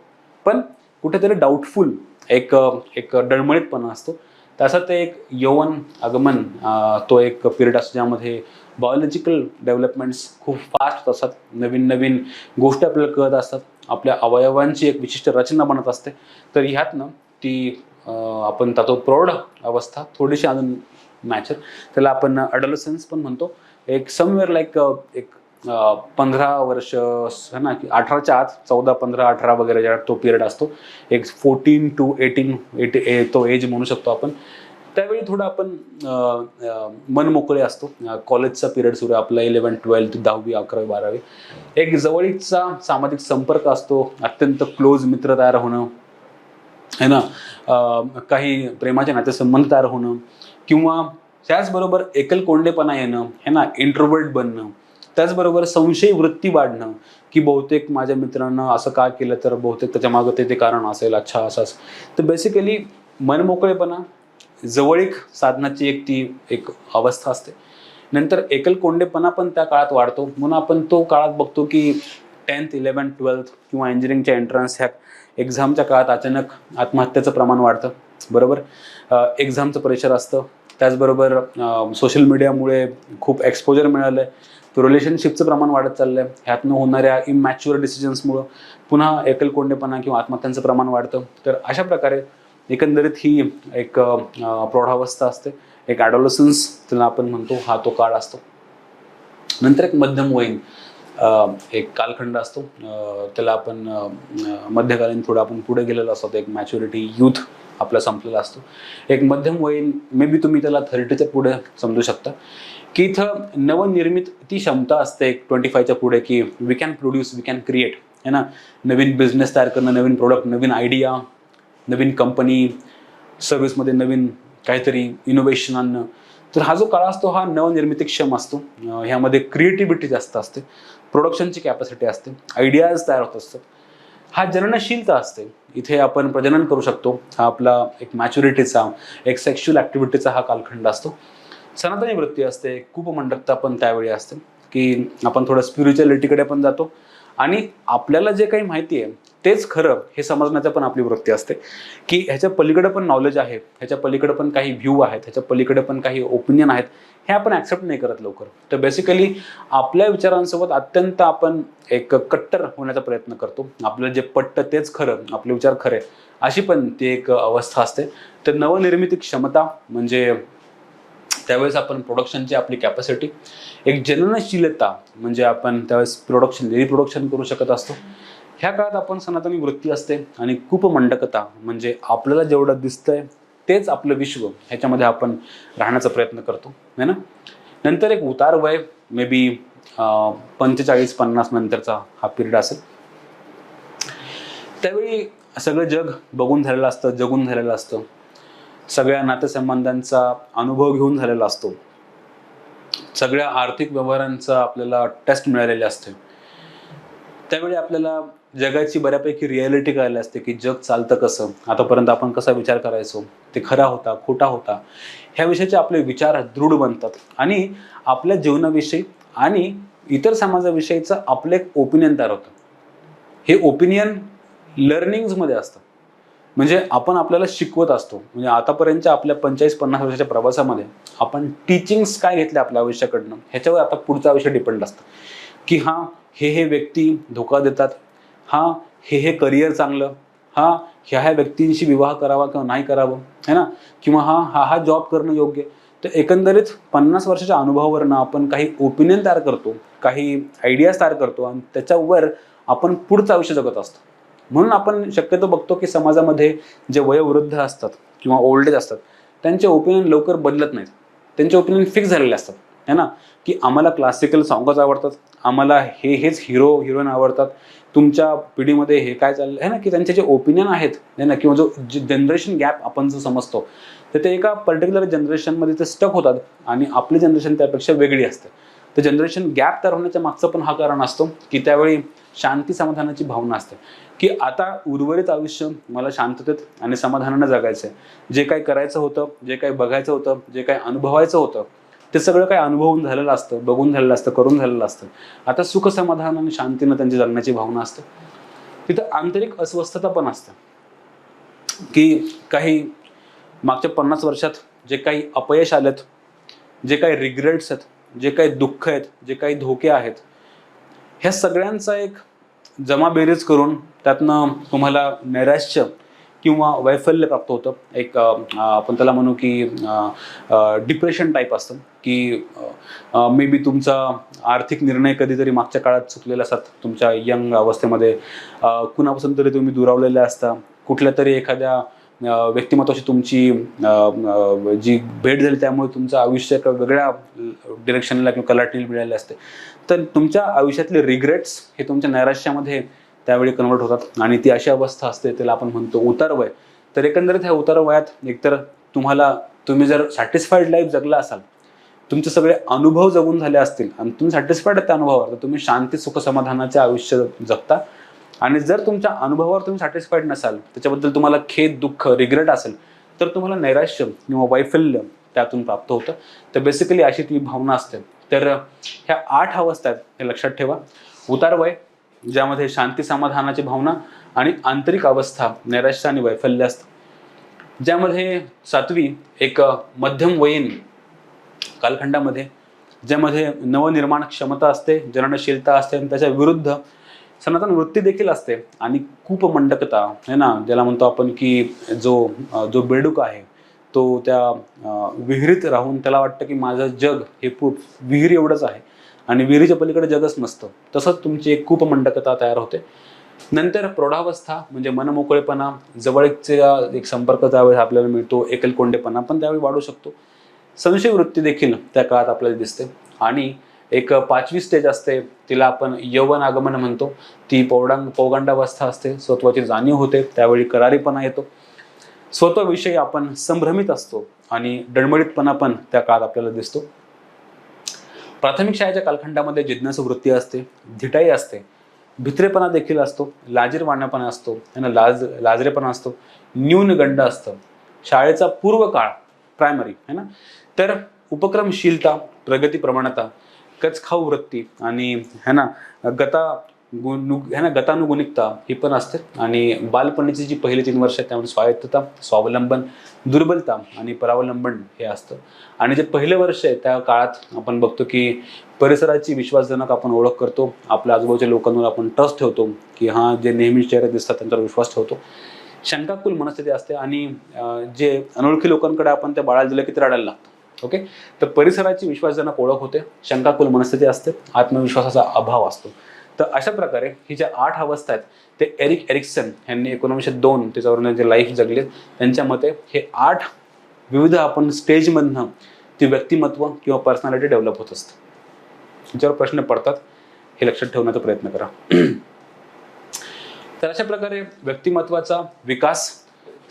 पण कुठेतरी डाऊटफुल एक एक डळमळीतपणा असतो. तसं ते एक यौवन आगमन तो एक पिरियड असतो ज्यामध्ये बायोलॉजिकल डेव्हलपमेंट्स खूप फास्ट असतात. नवीन-नवीन गोष्टी आपल्याला कळत असतात. आपल्या अवयवांची एक विशिष्ट रचना बनत असते. तर ह्यातनं ती आपण तो प्रौढ अवस्था थोडीशी अजून मॅच्युअर, त्याला आपण अडोलसन्स पण म्हणतो. एक समवेअर लाईक एक 15 वर्ष है ना, की 18च्या आत 14, 15, 18 वगैरे ज्या तो पिरियड असतो. एक 14 to 18 तो एज म्हणू शकतो आपण. त्यावेळी थोडं आपण मन मोकळे असतो. कॉलेजचा पिरियड सुरू आहे आपला 11, 12, 10वी, 11वी, 12वी. एक जवळीकचा सामाजिक संपर्क असतो, अत्यंत क्लोज मित्र तयार होणं है ना, काही प्रेमाचे नातेसंबंध तयार होणं किंवा त्याचबरोबर एकलकोंडेपणा येणं है ना, इंट्रोवर्ट बनणं, त्याचबरोबर संशयी वृत्ती वाढणं, की बहुतेक माझ्या मित्रांनं असं का केलं तर बहुतेक त्याच्या मागं ते कारण असेल, अच्छा असं. तर बेसिकली मनमोकळेपणा, जवळीक साधनाची एक अवस्था असते. नंतर एकलकोंडेपणा पण त्या काळात वाढतो. म्हणून आपण तो काळात बघतो की 10th, 11th, 12th किंवा इंजिनिअरिंगच्या एंट्रन्स ह्या एक्झामच्या काळात अचानक आत्महत्येचं प्रमाण वाढतं. बरोबर, एक्झामचं प्रेशर असतं. त्याचबरोबर सोशल मीडियामुळे खूप एक्सपोजर मिळालं आहे. रिलेशनशिपचं प्रमाण वाढत चाललं आहे. ह्यातनं होणाऱ्या इमॅच्युअर डिसिजन्समुळं पुन्हा एकलकोंडेपणा किंवा आत्महत्यांचं प्रमाण वाढतं. तर अशा प्रकारे एकंदरीत ही एक प्रौढावस्था असते. एक ॲडोलसन्स त्याला आपण म्हणतो, हा तो काळ असतो. नंतर एक मध्यमवयीन एक कालखंड असतो. त्याला आपण मध्यकालीन थोडं आपण पुढे गेलेलो असतो. एक मॅच्युरिटी यूथ आपला संपलेला असतो. एक मध्यमवयीन मे बी तुम्ही त्याला 30च्या पुढे समजू शकता, की इथं नवनिर्मित ती क्षमता असते एक 25च्या पुढे, की we can produce, we can create है ना. नवीन बिझनेस तयार करणं, नवीन प्रोडक्ट, नवीन आयडिया, नवीन कंपनी, सर्व्हिसमध्ये नवीन काहीतरी इनोव्हेशन आणणं. तर हा जो काळ असतो हा नवनिर्मितीक्षम असतो. ह्यामध्ये क्रिएटिव्हिटी जास्त असते, प्रोडक्शनची कॅपॅसिटी असते, आयडियाज तयार होत असतात. हा जननशीलता असते. इथे आपण प्रजनन करू शकतो. हा आपला एक मॅच्युरिटीचा, एक सेक्शुअल ॲक्टिव्हिटीचा हा कालखंड असतो. सनातनी वृत्ती असते, कूपमंडकता पण त्यावेळी असते, की आपण थोडं स्पिरिच्युअलिटीकडे पण जातो आणि आपल्याला जे काही माहिती आहे तेच खरं हे समजण्याचं पण आपली वृत्ती असते, की ह्याच्या पलीकडे पण नॉलेज आहे, ह्याच्या पलीकडे पण काही व्ह्यू आहेत, ह्याच्या पलीकडे पण काही ओपिनियन आहेत, हे आपण ॲक्सेप्ट नाही करत लवकर. तर बेसिकली आपल्या विचारांसोबत अत्यंत आपण एक कट्टर होण्याचा प्रयत्न करतो. आपल्याला जे पटतं तेच खरं, आपले विचार खरे, अशी पण ती एक अवस्था असते. तर नवनिर्मिती क्षमता म्हणजे त्यावेळेस आपण प्रोडक्शनची आपली कॅपॅसिटी, एक जननशीलता म्हणजे आपण त्यावेळेस रिप्रोडक्शन करू शकत असतो. ह्या काळात आपण सनातनी वृत्ती असते आणि कूपमंडकता म्हणजे आपल्याला जेवढं दिसतंय तेच आपलं विश्व, ह्याच्यामध्ये आपण राहण्याचा प्रयत्न करतो है ना. नंतर एक उतार वय मे बी 45-50 नंतरचा हा पिरियड असेल. त्यावेळी सगळं जग बघून झालेलं असतं, जगून झालेलं असतं, सगळ्या नातेसंबंधांचा अनुभव घेऊन झालेला असतो, सगळ्या आर्थिक व्यवहारांचा आपल्याला टेस्ट मिळालेले असते. त्यावेळी आपल्याला जगाची बऱ्यापैकी रिॲलिटी कळाली असते, की जग चालतं कसं, आतापर्यंत आपण कसा विचार करायचो, ते खरा होता, खोटा होता, ह्या विषयाचे आपले विचार दृढ बनतात आणि आपल्या जीवनाविषयी आणि इतर समाजाविषयीचं आपलं एक ओपिनियन तयार होतं. हे ओपिनियन लर्निंग्समध्ये असतं. म्हणजे आपण आपल्याला शिकवत असतो. म्हणजे आतापर्यंतच्या आपल्या 45-50 वर्षाच्या प्रवासामध्ये आपण टीचिंग्स काय घेतल्या आपल्या आयुष्याकडनं, ह्याच्यावर आता पुढचं आयुष्य डिपेंड असतं, की हां, हे व्यक्ती धोका देतात, हां, हे करिअर चांगलं, हां, ह्या व्यक्तींशी विवाह करावा किंवा नाही करावं है ना, किंवा हा जॉब करणं योग्य. तर एकंदरीत 50 वर्षाच्या अनुभवावरनं आपण काही ओपिनियन तयार करतो, काही आयडियाज तयार करतो आणि त्याच्यावर आपण पुढचं आयुष्य जगत असतो. म्हणून आपण शक्यतो बघतो की समाजामध्ये जे वयोवृद्ध असतात किंवा ओल्ड एज असतात त्यांचे ओपिनियन लवकर बदलत नाहीत. त्यांचे ओपिनियन फिक्स झालेले असतात है ना, की आम्हाला क्लासिकल सॉंगच आवडतात, आम्हाला हेच हिरो हिरोईन आवडतात, तुमच्या पिढीमध्ये हे काय चाललं आहे ना, की त्यांचे जे ओपिनियन आहेत है ना, किंवा जो जनरेशन गॅप आपण जो समजतो तर ते एका पर्टिक्युलर जनरेशनमध्ये ते स्टक होतात आणि आपली जनरेशन त्यापेक्षा वेगळी असते. तर जनरेशन गॅप तयार होण्याच्या मागचं पण हा कारण असतो की त्यावेळी शांती समाधानाची भावना असते, की आता उर्वरित आयुष्य मला शांततेत आणि समाधानानं जगायचं आहे. जे काही करायचं होतं, जे काही बघायचं होतं, जे काही अनुभवायचं होतं ते सगळं काही अनुभवून झालेलं असतं, बघून झालेलं असतं, करून झालेलं असतं. आता सुख समाधान आणि शांतीनं त्यांची जगण्याची भावना असते. तिथं आंतरिक अस्वस्थता पण असते, की काही मागच्या 50 वर्षात जे काही अपयश आलेत, जे काही रिग्रेट्स आहेत, जे काही दुःख आहेत, जे काही धोके आहेत, ह्या सगळ्यांचा एक जमाबेरीज करून त्यातनं तुम्हाला नैराश्य किंवा वैफल्य प्राप्त होतं. एक आपण त्याला म्हणू की डिप्रेशन टाईप असतं, की मे बी तुमचा आर्थिक निर्णय कधीतरी मागच्या काळात चुकलेले असतात, तुमच्या यंग अवस्थेमध्ये कुणापासून तरी तुम्ही दुरावलेले असता, कुठल्या तरी एखाद्या व्यक्तिमत्वाची तुमची जी भेट झाली त्यामुळे तुमचं आयुष्य एका वेगळ्या डिरेक्शनला किंवा कलाटणीला मिळाले असते. तर तुमच्या आयुष्यातले रिग्रेट्स हे तुमच्या नैराश्यामध्ये त्यावेळी कन्वर्ट होतात आणि ती अशी अवस्था असते, त्याला आपण म्हणतो उतार वय. तर एकंदरीत ह्या उतार वयात एकतर तुम्ही जर सॅटिस्फाईड लाईफ जगला असाल, तुमचे सगळे अनुभव जगून झाले असतील आणि तुम्ही सॅटिस्फाईड त्या अनुभवावर, तर तुम्ही शांती सुख समाधानाचे आयुष्य जगता. आणि जर तुमच्या अनुभवावर तुम्ही सॅटिस्फाईड नसाल, त्याच्याबद्दल तुम्हाला खेद दुःख रिग्रेट असेल, तर तुम्हाला नैराश्य किंवा वैफल्य त्यातून प्राप्त होतं. तर बेसिकली अशी ती भावना असते. तर ह्या 8 अवस्था आहेत हे लक्षात ठेवा. उतार वय ज्यामध्ये शांती समाधानाची भावना आणि आंतरिक अवस्था नैराश्य आणि वैफल्य असतं. ज्यामध्ये 7वी एक मध्यम वयीन कालखंडामध्ये, ज्यामध्ये नवनिर्माण क्षमता असते, जननशीलता असते आणि त्याच्या विरुद्ध सनातन वृत्ती देखील असते आणि कूपमंडकता है ना, ज्याला म्हणतो आपण की जो बेडूक आहे तो त्या विहिरीत राहून त्याला वाटतं की माझं जग हे विहीर एवढंच आहे आणि विहिरीच्या पलीकडे जगच नसतं. तसंच तुमची एक कूपमंडकता तयार होते. नंतर प्रौढावस्था म्हणजे मनमोकळेपणा, जवळचा एक संपर्क त्यावेळेस आपल्याला मिळतो, एकलकोंडेपणा पण त्यावेळी वाढू शकतो. संशय वृत्ती देखील त्या काळात आपल्याला दिसते. आणि एक 5वी स्टेज असते, तिला आपण यौवन आगमन म्हणतो. ती पौगंडावस्था असते, स्वत्वाची जाणीव होते, त्यावेळी करारीपणा येतो, स्वतःविषयी आपण संभ्रमित असतो आणि डळमळीतपणा पण त्या काळात आपल्याला दिसतो. प्राथमिक शाळेच्या कालखंडामध्ये जिज्ञासू वृत्ती असते, धिटाई असते, भित्रेपणा देखील असतो, लाजीरवाणेपणा असतो, लाजरेपणा असतो, न्यूनगंड असतं. शाळेचा पूर्व काळ प्रायमरी है ना, तर उपक्रमशीलता, प्रगती प्रमाणता, कचखाऊ वृत्ती आणि है ना गतानुगुणिकता ही पण असते. आणि बालपणीची जी पहिली 3 वर्ष आहेत त्यामध्ये स्वायत्तता, स्वावलंबन, दुर्बलता आणि परावलंबन हे असतं. आणि जे पहिले वर्ष आहे त्या काळात आपण बघतो की परिसराची विश्वासजनक आपण ओळख करतो, आपल्या आजूबाजूच्या लोकांवर आपण ट्रस्ट ठेवतो की हां जे नेहमी चेहरे दिसतात त्यांच्यावर विश्वास ठेवतो. शंकाकुल मनस्थिती असते आणि जे अनोळखी लोकांकडे आपण त्या बाळाला दिलं की ते रडायला लागतं. ओके, तर परिसराची विश्वासजनक ओळख होते, शंकाकुल मनस्थिती असते, आत्मविश्वासाचा अभाव असतो. तर अशा प्रकारे ही ज्या 8 अवस्था आहेत ते एरिक्सन यांनी 1902 त्याच्यावरून जे लाईफ जगले त्यांच्या मते हे 8 विविध आपण स्टेजमधनं ती व्यक्तिमत्व किंवा पर्सनॅलिटी डेव्हलप होत असते. ज्यावर प्रश्न पडतात हे लक्षात ठेवण्याचा प्रयत्न करा. तर अशा प्रकारे व्यक्तिमत्वाचा विकास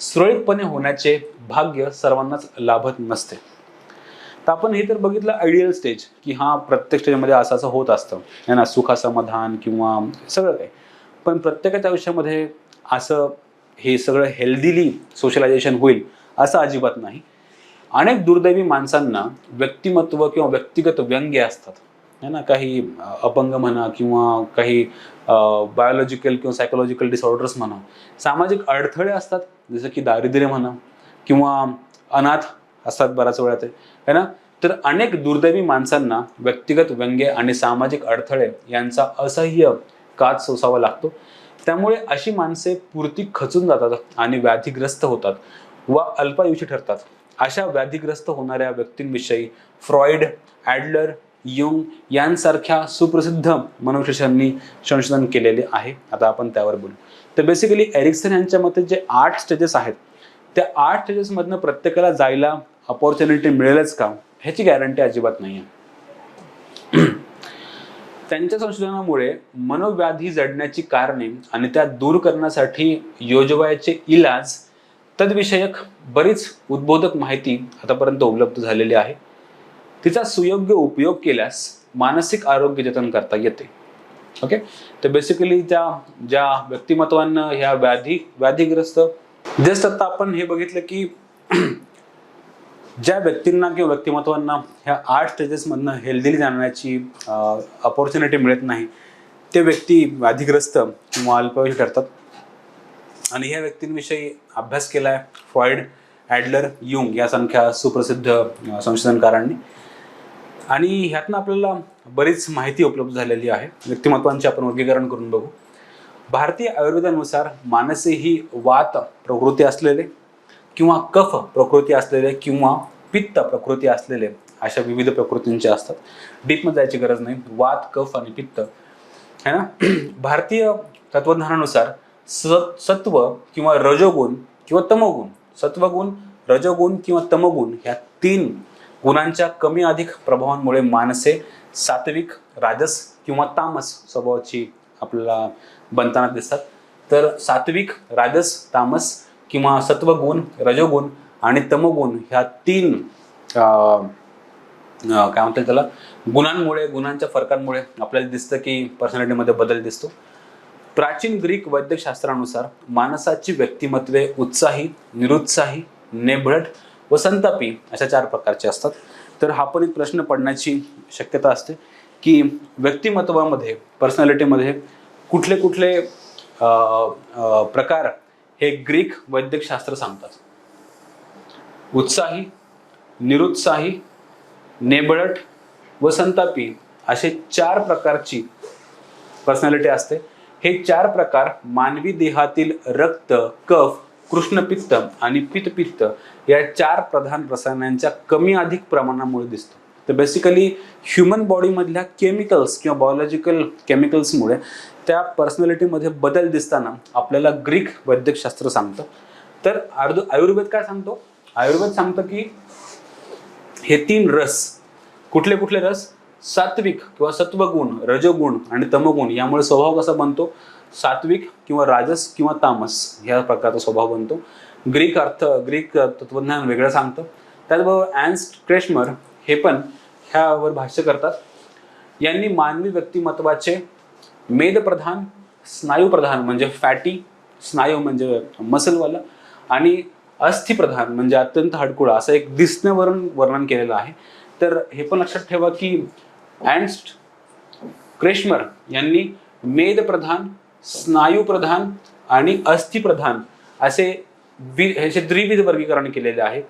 सुरळीतपणे होण्याचे भाग्य सर्वांनाच लाभत नसते. तर आपण हे तर बघितलं आयडियल स्टेज, की हा प्रत्येक स्टेजमध्ये असं होत असतं है ना, सुखासमाधान किंवा सगळं काही. पण प्रत्येकाच्या आयुष्यामध्ये असं हे सगळं हेल्दीली सोशलायझेशन होईल असं अजिबात नाही. अनेक दुर्दैवी माणसांना व्यक्तिमत्व किंवा व्यक्तिगत व्यंग्य असतात है ना, काही अपंग म्हणा किंवा काही बायोलॉजिकल किंवा सायकोलॉजिकल डिसऑर्डर्स म्हणा, सामाजिक अडथळे असतात जसं की दारिद्र्य म्हणा किंवा अनाथ असतात बऱ्याच वेळा ते है ना. तर अनेक दुर्दैवी माणसांना व्यक्तिगत व्यंग्य आणि सामाजिक अडथळे यांचा असह्य काच सोसावा लागतो. त्यामुळे अशी माणसे पुरती खचून जातात आणि व्याधीग्रस्त होतात व अल्पायुषी ठरतात. अशा व्याधीग्रस्त होणाऱ्या व्यक्तींविषयी फ्रॉइड, ॲडलर, युंग यांसारख्या सुप्रसिद्ध मनोविश्लेषकांनी संशोधन केलेले आहे. आता आपण त्यावर बोलू. तर बेसिकली एरिक्सन यांच्या मते जे 8 स्टेजेस आहेत, त्या 8 स्टेजेसमधनं प्रत्येकाला जायला अपॉर्च्युनिटी मिळेलच का, ह्याची गॅरंटी अजिबात नाही आहे. त्यांच्या संशोधनामुळे मनोव्याधी जडण्याची कारणे आणि त्या दूर करण्यासाठी योजवायचे इलाज तद्विषयक बरीच उद्बोधक माहिती आतापर्यंत उपलब्ध झालेली आहे. तिचा सुयोग्य उपयोग केल्यास मानसिक आरोग्य जतन करता येते. ओके, तर बेसिकली ज्या व्यक्तिमत्वांना ह्या व्याधीग्रस्त, जस्ट आता आपण हे बघितलं की ज्या व्यक्तींना किंवा व्यक्तिमत्वांना ह्या 8 स्टेजेसमधनं हेल्दीली जाण्याची अपॉर्च्युनिटी मिळत नाही, ते व्यक्ती व्याधीग्रस्त किंवा अल्पायुषी ठरतात. आणि ह्या व्यक्तींविषयी अभ्यास केला आहे फ्रॉइड, ॲडलर, युंग यासारख्या सुप्रसिद्ध संशोधनकारांनी. आणि ह्यातनं आपल्याला बरीच माहिती उपलब्ध झालेली आहे. व्यक्तिमत्वांचे आपण वर्गीकरण करून बघू. भारतीय आयुर्वेदानुसार माणसे ही वात प्रकृती असलेले किंवा कफ प्रकृती असलेले किंवा पित्त प्रकृती असलेले अशा विविध प्रकृतींचे असतात. डीपमध्ये जायची गरज नाही. वात, कफ आणि पित्त है ना. भारतीय तत्वज्ञानानुसार सत्व किंवा रजोगुण किंवा तमोगुण, सत्वगुण, रजोगुण किंवा तमोगुण ह्या 3 गुणांच्या कमी अधिक प्रभावांमुळे माणसे सात्विक, राजस किंवा तामस स्वभावाची आपल्याला बनताना दिसतात. तर सात्विक, राजस, तामस किंवा सत्वगुण, रजोगुण आणि तमोगुण ह्या 3 काय म्हणतात त्याला गुणांमुळे, गुणांच्या फरकांमुळे आपल्याला दिसतं की पर्सनॅलिटीमध्ये बदल दिसतो. प्राचीन ग्रीक वैद्यकशास्त्रानुसार माणसाची व्यक्तिमत्वे उत्साही, निरुत्साही, नेभळट व संतापी अशा 4 प्रकारचे असतात. तर हा पण एक प्रश्न पडण्याची शक्यता असते की व्यक्तिमत्वामध्ये, पर्सनॅलिटीमध्ये कुठले कुठले प्रकार हे ग्रीक वैद्यकशास्त्र सांगतात. उत्साही, निरुत्साही, नेबळट व संतापी असे 4 प्रकारची पर्सनॅलिटी असते. हे 4 प्रकार मानवी देहातील रक्त, कफ, कृष्णपित्त आणि पित्त या 4 प्रधान रसायनांच्या कमी अधिक प्रमाणामुळे दिसतो. तर बेसिकली ह्युमन बॉडीमधल्या केमिकल्स किंवा बायोलॉजिकल केमिकल्समुळे त्या पर्सनॅलिटीमध्ये बदल दिसताना आपल्याला ग्रीक वैद्यकशास्त्र सांगतं. तर आयुर्वेद काय सांगतो? आयुर्वेद सांगतं की हे 3 रस, कुठले कुठले रस? सात्विक किंवा सत्वगुण, रजोगुण आणि तमोगुण यामुळे स्वभाव कसा बनतो? सात्विक किंवा राजस किंवा तामस ह्या प्रकारचा स्वभाव बनतो. ग्रीक तत्वज्ञान वेगळं सांगतं. त्याचबरोबर ॲन्स्ट क्रेशमर हे पण ह्यावर भाष्य करतात. यांनी मानवी व्यक्तिमत्वाचे मेदप्रधान, स्नायुप्रधान म्हणजे फॅटी, स्नायू म्हणजे मसलवाला, आणि अस्थिप्रधान म्हणजे अत्यंत हडकुळा असं एक दिसण्यावरून वर्णन केलेलं आहे. तर हे पण लक्षात ठेवा की ॲन्स्ट क्रेशमर यांनी मेदप्रधान, स्नायुप्रधान आणि अस्थिप्रधान असे ह्याचे द्विविध वर्गीकरण केलेले आहे.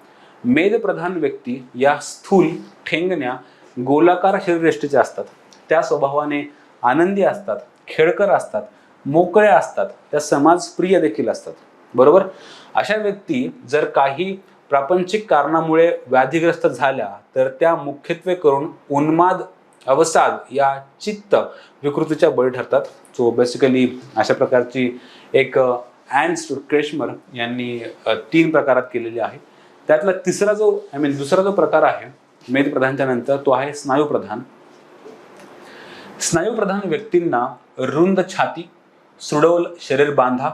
मेदप्रधान व्यक्ती या स्थूल, ठेंगण्या, गोलाकार शरीरयष्टीचे असतात. त्या स्वभावाने आनंदी असतात, खेळकर असतात, मोकळ्या असतात, त्या समाजप्रिय देखील असतात. बरोबर. अशा व्यक्ती जर काही प्रापंचिक कारणामुळे व्याधीग्रस्त झाल्या तर त्या मुख्यत्वे करून उन्माद, अवसाद या चित्त विकृतीच्या बळी ठरतात. सो बेसिकली अशा प्रकारची एक ॲन्स्ट क्रेशमर यांनी 3 प्रकारात केलेली आहे. त्यातला दुसरा जो प्रकार आहे मेदप्रधानच्या नंतर तो आहे स्नायुप्रधान. स्नायुप्रधान व्यक्तींना रुंद छाती, सुडौल शरीर बांधा,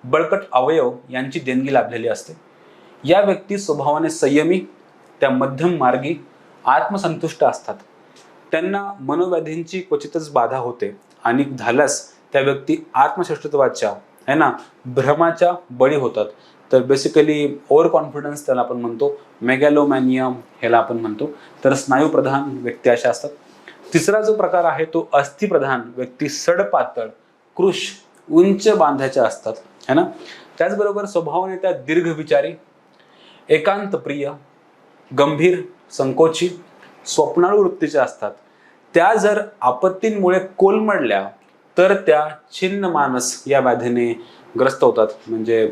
बळकट अवयव यांची देणगी लाभलेली असते. या व्यक्ती स्वभावाने संयमी, त्या मध्यम मार्गी, आत्मसंतुष्ट असतात. त्यांना मनोव्याधींची क्वचितच बाधा होते आणि झाल्यास त्या व्यक्ती आत्मश्रेष्ठत्वाच्या भ्रमाच्या बळी होतात. तर बेसिकली ओव्हर कॉन्फिडन्स त्याला आपण म्हणतो, मेगॅलोमॅनिया ह्याला आपण म्हणतो. तर स्नायुप्रधान व्यक्ती अशा असतात. तिसरा जो प्रकार आहे तो अस्थिप्रधान व्यक्ती सडपातळ, कृश, उंच बांधाच्या असतात है ना. त्याचबरोबर स्वभावाने त्या दीर्घविचारी, एकांतप्रिय, गंभीर, संकोची, स्वप्नाळू वृत्तीच्या असतात. त्या जर आपत्तींमुळे कोलमडल्या तर त्या छिन्न मानस या व्याधीने ग्रस्त होतात, म्हणजे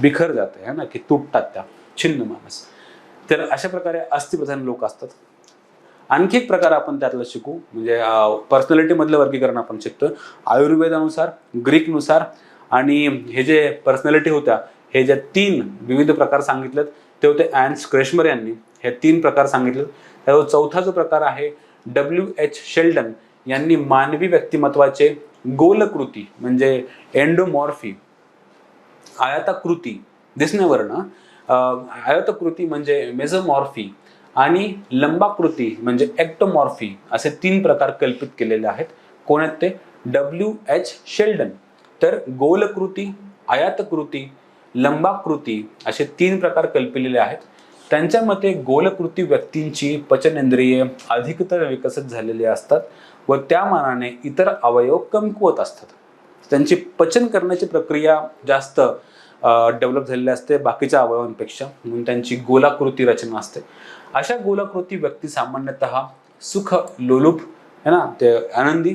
बिखर जाते है ना, की तुटतात त्या छिन्न मानस. तर अशा प्रकारे अस्थिप्रधान लोक असतात. आणखी एक प्रकार आपण त्यातलं शिकू, म्हणजे पर्सनॅलिटी मधलं वर्गीकरण आपण शिकतो आयुर्वेदानुसार, ग्रीकनुसार. आणि हे जे पर्सनॅलिटी होत्या, हे ज्या 3 विविध प्रकार सांगितलेत ते होते ॲन्स क्रेशमर यांनी हे 3 प्रकार सांगितले. त्याचा चौथा जो प्रकार आहे WH शेल्डन यांनी मानवी व्यक्तिमत्वाचे गोलकृती म्हणजे एंडोमॉर्फी, आयताकृती दिसण्यावरनं, आयताकृती म्हणजे मेझोमॉर्फी आणि लंबाकृती म्हणजे एक्टोमॉर्फी असे 3 प्रकार कल्पित केलेले आहेत. कोण आहेत ते? WH Sheldon. तर गोलकृती, आयताकृती, लंबाकृती असे 3 प्रकार कल्पिलेले आहेत. त्यांच्या मते गोलकृती व्यक्तींची पचनेंद्रिये अधिकतर विकसित झालेली असतात व त्या मानाने इतर अवयव कमकुवत असतात. त्यांची पचन करण्याची प्रक्रिया जास्त डेव्हलप झालेली असते बाकीच्या अवयवांपेक्षा, म्हणून त्यांची गोलाकृती रचना असते. अशा गोलाकृती व्यक्ती सामान्यतः सुख लोलुप है ना, ते आनंदी,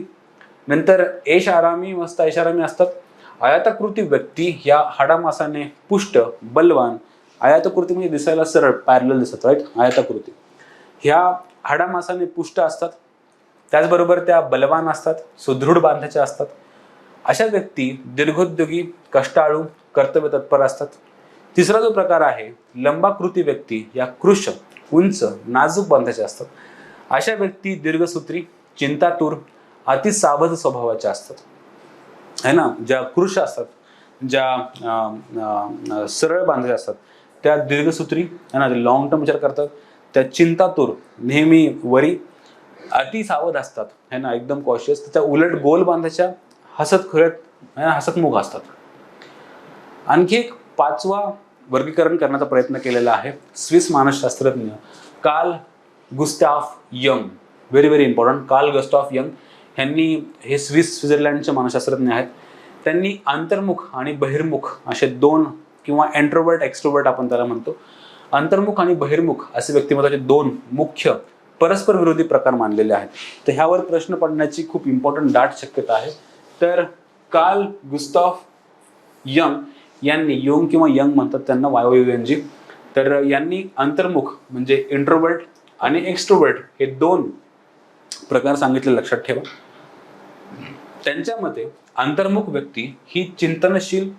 नंतर ऐशारामी, मस्त ऐशारामी असतात. आयताकृती व्यक्ती ह्या हाडामासाने पुष्ट, बलवान, आयताकृती म्हणजे दिसायला सरळ पॅरलल दिसतात, राईट. आयताकृती ह्या हाडामासाने पुष्ट असतात, त्याचबरोबर त्या बलवान असतात, सुदृढ बांधाच्या असतात. अशा व्यक्ती दीर्घोद्योगी, कष्टाळू, कर्तव्य तत्पर असतात. तिसरा जो प्रकार आहे लंबाकृती व्यक्ती या कृश, उंच, नाजूक बांधाच्या असतात. अशा व्यक्ती दीर्घसूत्री, चिंतातूर, अतिसावध स्वभावाच्या असतात, है ना. ज्या कृश असतात, ज्या सरळ बांधाच्या असतात त्या दीर्घसूत्री है ना, लॉंग टर्म विचार करतात. त्या चिंतातूर, नेहमी वरी, अतिसावध असतात है ना, एकदम कॉशियस. त्याच्या उलट गोल बांधाच्या हसत खेळत हसतमुख असतात. आणखी एक 5वा वर्गीकरण करण्याचा प्रयत्न केलेला आहे स्विस मानसशास्त्रज्ञ Carl Gustav Jung. Very very important. Carl Gustav Jung यांनी, हे स्वित्झर्लंडचे मानसशास्त्रज्ञ आहेत. त्यांनी अंतर्मुख आणि बहिर्मुख असे 2 किंवा इंट्रोवर्ट एक्स्ट्रोवर्ट आपण त्याला म्हणतो, अंतर्मुख आणि बहिर्मुख असे व्यक्तिमत्वाचे 2 मुख्य परस्पर विरोधी प्रकार मानलेले आहेत. तर ह्यावर प्रश्न पडण्याची खूप इम्पॉर्टंट दाट शक्यता आहे. तर कार्ल गुस्ताफ यंग यांनी, योंग किंवा यंग म्हणतात त्यांना, YOUNG, तर यांनी अंतर्मुख म्हणजे इंट्रोवर्ट आणि एक्स्ट्रोवर्ट हे 2 प्रकार सांगितले, लक्षात ठेवा. त्यांच्या मते अंतर्मुख व्यक्ती ही चिंतनशील,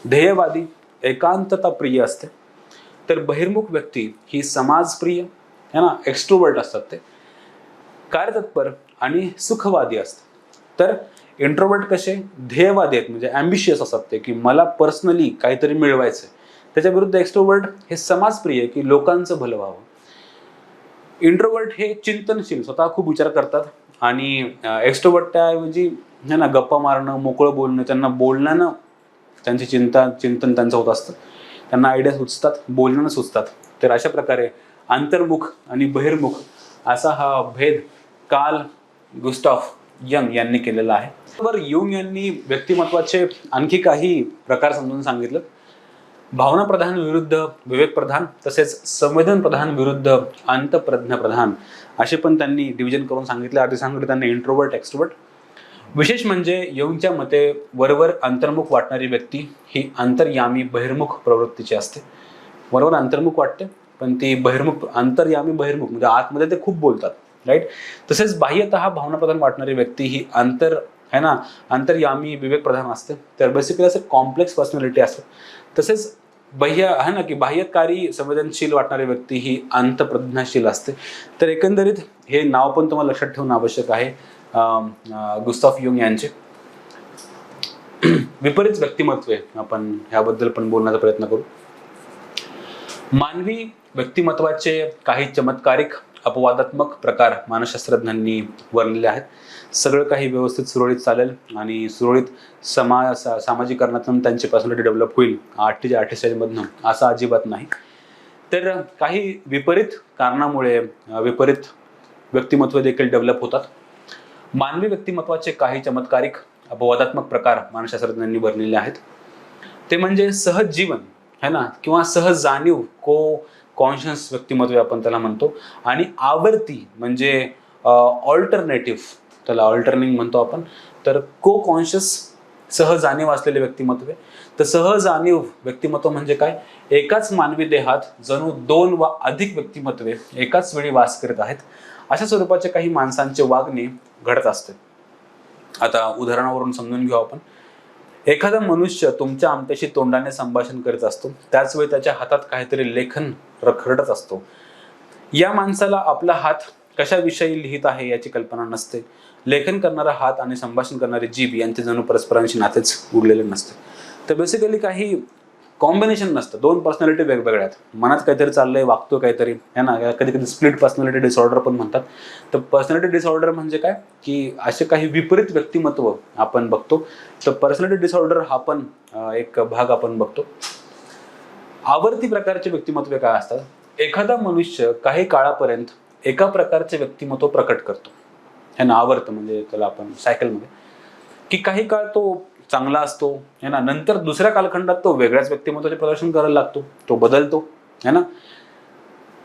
ध्येयवादी, एकांतता प्रिय असते. तर बहिर्मुख व्यक्ती ही समाजप्रिय है ना, एक्स्ट्रोवर्ट असतात, ते कार्यतत्पर आणि सुखवादी असतात. तर इंट्रोवर्ट कसे ध्येयवादी आहेत, म्हणजे ॲम्बिशियस असतात ते, की मला पर्सनली काहीतरी मिळवायचं. त्याच्या विरुद्ध एक्स्ट्रोवर्ट हे समाजप्रिय, की लोकांचं भलं व्हावं. इंट्रोवर्ट हे चिंतनशील, स्वतः खूप विचार करतात. आणि एक्स्ट्रोवर्ट त्याऐवजी है ना, गप्पा मारणं, मोकळं बोलणं, त्यांना बोलण्यानं त्यांची चिंतन त्यांचं होत असतं. त्यांना आयडिया सुचतात, बोलण्यानं सुचतात. तर अशा प्रकारे अंतर्मुख आणि बहिर्मुख असा हा भेद कार्ल गुस्ताफ यंग यांनी केलेला आहे. बरोबर. युंग यांनी व्यक्तिमत्वाचे आणखी काही प्रकार समजून सांगितलं. भावना प्रधान विरुद्ध विवेक प्रधान, तसेच संवेदन प्रधान विरुद्ध अंतप्रज्ञा प्रधान असे पण त्यांनी डिव्हिजन करून सांगितले. आधी सांगितले त्यांनी इंट्रोवर्ट एक्स्ट्रोवर्ट. विशेष म्हणजे युंगच्या मते वरवर अंतर्मुख वाटणारी व्यक्ती ही अंतर्यामी बहिर्मुख प्रवृत्तीची असते. वरवर अंतर्मुख वाटते पण ती बहिर्मुख, अंतर्यामी बहिर्मुख म्हणजे आतमध्ये ते खूप बोलतात, राईट. तसेच बाह्यतः भावनाप्रधान वाटणारी व्यक्ती ही अंतर्यामी विवेक प्रधान असते. तर बेसिकली असं कॉम्प्लेक्स पर्सनॅलिटी असते. तसेच बाह्य आहे ना, की बाह्यकारी संवेदनशील वाटणारी व्यक्ती ही अंतप्रज्ञाशील असते. तर एकंदरीत हे नाव पण तुम्हाला लक्षात ठेवणं आवश्यक आहे गुस्ताफ युंग यांचे. विपरीत व्यक्तिमत्वे आपण ह्याबद्दल पण बोलण्याचा प्रयत्न करू. मानवी व्यक्तिमत्वाचे काही चमत्कारिक अपवादात्मक प्रकार मानसशास्त्रज्ञांनी वर्णलेले आहेत. सगळं काही व्यवस्थित सुरळीत चालेल आणि सुरळीत सामाजिकरणातून त्यांची पर्सनॅलिटी डेव्हलप होईल 8 ते 48 मधनं, असं अजिबात नाही. तर काही विपरीत कारणामुळे विपरीत व्यक्तिमत्व देखील डेव्हलप होतात. मानवी व्यक्तिमत्वाचे काही चमत्कारिक अपवादात्मक प्रकार मानसशास्त्रज्ञांनी वर्णलेले आहेत. ते म्हणजे सहज जीवन है ना, किंवा सहज जाणीव, कॉन्शियस व्यक्तिमत्व आपण त्याला म्हणतो. आणि आवर्ती म्हणजे ऑल्टरनेटिव्ह, त्याला ऑल्टरनिंग म्हणतो आपण. तर कॉन्शियस सहज जाणीव असलेले व्यक्तिमत्व. तर सहज जाणीव व्यक्तिमत्व म्हणजे काय? एकाच मानवी देहात जणू 2 वा अधिक व्यक्तिमत्वे एकाच वेळी वास करत आहेत अशा स्वरूपाचे काही माणसांचे वागणे घडत असते. आता उदाहरणावरून समजून घेऊ आपण. एखादा मनुष्य तुमच्या आमच्याशी तोंडाने संभाषण करीत असतो, त्याच वेळी त्याच्या हातात काहीतरी लेखन रखरखत असतो. या माणसाला आपला हात कशाविषयी लिहित आहे याची कल्पना नसते. लेखन करणारा हात आणि संभाषण करणारी जीभ यांचे जणू परस्परांशी नातेच उरलेले नसते. तर बेसिकली काही कॉम्बिनेशन नसतं, दोन पर्सनॅलिटी वेगवेगळ्या आहेत. मनात काहीतरी चाललंय, वागतो काहीतरी, है ना. कधी कधी स्प्लिट पर्सनॅलिटी डिसऑर्डर पण म्हणतात. तर पर्सनॅलिटी डिसऑर्डर म्हणजे काय की असे काही विपरीत व्यक्तिमत्व आपण बघतो. तर पर्सनॅलिटी डिसऑर्डर हा पण एक भाग आपण बघतो. आवर्ती प्रकारचे व्यक्तिमत्व काय असतात. एखादा मनुष्य काही काळापर्यंत एका प्रकारचे व्यक्तिमत्व प्रकट करतो, है ना. आवर्त म्हणजे त्याला आपण सायकलमध्ये, की काही काळ तो चांगला असतो, है ना. नंतर दुसऱ्या कालखंडात तो वेगळ्याच व्यक्तिमत्वाचे प्रदर्शन करायला लागतो, तो बदलतो, है ना.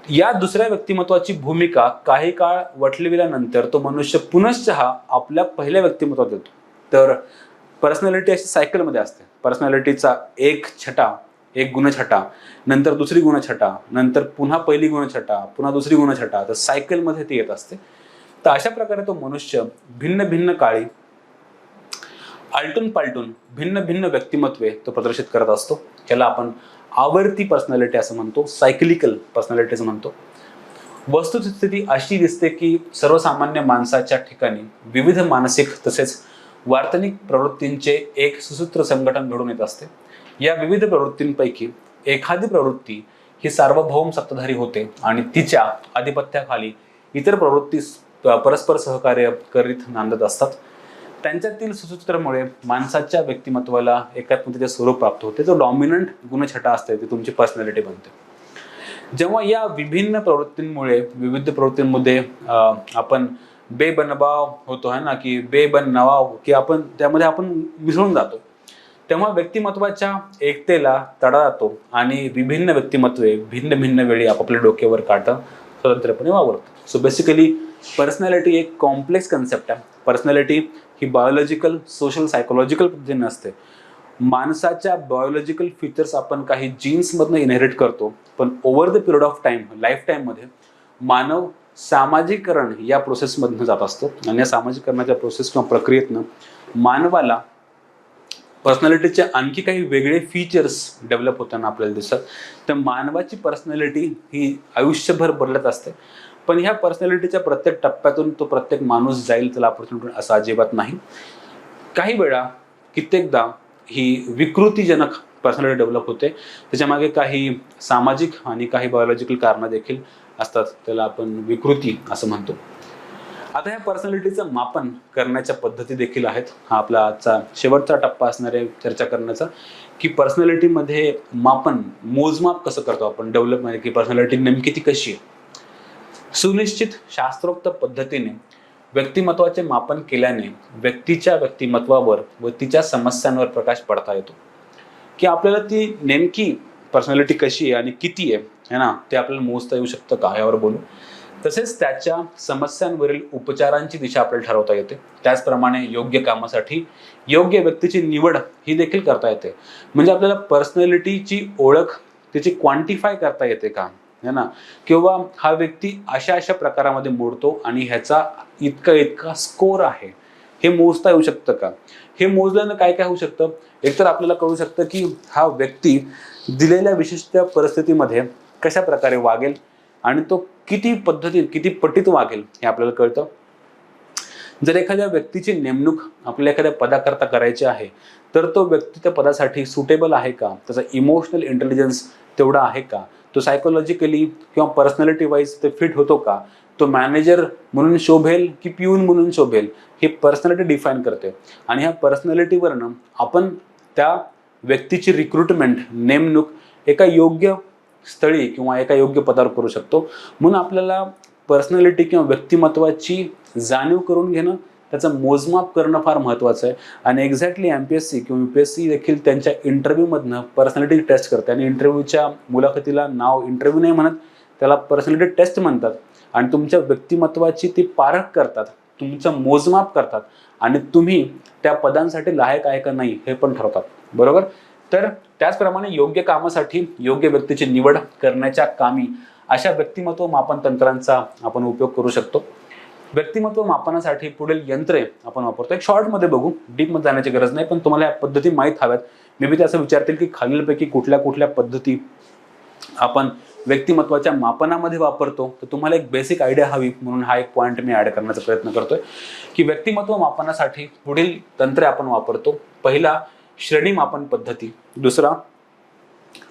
या दुसऱ्या व्यक्तिमत्वाची भूमिका काही काळ वठविल्यानंतर तो मनुष्य पुनश्च आपल्या पहिल्या व्यक्तिमत्वात येतो. तर पर्सनॅलिटी अशी सायकलमध्ये असते. पर्सनॅलिटीचा एक छटा, एक गुणछटा, नंतर दुसरी गुणछटा, नंतर पुन्हा पहिली गुणछटा, पुन्हा दुसरी गुणछटा. तर सायकलमध्ये ती येत असते. तर अशा प्रकारे तो मनुष्य भिन्न भिन्न काळी आलटून पालटून भिन्न भिन्न व्यक्तिमत्वे तो प्रदर्शित करत असतो. याला आपण आवर्ती पर्सनॅलिटी असं म्हणतो, सायकलिकल पर्सनॅलिटीज म्हणतो. वस्तुस्थिती अशी दिसते की सर्वसामान्य माणसाच्या ठिकाणी विविध मानसिक तसेच वार्तनिक प्रवृत्तींचे एक सुसूत्र संघटन घडून येत असते. या विविध प्रवृत्तींपैकी एखादी प्रवृत्ती ही सार्वभौम सत्ताधारी होते आणि तिच्या आधिपत्याखाली इतर प्रवृत्ती परस्पर सहकार्य करीत नांदत असतात. त्यांच्यातील सुसूत्रमुळे माणसाच्या व्यक्तिमत्वाला एकात्मतेचे स्वरूप प्राप्त होते. जो डॉमिनंट गुणछटा असते ती तुमची पर्सनॅलिटी बनते. जेव्हा या विभिन्न प्रवृत्तींमुळे विविध प्रवृत्तींमध्ये आपण बेबनवाव होतो, है ना, की बेबनवाव, की आपण त्यामध्ये आपण मिसळून जातो, तेव्हा व्यक्तिमत्वाच्या एकतेला तडा जातो आणि विभिन्न व्यक्तिमत्वे भिन्न भिन्न वेळी आपापल्या डोक्यावर काढता स्वतंत्रपणे वावरतात. सो बेसिकली पर्सनॅलिटी एक कॉम्प्लेक्स कन्सेप्ट आहे. पर्सनॅलिटी ही बायोलॉजिकल, सोशल, सायकोलॉजिकल पद्धतीने असते. माणसाच्या बायोलॉजिकल फीचर्स आपण काही जीन्समधनं इनहेरिट करतो, पण over the period of time, life टाईममध्ये मानव सामाजिकरण या प्रोसेसमधनं जात असतो. आणि या सामाजिकरणाच्या प्रोसेस किंवा प्रक्रियेतनं मानवाला पर्सनॅलिटीचे आणखी काही वेगळे फीचर्स डेव्हलप होताना आपल्याला दिसतात. तर मानवाची पर्सनॅलिटी ही आयुष्यभर बदलत असते. पण ह्या पर्सनॅलिटीच्या प्रत्येक टप्प्यातून तो प्रत्येक माणूस जाईल त्याला ऑपॉर्च्युनिटी असं अजिबात नाही. काही वेळा कित्येकदा ही विकृतीजनक पर्सनॅलिटी डेव्हलप होते. त्याच्यामागे काही सामाजिक आणि काही बायोलॉजिकल कारणं देखील असतात, त्याला आपण विकृती असं म्हणतो. आता ह्या पर्सनॅलिटीचं मापन करण्याच्या पद्धती देखील आहेत. हा आपला आजचा शेवटचा टप्पा असणार आहे चर्चा करण्याचा, की पर्सनॅलिटीमध्ये मापन, मोजमाप कसं करतो आपण डेव्हलपमध्ये, की पर्सनॅलिटी नेमकी ती कशी आहे. सुनिश्चित शास्त्रोक्त पद्धतीने व्यक्तिमत्वाचे मापन केल्याने व्यक्तीच्या व्यक्तिमत्वावर व तिच्या समस्यांवर प्रकाश पडता येतो, की आपल्याला ती नेमकी पर्सनॅलिटी कशी आहे आणि किती आहे, है ना, ते आपल्याला मोजता येऊ शकतं का, यावर बोलू. तसेच त्याच्या समस्यांवरील उपचारांची दिशा आपल्याला ठरवता येते. त्याचप्रमाणे योग्य कामासाठी योग्य व्यक्तीची निवड ही देखील करता येते. म्हणजे आपल्याला पर्सनॅलिटीची ओळख, तिची क्वांटिफाय करता येते का, है ना, किंवा हा व्यक्ती अशा अशा प्रकारामध्ये मोडतो आणि ह्याचा इतका इतका स्कोर आहे, हे मोजता येऊ शकतं का. हे मोजल्यानं काय काय होऊ शकतं. एकतर आपल्याला कळू शकतं की हा व्यक्ती दिलेल्या विशिष्ट परिस्थितीमध्ये कशा प्रकारे वागेल आणि तो किती पटीत वागेल हे आपल्याला कळतं. जर एखाद्या व्यक्तीची नेमणूक आपल्याला एखाद्या पदाकरता करायची आहे, तर तो व्यक्ती त्या पदासाठी सुटेबल आहे का, त्याचा इमोशनल इंटेलिजन्स तेवढा आहे का, तो सायकोलॉजिकली किंवा पर्सनॅलिटी वाईज ते फिट होतो का, तो मॅनेजर म्हणून शोभेल की पिऊन म्हणून शोभेल, हे पर्सनॅलिटी डिफाईन करते. आणि ह्या पर्सनॅलिटीवरनं आपण त्या व्यक्तीची रिक्रुटमेंट, नेमणूक एका योग्य स्थळी किंवा एका योग्य पदावर करू शकतो. म्हणून आपल्याला पर्सनॅलिटी किंवा व्यक्तिमत्वाची जाणीव करून घेणं, त्याचं मोजमाप करणं फार महत्त्वाचं आहे. आणि एक्झॅक्टली MPSC किंवा UPSC देखील त्यांच्या इंटरव्ह्यूमधनं पर्सनॅलिटी टेस्ट करते. आणि इंटरव्ह्यूच्या मुलाखतीला नाव इंटरव्ह्यू नाही म्हणत, त्याला पर्सनॅलिटी टेस्ट म्हणतात. आणि तुमच्या व्यक्तिमत्वाची ती पारख करतात, तुमचं मोजमाप करतात आणि तुम्ही त्या पदांसाठी लायक आहे का नाही हे पण ठरवतात, बरोबर. तर त्याचप्रमाणे योग्य कामासाठी योग्य व्यक्तीची निवड करण्याच्या कामी अशा व्यक्तिमत्व मापन तंत्रांचा आपण उपयोग करू शकतो. व्यक्तिमत्व मापनासाठी पुढील यंत्रे आपण वापरतो. एक शॉर्टमध्ये बघू, डीपमध्ये जाण्याची गरज नाही, पण तुम्हाला या पद्धती माहीत हव्यात. मे बी ते असं विचारतील की खालीलपैकी कुठल्या कुठल्या पद्धती आपण व्यक्तिमत्वाच्या मापनामध्ये वापरतो. तर तुम्हाला एक बेसिक आयडिया हवी म्हणून हा एक पॉईंट मी ऍड करण्याचा प्रयत्न करतोय की व्यक्तिमत्व मापनासाठी पुढील तंत्रे आपण वापरतो. पहिला श्रेणी मापन पद्धती, दुसरा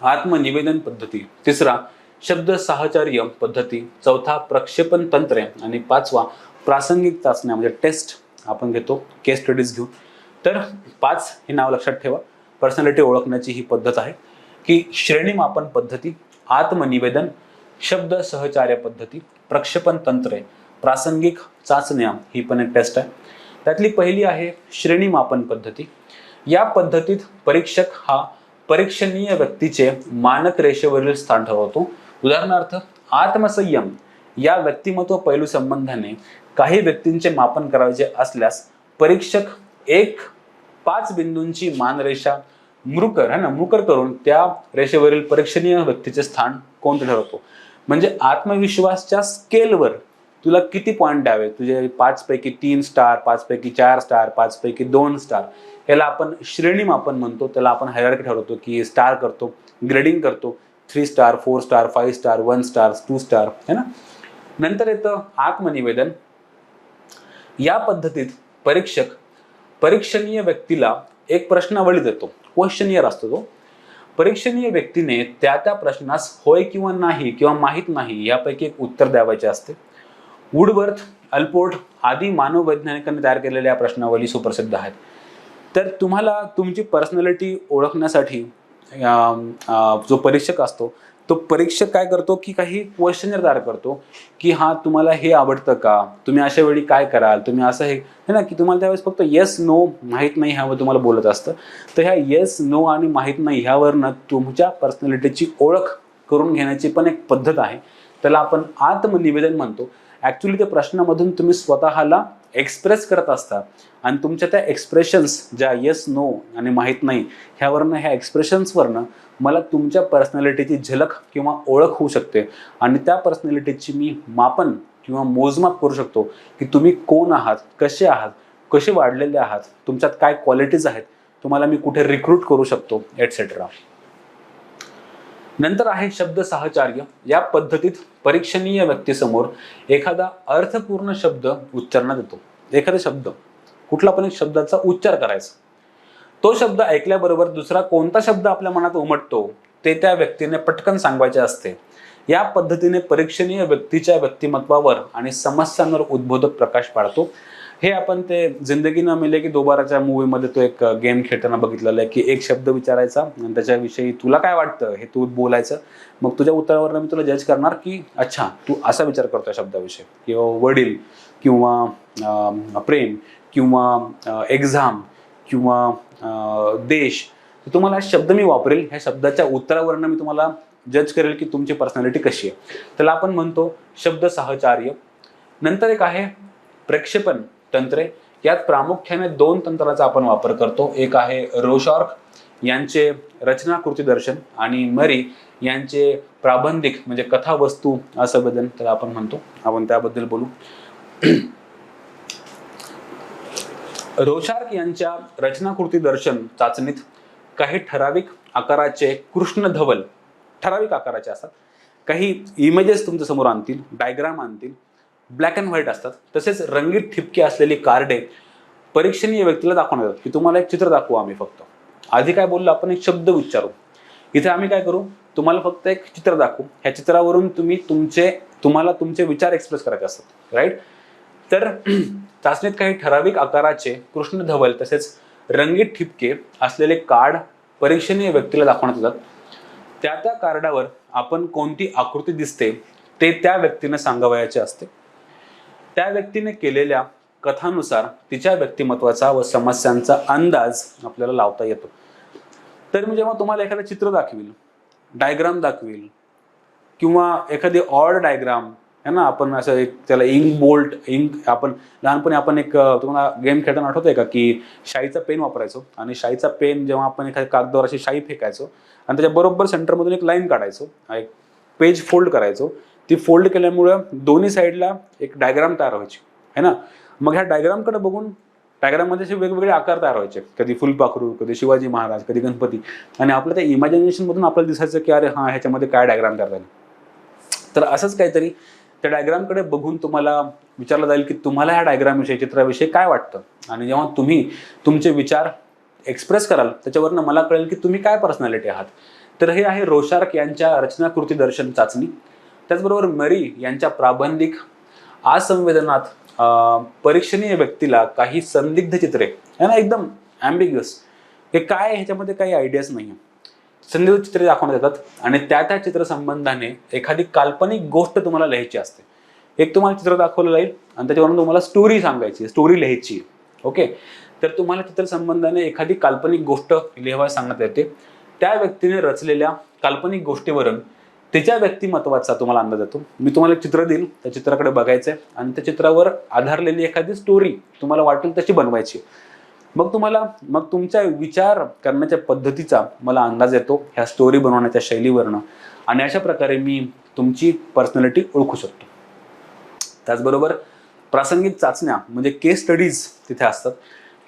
आत्मनिवेदन पद्धती, तिसरा शब्द साहचर्य पद्धती, चौथा प्रक्षेपण तंत्रे आणि पाचवा प्रासंगिक चाचण्या म्हणजे टेस्ट आपण घेतो, केस स्टडीज घेऊ. तर 5 हे नाव लक्षात ठेवा. पर्सनॅलिटी ओळखण्याची ही पद्धत आहे की श्रेणी मापन पद्धती, आत्मनिवेदन, शब्द सहचार्य पद्धती, प्रक्षेपण तंत्रे, प्रासंगिक चाचण्या ही पण एक टेस्ट आहे. त्यातली पहिली आहे श्रेणी मापन पद्धती. या पद्धतीत परीक्षक हा परीक्षणीय व्यक्तीचे मानक रेषेवरील स्थान ठरवतो. उदाहरणार्थ आत्मसंयम या व्यक्तिमत्व पैलू संबंधाने काही व्यक्तींचे मापन करायचे असल्यास परीक्षक 5 बिंदूंची मानरेषा मुकर करून त्या रेषेवरील परीक्षणीय व्यक्तीचे स्थान कोणते ठरवतो. म्हणजे आत्मविश्वासच्या स्केलवर तुला किती पॉईंट द्यावे, तुझे 5 पैकी 3 स्टार, 5 पैकी 4 स्टार, 5 पैकी 2 स्टार, याला आपण श्रेणी मापन म्हणतो. त्याला आपण हायरार्की ठरवतो की स्टार करतो, ग्रेडिंग करतो, 3 star, 4 star, 5 star, 1 star, 2 star, है ना. नंतर येतं आत्मनिवेदन. या पद्धतीत परीक्षक परीक्षणीय व्यक्तीला एक प्रश्नावली देतो, क्वेश्चनियर असतो तो. परीक्षणीय व्यक्तीने त्या प्रश्नास होय किंवा नाही किंवा माहीत नाही यापैकी एक उत्तर द्यावायचे असते. वुडवर्थ, अल्पोर्ट आदी मानव वैज्ञानिकांनी तयार केलेल्या या प्रश्नावली सुप्रसिद्ध आहेत. तर तुम्हाला तुमची पर्सनॅलिटी ओळखण्यासाठी जो परीक्षक असतो तो परीक्षक काय करतो की काही क्वेश्चनर तयार करतो की हा तुम्हाला हे आवडतं का, तुम्ही अशा वेळी काय कराल, तुम्ही असं हे ना, की तुम्हाला त्यावेळेस फक्त येस नो माहीत नाही ह्यावर तुम्हाला बोलत असतं. तर ह्या येस नो आणि माहीत नाही ह्यावरनं तुमच्या पर्सनॅलिटीची ओळख करून घेण्याची पण एक पद्धत आहे. त्याला आपण आत्मनिवेदन म्हणतो. ऍक्च्युली त्या प्रश्नामधून तुम्ही स्वतःला एक्सप्रेस करत असता आणि तुमच्या त्या एक्सप्रेशन्स ज्या येस नो आणि माहीत नाही ह्यावरनं, ह्या एक्सप्रेशन्सवरनं मला तुमच्या पर्सनॅलिटीची झलक किंवा ओळख होऊ शकते आणि त्या पर्सनॅलिटीची मी मापन किंवा मोजमाप करू शकतो की तुम्ही कोण आहात, कसे वाढलेले आहात, तुमच्यात काय क्वालिटीज आहेत, तुम्हाला मी कुठे रिक्रूट करू शकतो, एटसेट्रा. नंतर आहे शब्द साहचर्य. या पद्धतीत परीक्षणीय व्यक्तीसमोर एखादा अर्थपूर्ण शब्द उच्चारण्यात येतो. एखादा शब्द, कुठला पण एक शब्दाचा उच्चार करायचा. तो शब्द ऐकल्याबरोबर दुसरा कोणता शब्द आपल्या मनात उमटतो ते त्या व्यक्तीने पटकन सांगायचे असते. या पद्धतीने परीक्षणीय व्यक्तीच्या व्यक्तिमत्वावर आणि समस्यांवर उद्बोधक प्रकाश पाडतो. हे आपण ते जिंदगी न मिले की दोबाराच्या मूवीमध्ये तो एक गेम खेळताना बघितलेलं आहे की एक शब्द विचारायचा आणि त्याच्याविषयी तुला काय वाटतं हे तू बोलायचं. मग तुझ्या उत्तरावरनं मी तुला जज करणार की अच्छा तू असा विचार करतो शब्दाविषयी, किंवा वडील किंवा प्रेम किंवा एक्झाम किंवा देश. तुम्हाला शब्द मी वापरेल, ह्या शब्दाच्या उत्तरावरनं मी तुम्हाला जज करेल की तुमची पर्सनॅलिटी कशी आहे. त्याला आपण म्हणतो शब्द साहचर्य. नंतर एक आहे प्रक्षेपण तंत्रे. यात प्रामुख्याने 2 तंत्राचा आपण वापर करतो. एक आहे रोशॉर्क यांचे रचनाकृती दर्शन आणि मरी यांचे प्राबंधिक म्हणजे कथा वस्तू असंवेदन त्याला आपण म्हणतो. आपण त्याबद्दल बोलू. रोशॉर्क यांच्या रचनाकृती दर्शन चाचणीत काही ठराविक आकाराचे कृष्णधवल, ठराविक आकाराचे असतात, काही इमेजेस तुमच्या समोर आणतील, डायग्राम आणतील, ब्लॅक अँड व्हाईट असतात. तसेच रंगीत ठिपके असलेली कार्डे परीक्षणीय व्यक्तीला दाखवण्यात येतात की तुम्हाला एक चित्र दाखवू. आम्ही फक्त आधी काय बोललो, आपण एक शब्द उच्चारू. इथे आम्ही काय करू, तुम्हाला फक्त एक चित्र दाखवू. ह्या चित्रावरून तुम्हाला तुमचे विचार एक्सप्रेस करायचे असतात, राईट. तर चाचणीत काही ठराविक आकाराचे कृष्णधवल तसेच रंगीत ठिपके असलेले कार्ड परीक्षणीय व्यक्तीला दाखवण्यात येतात. त्या कार्डावर आपण कोणती आकृती दिसते ते त्या व्यक्तीने सांगावयाचे असते. त्या व्यक्तीने केलेल्या कथानुसार तिच्या व्यक्तिमत्वाचा व समस्यांचा अंदाज आपल्याला लावता येतो. तर मी जेव्हा तुम्हाला एखादं चित्र दाखवील, डायग्राम दाखवील किंवा एखादी ऑड डायग्राम है ना, आपण असं एक त्याला इंक आपण लहानपणी आपण एक तुम्हाला गेम खेळताना आठवतंय का की शाईचा पेन वापरायचो आणि शाईचा पेन जेव्हा आपण एखाद्या कागदावर अशी शाई फेकायचो आणि त्याच्या बरोबर सेंटरमधून एक लाईन काढायचो, एक पेज फोल्ड करायचो. ती फोल्ड केल्यामुळं दोन्ही साईडला एक डायग्राम तयार व्हायची है ना. मग ह्या डायग्रामकडे बघून डायग्राममध्ये असे वेगवेगळे आकार तयार व्हायचे, कधी फुलपाखरू, कधी शिवाजी महाराज, कधी गणपती. आणि आपलं त्या इमॅजिनेशनमधून आपल्याला दिसायचं की अरे हां, ह्याच्यामध्ये काय डायग्राम तयार झाले. तर असंच काहीतरी त्या डायग्रामकडे बघून तुम्हाला विचारलं जाईल की तुम्हाला ह्या डायग्रामविषयी, चित्राविषयी काय वाटतं. आणि जेव्हा तुम्ही तुमचे विचार एक्सप्रेस कराल त्याच्यावरनं मला कळेल की तुम्ही काय पर्सनॅलिटी आहात. तर हे आहे रोशार्क यांच्या रचनाकृती दर्शन चाचणी. त्याचबरोबर मरी यांच्या प्राबंधिक असंवेदनात परीक्षणीय व्यक्तीला काही संदिग्ध चित्रे आहे ना, एकदम ॲम्बिग्युअस, हे काय ह्याच्यामध्ये काही आयडियाच नाही आहे, संदिग्ध चित्रे दाखवण्यात येतात. आणि त्या चित्रसंबंधाने एखादी काल्पनिक गोष्ट तुम्हाला लिहायची असते. एक तुम्हाला चित्र दाखवलं जाईल आणि त्याच्यावरून तुम्हाला स्टोरी सांगायची, स्टोरी लिहायची. ओके, तर तुम्हाला चित्रसंबंधाने एखादी काल्पनिक गोष्ट लिहायला सांगण्यात येते. त्या व्यक्तीने रचलेल्या काल्पनिक गोष्टीवरून त्याच्या व्यक्तिमत्वाचा तुम्हाला अंदाज येतो. मी तुम्हाला एक चित्र देईल, त्या चित्राकडे बघायचं आहे आणि त्या चित्रावर आधारलेली एखादी स्टोरी तुम्हाला वाटेल तशी बनवायची. मग तुमच्या विचार करण्याच्या पद्धतीचा मला अंदाज येतो ह्या स्टोरी बनवण्याच्या शैलीवरनं. आणि अशा प्रकारे मी तुमची पर्सनॅलिटी ओळखू शकतो. त्याचबरोबर प्रासंगिक चाचण्या म्हणजे केस स्टडीज तिथे असतात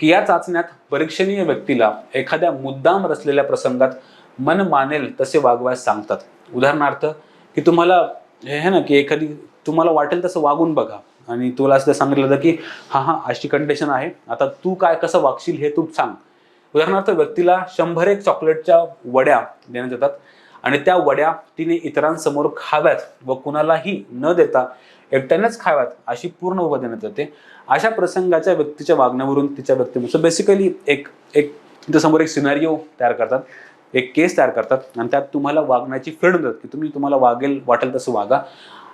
की या चाचण्यात परीक्षणीय व्यक्तीला एखाद्या मुद्दाम रचलेल्या प्रसंगात मन मानेल तसे वागवायला सांगतात. उदाहरणार्थ की तुम्हाला हे आहे ना की एखादी तुम्हाला वाटेल तसं वागून बघा आणि तुला असं सांगितलं जातं की हा अशी कंडिशन आहे, आता तू काय कसं वागशील हे तू सांग. उदाहरणार्थ व्यक्तीला 101 चॉकलेटच्या वड्या देण्यात येतात आणि त्या वड्या तिने इतरांसमोर खाव्यात व कुणालाही न देता एकट्यानेच खाव्यात अशी पूर्ण उभा देण्यात येते. अशा प्रसंगाच्या व्यक्तीच्या वागण्यावरून तिच्या व्यक्तिमत्व बेसिकली एक समोर एक सिनारिओ तयार करतात, एक केस तयार करतात आणि त्यात तुम्हाला वागण्याची फ्रीडम देतात की तुम्हाला वाटेल तसं वागा.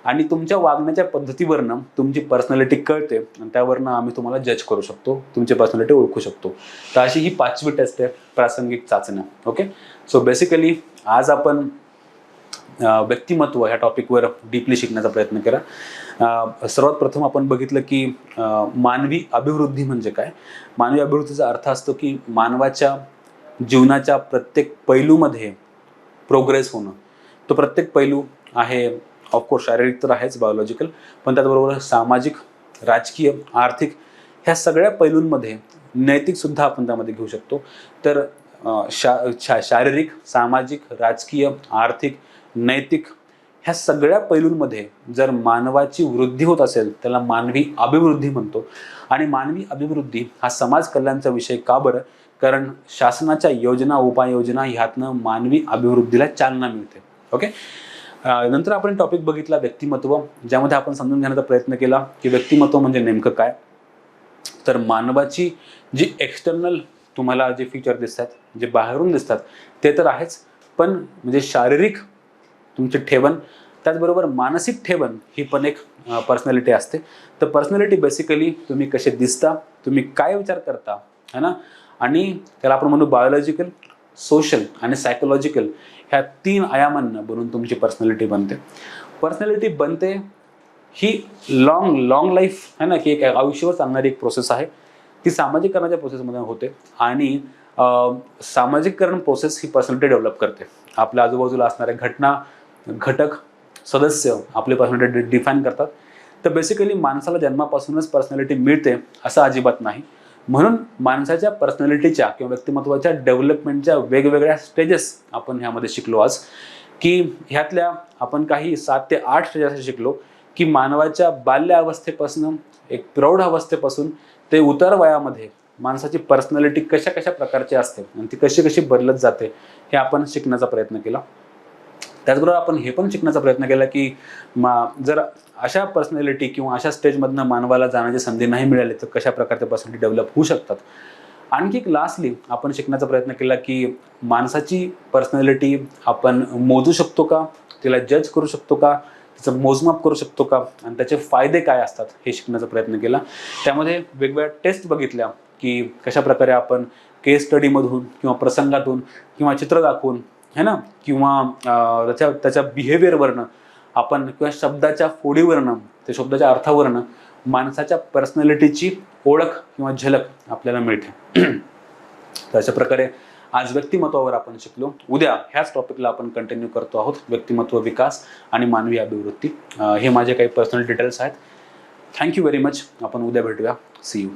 आणि तुमच्या वागण्याच्या पद्धतीवरनं तुमची पर्सनॅलिटी कळते आणि त्यावरनं आम्ही तुम्हाला जज करू शकतो, तुमची पर्सनॅलिटी ओळखू शकतो. तर अशी ही 5वी टेस्ट आहे, प्रासंगिक चाचण्या. ओके, सो बेसिकली आज आपण व्यक्तिमत्व ह्या टॉपिकवर डीपली शिकण्याचा प्रयत्न केला. सर्वात प्रथम आपण बघितलं की मानवी अभिवृद्धी म्हणजे काय. मानवी अभिवृद्धीचा अर्थ असतो की मानवाच्या जीवनाच्या प्रत्येक पैलूमध्ये प्रोग्रेस होणं. तो प्रत्येक पैलू आहे ऑफकोर्स शारीरिक तर आहेच, बायोलॉजिकल, पण त्याचबरोबर सामाजिक, राजकीय, आर्थिक ह्या सगळ्या पैलूंमध्ये नैतिक सुद्धा आपण त्यामध्ये घेऊ शकतो. तर शारीरिक, सामाजिक, राजकीय, आर्थिक, नैतिक ह्या सगळ्या पैलूंमध्ये जर मानवाची वृद्धी होत असेल त्याला मानवी अभिवृद्धी म्हणतो. आणि मानवी अभिवृद्धी हा समाज कल्याणचा विषय का बरं, कारण शासनाच्या योजना उपाययोजना ह्यातनं मानवी अभिवृद्धीला चालना मिळते. ओके, नंतर आपण टॉपिक बघितला व्यक्तिमत्व, ज्यामध्ये आपण समजून घेण्याचा प्रयत्न केला की व्यक्तिमत्व म्हणजे नेमकं काय. तर मानवाची जी एक्सटर्नल तुम्हाला जे फीचर दिसतात, जे बाहेरून दिसतात ते तर आहेच, पण म्हणजे शारीरिक तुमची ठेवण, त्याचबरोबर मानसिक ठेवण ही पण एक पर्सनॅलिटी असते. तर पर्सनॅलिटी बेसिकली तुम्ही कसे दिसता, तुम्ही काय विचार करता है ना, आणि त्याला आपण म्हणू बायोलॉजिकल, सोशल आणि सायकोलॉजिकल ह्या 3 आयामांना बनून तुमची पर्सनॅलिटी बनते. पर्सनॅलिटी बनते ही लॉंग लाईफ है ना, की एक आयुष्यभर चालणारी एक प्रोसेस आहे. ती सामाजिकरणाच्या प्रोसेसमध्ये होते आणि सामाजिककरण प्रोसेस ही पर्सनॅलिटी डेव्हलप करते. आपल्या आजूबाजूला असणाऱ्या घटना, घटक, सदस्य आपली पर्सनॅलिटी डिफाईन करतात. तर बेसिकली माणसाला जन्मापासूनच पर्सनॅलिटी मिळते असं अजिबात नाही. म्हणून माणसाच्या पर्सनॅलिटीच्या किंवा व्यक्तिमत्वाच्या डेव्हलपमेंटच्या वेगवेगळ्या स्टेजेस आपण ह्यामध्ये शिकलो आज. की ह्यातल्या आपण काही 7 ते 8 स्टेज असे शिकलो की मानवाच्या बाल्य अवस्थेपासून एक प्रौढ अवस्थेपासून ते उतर वयामध्ये माणसाची पर्सनॅलिटी कशा प्रकारची असते आणि ती कशी बदलत जाते हे आपण शिकण्याचा प्रयत्न केला. त्याचबरोबर आपण हे पण शिकण्याचा प्रयत्न केला की जर अशा पर्सनॅलिटी किंवा अशा स्टेजमधनं मानवाला जाण्याची संधी नाही मिळाली तर कशा प्रकारचे पर्सनॅलिटी डेव्हलप होऊ शकतात. आणखी एक लास्टली आपण शिकण्याचा प्रयत्न केला की माणसाची पर्सनॅलिटी आपण मोजू शकतो का, तिला जज करू शकतो का, तिचं मोजमाप करू शकतो का आणि त्याचे फायदे काय असतात हे शिकण्याचा प्रयत्न केला. त्यामध्ये वेगवेगळ्या टेस्ट बघितल्या की कशा प्रकारे आपण केस स्टडीमधून किंवा प्रसंगातून किंवा चित्र दाखवून है ना, किंवा त्याच्या बिहेवियरवरनं आपण किंवा शब्दाच्या फोडीवरनं, त्या शब्दाच्या अर्थावरनं माणसाच्या पर्सनॅलिटीची ओळख किंवा झलक आपल्याला मिळते. तर अशा प्रकारे आज व्यक्तिमत्वावर आपण शिकलो. उद्या ह्याच टॉपिकला आपण कंटिन्यू करतो आहोत, व्यक्तिमत्व विकास आणि मानवी अभिवृत्ती. हे माझे काही पर्सनल डिटेल्स आहेत. Thank you very much. आपण उद्या भेटूया. See you.